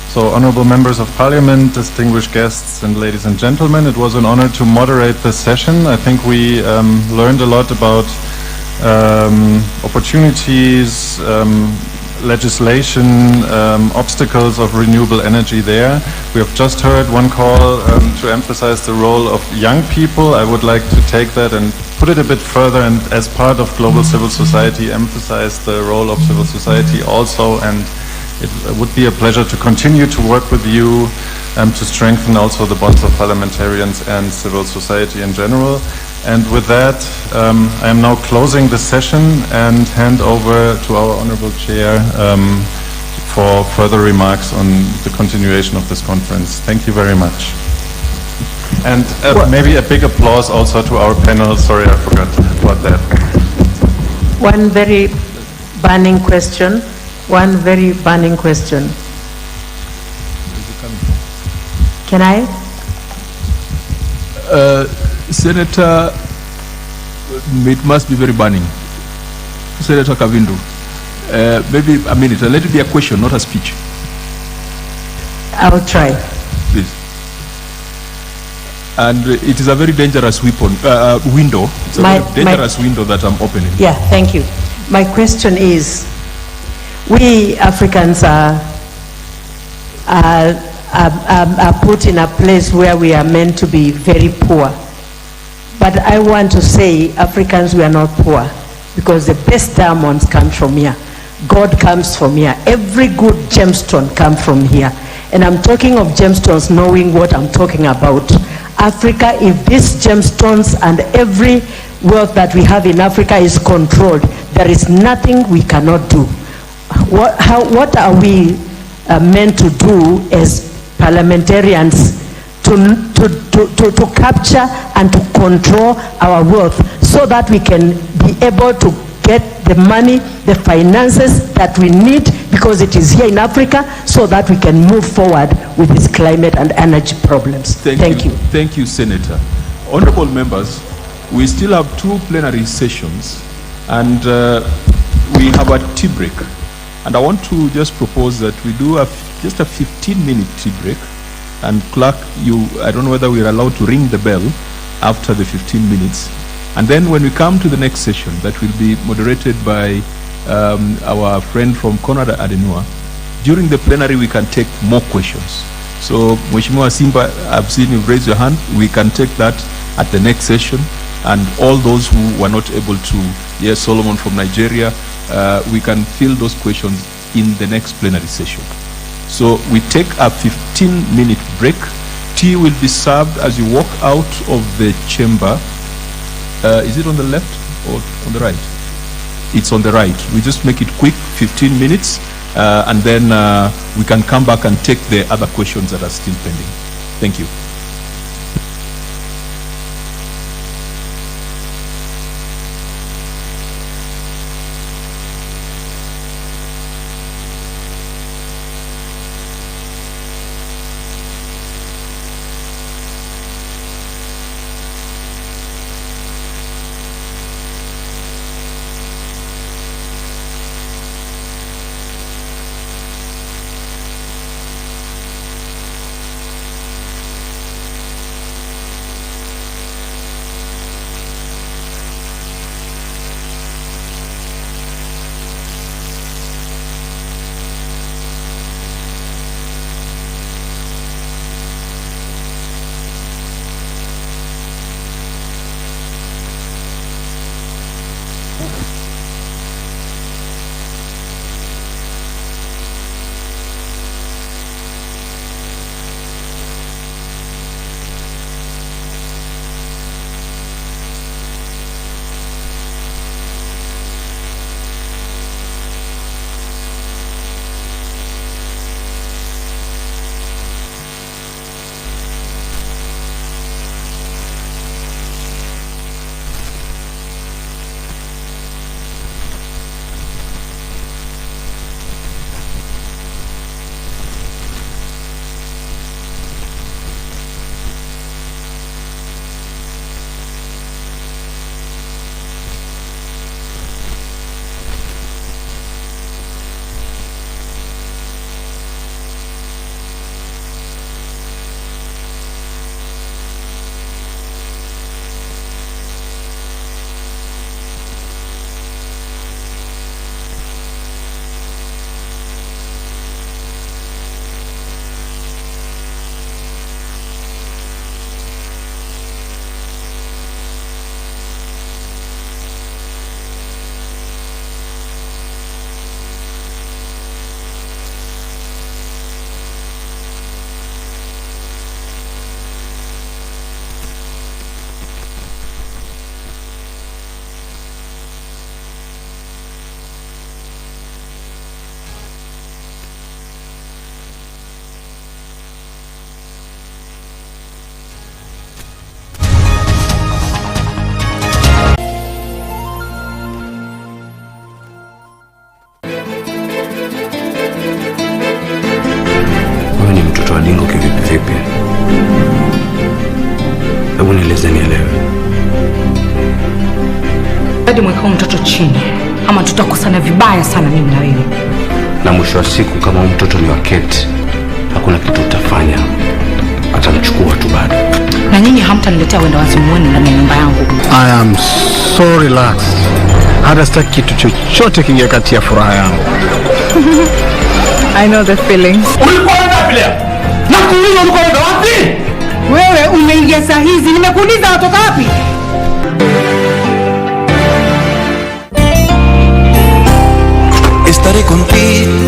[SPEAKER 10] So honorable members of parliament, distinguished guests, and ladies and gentlemen, it was an honor to moderate this session. I think we learned a lot about opportunities, legislation, obstacles of renewable energy there. We have just heard one call to emphasize the role of young people. I would like to take that and put it a bit further, and as part of global civil society, emphasize the role of civil society also. And it would be a pleasure to continue to work with you to strengthen also the bonds of parliamentarians and civil society in general. And with that, I am now closing the session and hand over to our Honorable Chair for further remarks on the continuation of this conference. Thank you very much. And maybe a big applause also to our panel. Sorry, I forgot about that.
[SPEAKER 19] One very burning question. One very burning question. Can I?
[SPEAKER 2] Senator, it must be very burning. Senator Kavindu, maybe a minute. Let it be a question, not a speech.
[SPEAKER 19] I'll try.
[SPEAKER 2] Please. And it is a very dangerous window. It's a very dangerous window that I'm opening.
[SPEAKER 19] Yeah, thank you. My question is, we Africans are put in a place where we are meant to be very poor. But I want to say, Africans, we are not poor, because the best diamonds come from here. God comes from here. Every good gemstone comes from here. And I'm talking of gemstones knowing what I'm talking about. Africa, if these gemstones and every wealth that we have in Africa is controlled, there is nothing we cannot do. What are we meant to do as parliamentarians to capture and to control our wealth so that we can be able to get the money, the finances that we need, because it is here in Africa, so that we can move forward with these climate and energy problems. Thank you.
[SPEAKER 2] Thank you, Senator. Honorable members, we still have 2 plenary sessions, and we have a tea break. And I want to just propose that we do just a 15-minute tea break. And clerk, I don't know whether we're allowed to ring the bell after the 15 minutes. And then when we come to the next session, that will be moderated by our friend from Konrad Adenauer, during the plenary we can take more questions. So, Mheshimiwa Simba, I've seen you raise your hand. We can take that at the next session. And all those who were not able to, yes, Solomon from Nigeria, we can fill those questions in the next plenary session. So we take a 15-minute break. Tea will be served as you walk out of the chamber. Is it on the left or on the right? It's on the right. We just make it quick, 15 minutes, and then we can come back and take the other questions that are still pending. Thank you.
[SPEAKER 20] nieleze nielewe.
[SPEAKER 21] Hadi mweka mtoto chini, ama tutakosana vibaya sana mimi na wewe.
[SPEAKER 20] Na mwisho wa siku kama mtoto ni wa Kate, hakuna kitu utafanya. Atamchukua tu bado.
[SPEAKER 21] Na nyinyi hamtaniletea wenda wazimu wenu ndani ya nyumba yangu.
[SPEAKER 22] I am so relaxed. Hata sitaki kitu chochote kingia kati ya furaha yangu.
[SPEAKER 12] I know the feeling.
[SPEAKER 14] Ulikuwa wapi leo? Na kuuliza ulikuwa wapi?
[SPEAKER 21] Wewe umeingia saa hizi, nimekuuliza watoka wapi?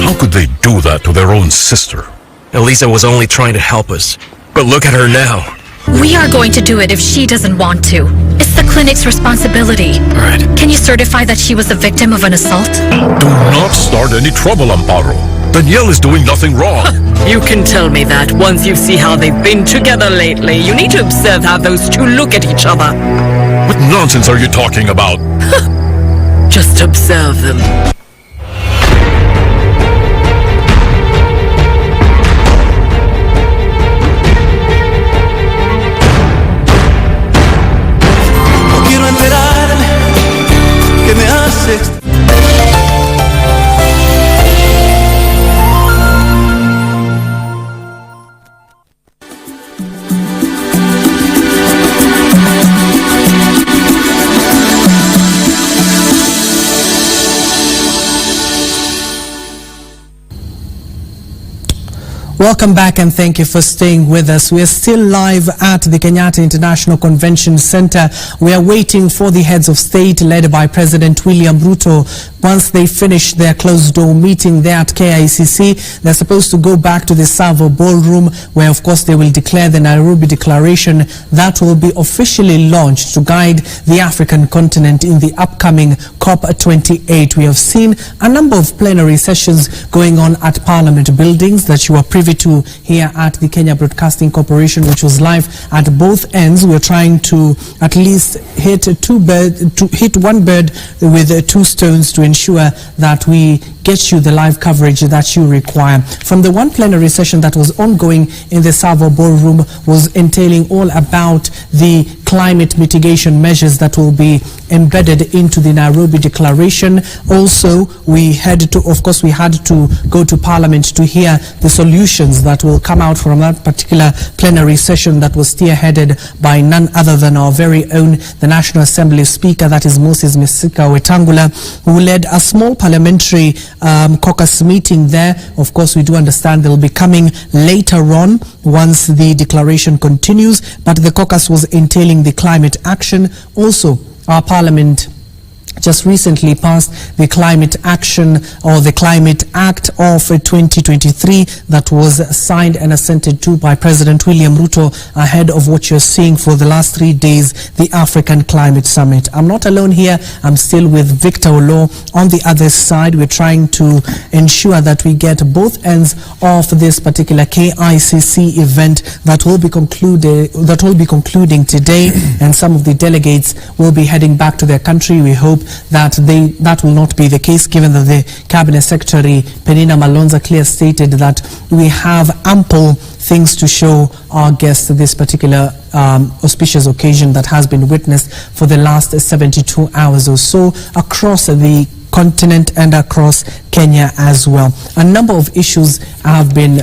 [SPEAKER 23] How could they do that to their own sister?
[SPEAKER 24] Elisa was only trying to help us. But look at her now.
[SPEAKER 25] We are going to do it if she doesn't want to. It's the clinic's responsibility.
[SPEAKER 24] All right.
[SPEAKER 25] Can you certify that she was a victim of an assault?
[SPEAKER 23] Do not start any trouble, Amparo. Danielle is doing nothing wrong.
[SPEAKER 26] You can tell me that once you see how they've been together lately. You need to observe how those two look at each other.
[SPEAKER 23] What nonsense are you talking about?
[SPEAKER 26] Just observe them.
[SPEAKER 27] Welcome back and thank you for staying with us. We are still live at the Kenyatta International Convention Center. We are waiting for the heads of state led by President William RUTO. Once they finish their closed-door meeting there at KICC, they're supposed to go back to the Savo Ballroom where, of course, they will declare the Nairobi Declaration that will be officially launched to guide the African continent in the upcoming COP28. We have seen a number of plenary sessions going on at Parliament buildings that you are privy to here at the Kenya Broadcasting Corporation, which was live at both ends. We're trying to at least hit one bird with two stones to ensure that we get you the live coverage that you require. From the one plenary session that was ongoing in the Savo Ballroom was entailing all about the climate mitigation measures that will be embedded into the Nairobi Declaration. Also, we had to go to Parliament to hear the solutions that will come out from that particular plenary session that was spearheaded by none other than our very own, the National Assembly Speaker, that is Moses Misika Wetang'ula, who led a small parliamentary caucus meeting there. Of course, we do understand they'll be coming later on once the declaration continues, but the caucus was entailing the climate action. Also, our Parliament just recently passed the Climate Action or the Climate Act of 2023 that was signed and assented to by President William RUTO ahead of what you're seeing for the last 3 days, the African Climate Summit. I'm not alone here. I'm still with Victor Olo on the other side. We're trying to ensure that we get both ends of this particular KICC event that will be concluding today, and some of the delegates will be heading back to their country. We hope that will not be the case, given that the Cabinet Secretary Penina Malonza clearly stated that we have ample things to show our guests this particular auspicious occasion that has been witnessed for the last 72 hours or so across the continent and across Kenya as well. A number of issues have been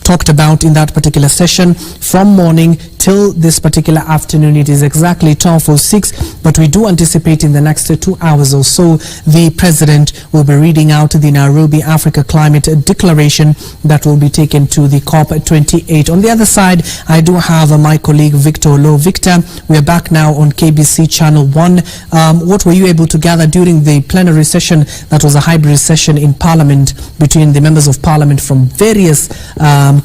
[SPEAKER 27] talked about in that particular session from morning till this particular afternoon. It is exactly 12:06, but we do anticipate in the next 2 hours or so the President will be reading out the Nairobi Africa Climate Declaration that will be taken to the COP28. On the other side, I do have my colleague Victor Olo. Victor, we are back now on KBC Channel 1. What were you able to gather during the plenary session that was a hybrid session in Parliament between the members of Parliament from various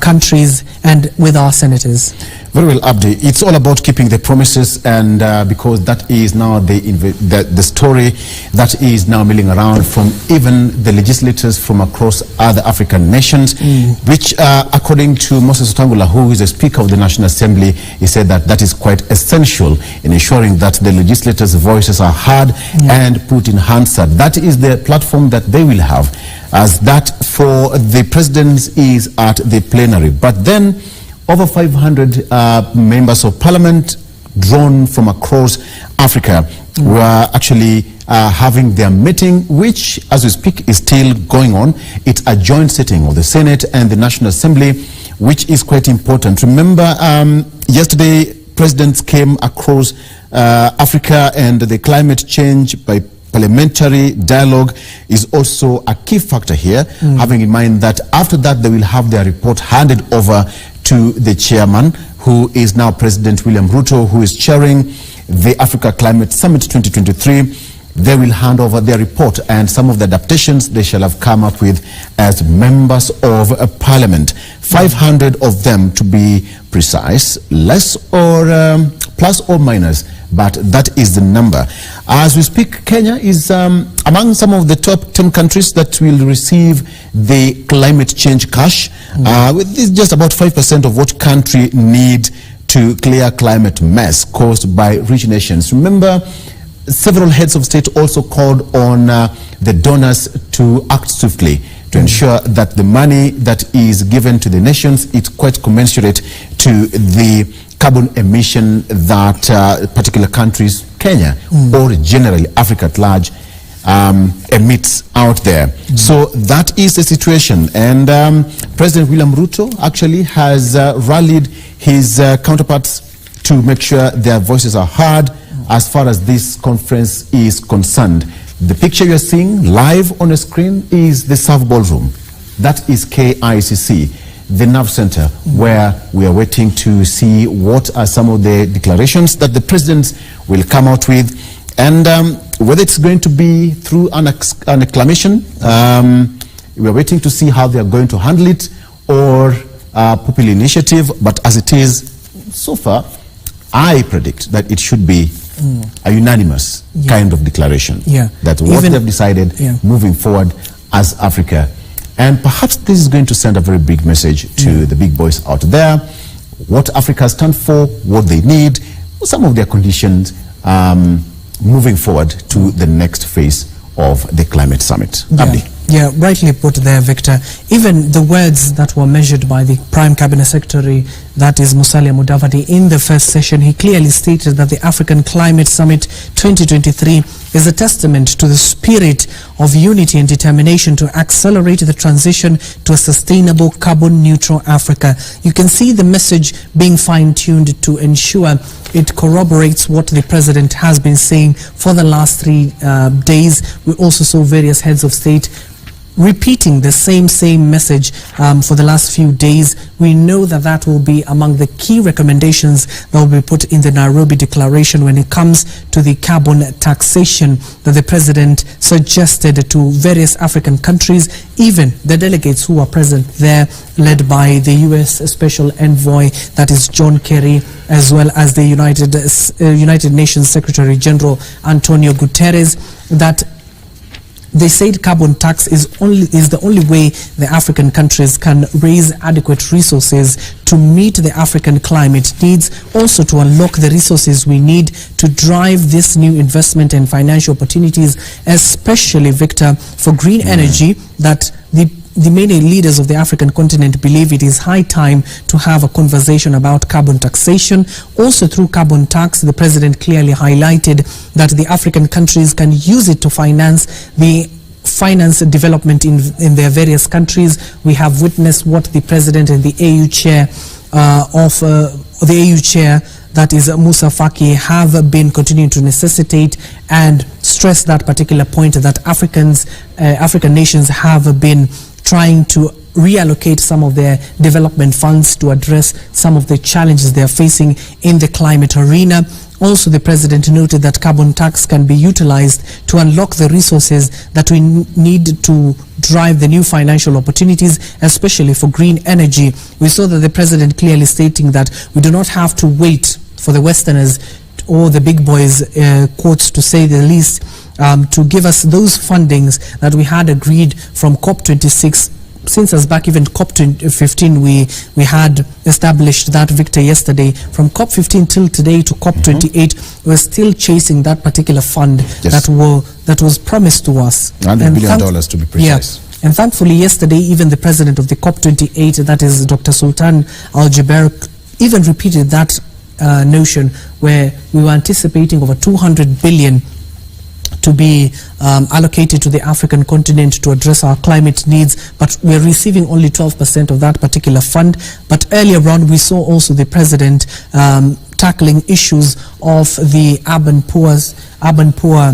[SPEAKER 27] countries and with our senators?
[SPEAKER 28] Very well, Abdi. It's all about keeping the promises, and because that is now the story that is now milling around from even the legislators from across other African nations, which according to Moses Wetang'ula, who is the Speaker of the National Assembly, he said that that is quite essential in ensuring that the legislators' voices are heard and put in Hansard. That is the platform that they will have, as that for the president is at the plenary. But then over 500 members of Parliament drawn from across Africa were actually having their meeting, which, as we speak, is still going on. It's a joint sitting of the Senate and the National Assembly, which is quite important. Remember, yesterday, presidents came across Africa, and the climate change by parliamentary dialogue is also a key factor here, having in mind that after that they will have their report handed over to the chairman, who is now President William Ruto, who is chairing the Africa Climate Summit 2023. They will hand over their report and some of the adaptations they shall have come up with as members of parliament. 500 of them, to be precise, less or plus or minus, but that is the number. As we speak, Kenya is among some of the top 10 countries that will receive the climate change cash. With this, just about 5% of what country need to clear climate mess caused by rich nations. Remember, several heads of state also called on the donors to act swiftly to ensure that the money that is given to the nations is quite commensurate to the carbon emission that particular countries, Kenya or generally Africa at large, emits out there. So that is the situation, and President William Ruto actually has rallied his counterparts to make sure their voices are heard as far as this conference is concerned. The picture you're seeing live on the screen is the South Ballroom. That is KICC, the Nerve Center, where we are waiting to see what are some of the declarations that the presidents will come out with, and whether it's going to be through an acclamation. We are waiting to see how they are going to handle it, or popular initiative. But as it is, so far, I predict that it should be a unanimous kind of declaration. That what they've decided moving forward as Africa. And perhaps this is going to send a very big message to the big boys out there, what Africa stands for, what they need, some of their conditions moving forward to the next phase of the climate summit. Abdi.
[SPEAKER 27] Yeah, rightly put there, Victor. Even the words that were measured by the Prime Cabinet Secretary, that is Musalia Mudavadi, in the first session, he clearly stated that the African Climate Summit 2023 is a testament to the spirit of unity and determination to accelerate the transition to a sustainable carbon-neutral Africa. You can see the message being fine-tuned to ensure it corroborates what the president has been saying for the last 3 days. We also saw various heads of state repeating the same message for the last few days. We know that that will be among the key recommendations that will be put in the Nairobi Declaration when it comes to the carbon taxation that the president suggested to various African countries, even the delegates who are present there, led by the US Special Envoy, that is John Kerry, as well as the United Nations Secretary General Antonio Guterres, that they said carbon tax is the only way the African countries can raise adequate resources to meet the African climate needs, also to unlock the resources we need to drive this new investment and financial opportunities, especially, Victor, for green energy, that the many leaders of the African continent believe it is high time to have a conversation about carbon taxation. Also through carbon tax, the president clearly highlighted that the African countries can use it to finance development in their various countries. We have witnessed what the president and the AU chair that is Musa Faki, have been continuing to necessitate and stress that particular point, that African nations have been trying to reallocate some of their development funds to address some of the challenges they are facing in the climate arena. Also, the president noted that carbon tax can be utilized to unlock the resources that we need to drive the new financial opportunities, especially for green energy. We saw that the president clearly stating that we do not have to wait for the Westerners or the big boys, quotes to say the least, to give us those fundings that we had agreed from COP26. Since as back even COP15, we had established that, Victor, yesterday. From COP15 till today to COP28, we're still chasing that particular fund that was promised to us.
[SPEAKER 28] $100 billion to be precise.
[SPEAKER 27] Yeah. And thankfully, yesterday, even the president of the COP28, that is Dr. Sultan Al Jaber, even repeated that notion where we were anticipating over 200 billion to be allocated to the African continent to address our climate needs, but we're receiving only 12% of that particular fund. But earlier on, we saw also the president tackling issues of the urban poor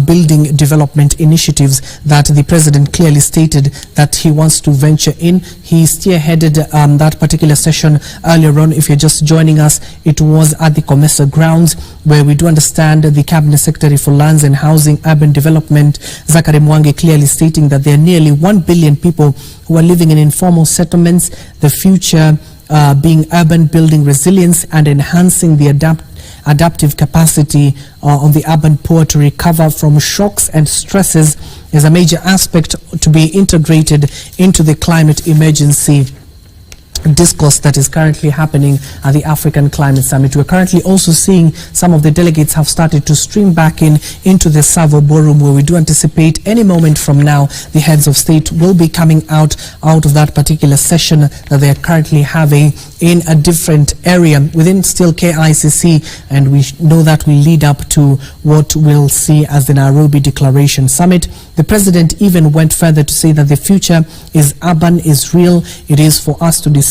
[SPEAKER 27] building development initiatives that the president clearly stated that he wants to venture in. He spearheaded that particular session earlier on. If you're just joining us, it was at the Comesa grounds, where we do understand the Cabinet Secretary for Lands and Housing, Urban Development, Zachary Mwangi, clearly stating that there are nearly 1 billion people who are living in informal settlements. The future being urban, building resilience and enhancing the adaptive capacity on the urban poor to recover from shocks and stresses is a major aspect to be integrated into the climate emergency discourse that is currently happening at the African Climate Summit. We're currently also seeing some of the delegates have started to stream back into the Savo Ballroom, where we do anticipate any moment from now the heads of state will be coming out of that particular session that they are currently having in a different area within still KICC, and we know that will lead up to what we'll see as the Nairobi Declaration Summit. The president even went further to say that the future is urban, is real. It is for us to decide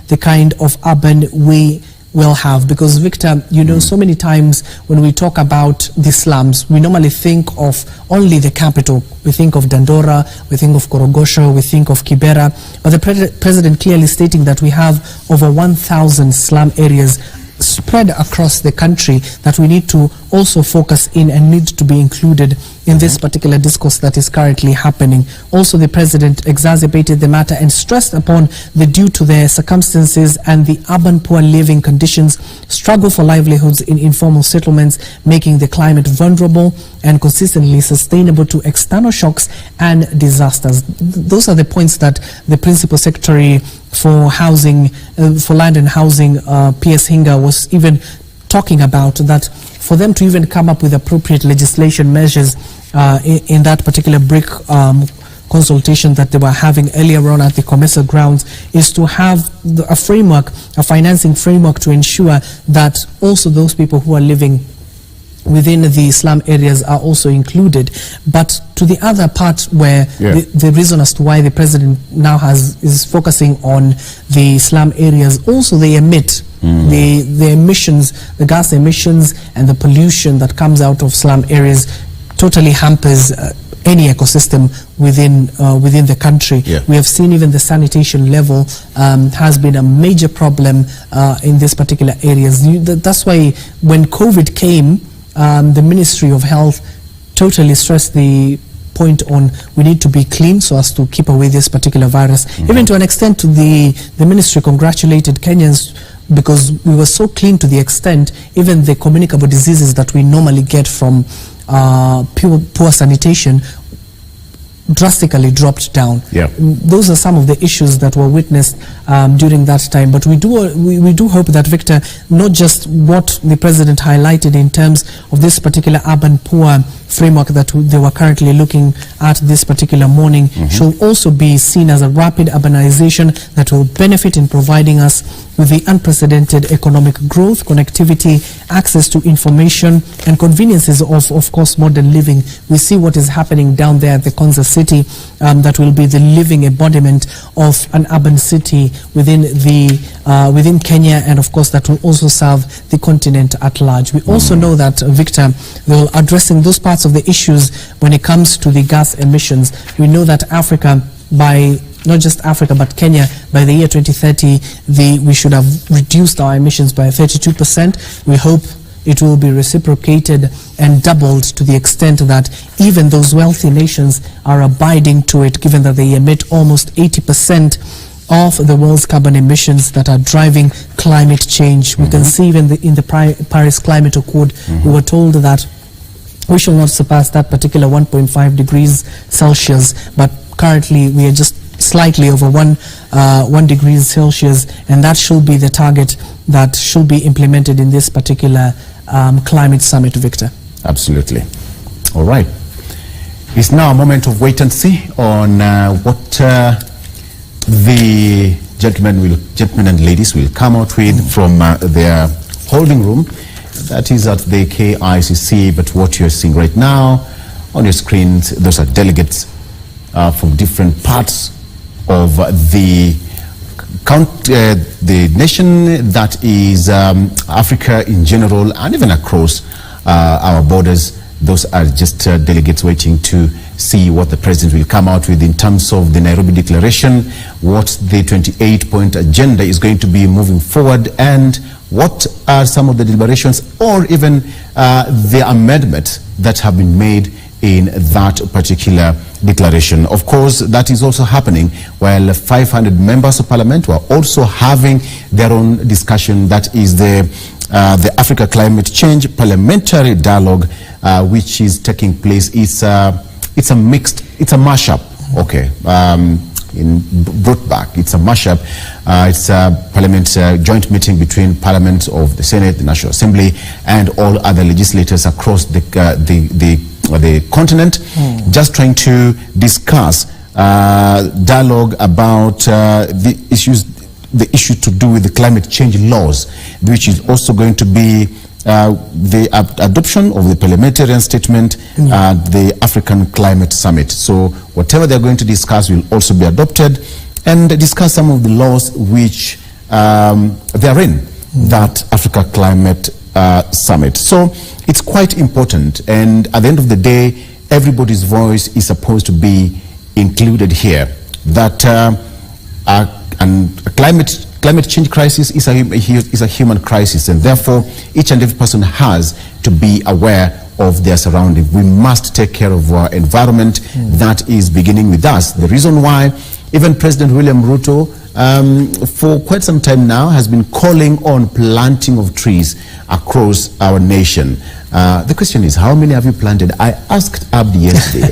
[SPEAKER 27] the kind of urban we will have. Because Victor, you know, so many times when we talk about the slums, we normally think of only the capital. We think of Dandora, we think of Korogosho, we think of Kibera. But the president clearly stating that we have over 1,000 slum areas spread across the country that we need to also focus in and need to be included in this particular discourse that is currently happening. Also, the president exacerbated the matter and stressed upon the due to their circumstances and the urban poor living conditions, struggle for livelihoods in informal settlements, making the climate vulnerable and consistently sustainable to external shocks and disasters. Those are the points that the Principal Secretary for Housing, for Land and Housing, P.S. Hinga, was even talking about, that for them to even come up with appropriate legislation measures in that particular brick consultation that they were having earlier on at the Comesa grounds, is to have a framework, a financing framework, to ensure that also those people who are living within the slum areas are also included. But to the other part where the reason as to why the president now is focusing on the slum areas, also they emit the emissions, the gas emissions and the pollution that comes out of slum areas totally hampers any ecosystem within the country. We have seen even the sanitation level has been a major problem in these particular areas. That's why when COVID came, the Ministry of Health totally stressed the point on we need to be clean so as to keep away this particular virus. Even to an extent, the ministry congratulated Kenyans because we were so clean to the extent even the communicable diseases that we normally get from poor sanitation drastically dropped down. Those are some of the issues that were witnessed during that time. But we do hope that, Victor, not just what the president highlighted in terms of this particular urban poor framework that they were currently looking at this particular morning should also be seen as a rapid urbanization that will benefit in providing us with the unprecedented economic growth, connectivity, access to information and conveniences of course, modern living. We see what is happening down there at the Konza City, that will be the living embodiment of an urban city within Kenya, and of course that will also serve the continent at large. We also know that, Victor, they will addressing those parts of the issues when it comes to the gas emissions. We know that Africa, not just Africa but Kenya, by the year 2030 we should have reduced our emissions by 32%. We hope it will be reciprocated and doubled to the extent that even those wealthy nations are abiding to it, given that they emit almost 80% of the world's carbon emissions that are driving climate change. We can see even in the Paris Climate Accord, we were told that we shall not surpass that particular 1.5 degrees Celsius, but currently we are just slightly over 1 degree Celsius, and that should be the target that should be implemented in this particular climate summit, Victor.
[SPEAKER 28] Absolutely. All right. It's now a moment of wait and see on what the gentlemen and ladies will come out with from their holding room. That is at the KICC, but what you're seeing right now on your screens, those are delegates from different parts of the nation, that is Africa in general, and even across our borders. Those are just delegates waiting to see what the president will come out with in terms of the Nairobi Declaration, what the 28-point agenda is going to be moving forward, and what are some of the deliberations or even the amendments that have been made in that particular declaration. Of course, that is also happening while 500 members of parliament were also having their own discussion. That is the Africa Climate Change Parliamentary Dialogue, which is taking place. It's a mashup, okay, brought back. It's a mashup. It's a parliament joint meeting between parliaments of the Senate, the National Assembly, and all other legislators across the continent, just trying to discuss dialogue about the issue to do with the climate change laws, which is also going to be the adoption of the parliamentarian statement at the African Climate Summit. So whatever they're going to discuss will also be adopted, and discuss some of the laws which they're in that Africa Climate Summit. So it's quite important, and at the end of the day, everybody's voice is supposed to be included here. That climate change crisis is a human crisis, and therefore each and every person has to be aware of their surroundings. We must take care of our environment. That is beginning with us. The reason why even President William Ruto for quite some time now has been calling on planting of trees across our nation. The question is, how many have you planted? I asked Abdi yesterday.